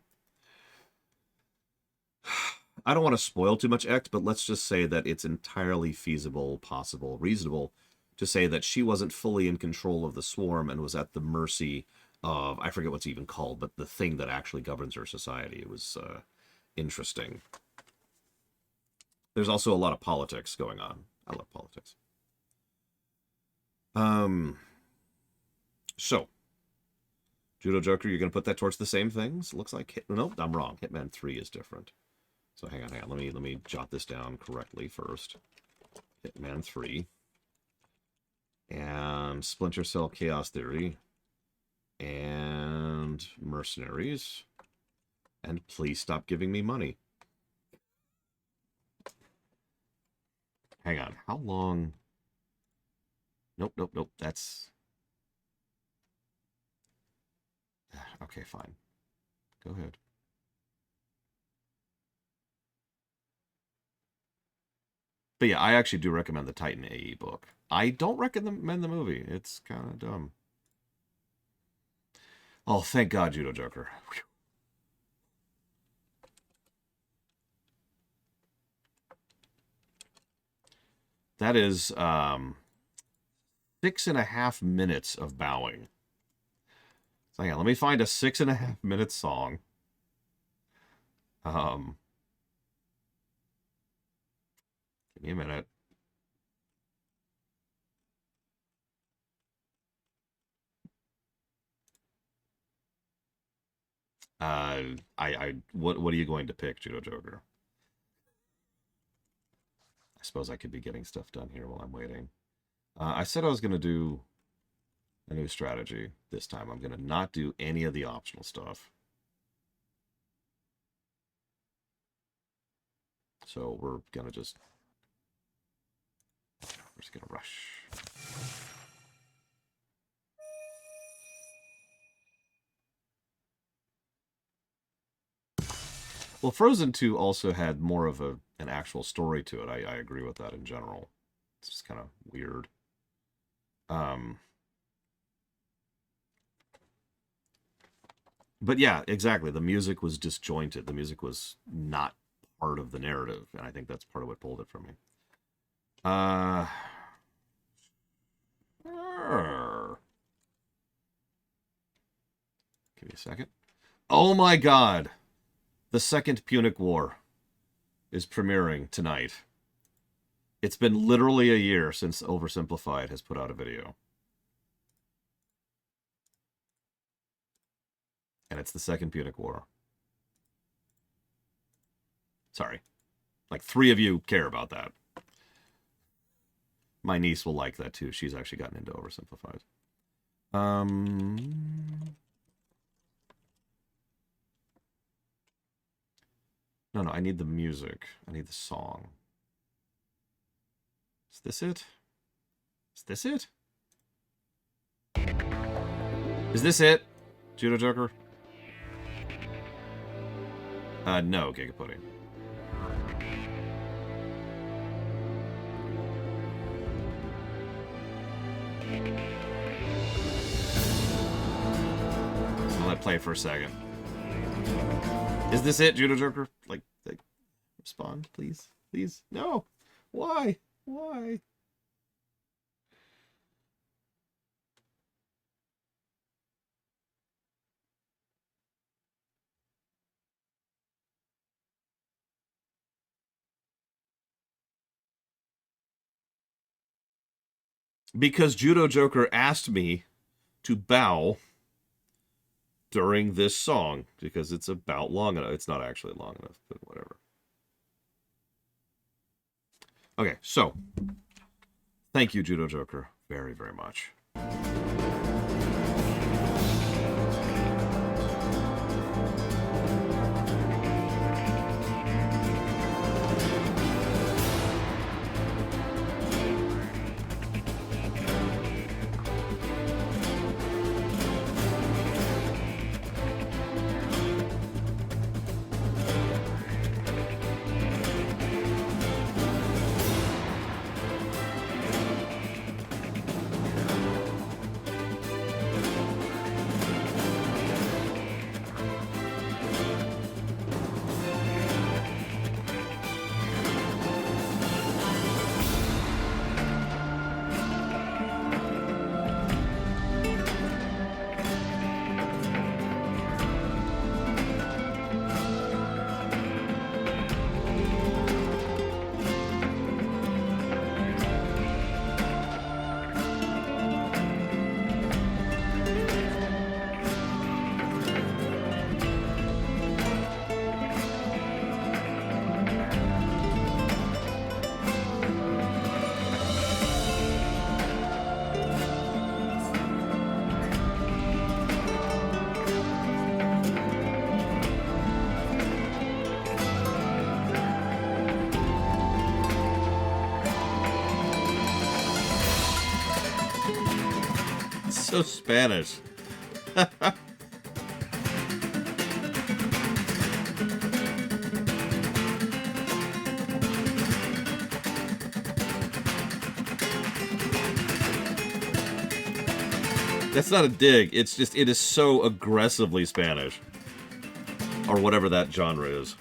I don't want to spoil too much Ect, but let's just say that it's entirely feasible, possible, reasonable to say that she wasn't fully in control of the swarm and was at the mercy of, I forget what's even called, but the thing that actually governs her society. It was interesting. There's also a lot of politics going on. I love politics. So, Judo Joker, you're going to put that towards the same things? Looks like... Nope, I'm wrong. Hitman 3 is different. So hang on. Let me jot this down correctly first. Hitman 3. And Splinter Cell Chaos Theory. And Mercenaries. And please stop giving me money. Hang on. How long... Nope. That's... Okay, fine. Go ahead. But yeah, I actually do recommend the Titan AE book. I don't recommend the movie. It's kind of dumb. Oh, thank God, Judo Joker. Whew. That is 6.5 minutes of bowing. So yeah, let me find a 6.5 minute song. Give me a minute. What are you going to pick, Judo Joker? I suppose I could be getting stuff done here while I'm waiting. I said I was going to do a new strategy this time. I'm going to not do any of the optional stuff. So we're going to just rush. Well, Frozen 2 also had more of an actual story to it. I agree with that in general. It's just kind of weird. But yeah, exactly. The music was disjointed. The music was not part of the narrative, and I think that's part of what pulled it from me. Give me a second. Oh my god! The Second Punic War is premiering tonight. It's been literally a year since Oversimplified has put out a video. And it's the Second Punic War. Sorry. Like, 3 of you care about that. My niece will like that, too. She's actually gotten into Oversimplified. No, I need the music. I need the song. Is this it? Is this it? Is this it? Judo Joker? No, Giga Pudding. I'll let it play for a second. Is this it, Judo Joker? Like, respond, please. Please. No. Why? Why? Because Judo Joker asked me to bow during this song, because it's about long enough. It's not actually long enough, but whatever. Okay, so thank you, Judo Joker, very, very much. So Spanish. That's not a dig. It's just, it is so aggressively Spanish. Or whatever that genre is.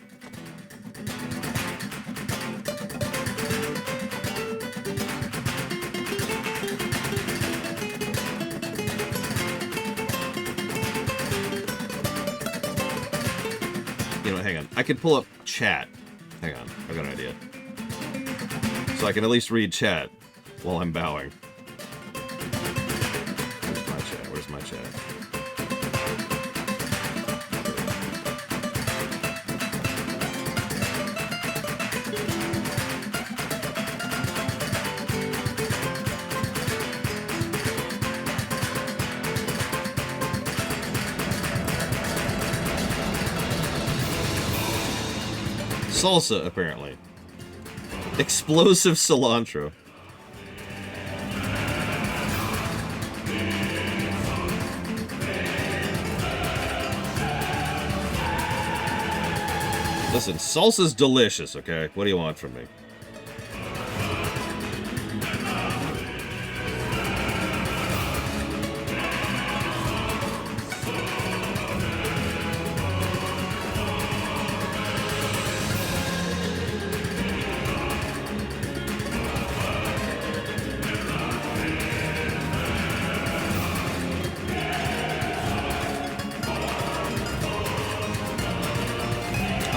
I could pull up chat. Hang on, I've got an idea. So I can at least read chat while I'm bowing. Where's my chat? Where's my chat? salsa, apparently. Explosive cilantro. Listen, salsa's delicious, okay? What do you want from me?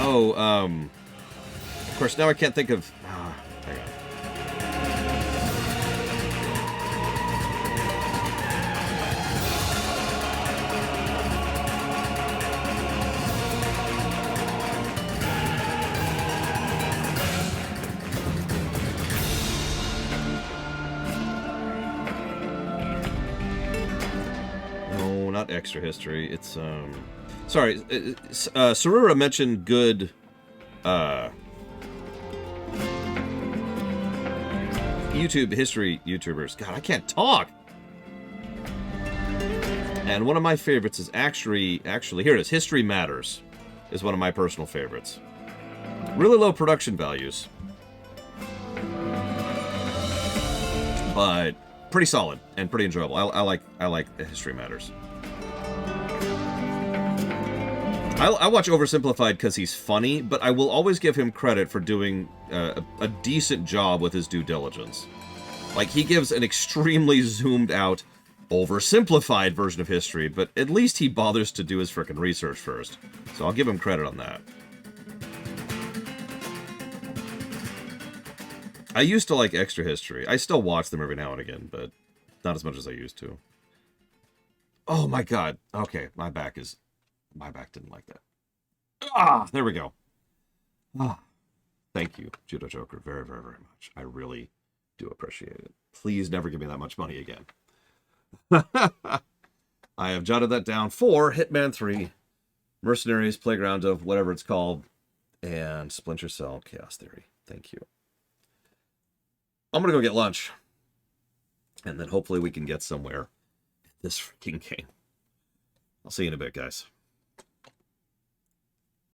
Oh, of course, now I can't think of... hang on. No, not extra history. It's, sorry, Sarura mentioned good, YouTube history YouTubers. God, I can't talk! And one of my favorites is actually, here it is, History Matters is one of my personal favorites. Really low production values. But pretty solid and pretty enjoyable. I like History Matters. I watch Oversimplified because he's funny, but I will always give him credit for doing a decent job with his due diligence. Like, he gives an extremely zoomed out, oversimplified version of history, but at least he bothers to do his frickin' research first. So I'll give him credit on that. I used to like Extra History. I still watch them every now and again, but not as much as I used to. Oh my god. Okay, my back didn't like that. Ah, there we go. Ah, thank you, Judo Joker, very, very, very much. I really do appreciate it. Please never give me that much money again. I have jotted that down for Hitman 3, Mercenaries, Playground of whatever it's called, and Splinter Cell Chaos Theory. Thank you. I'm gonna go get lunch, and then hopefully we can get somewhere in this freaking game. I'll see you in a bit, guys.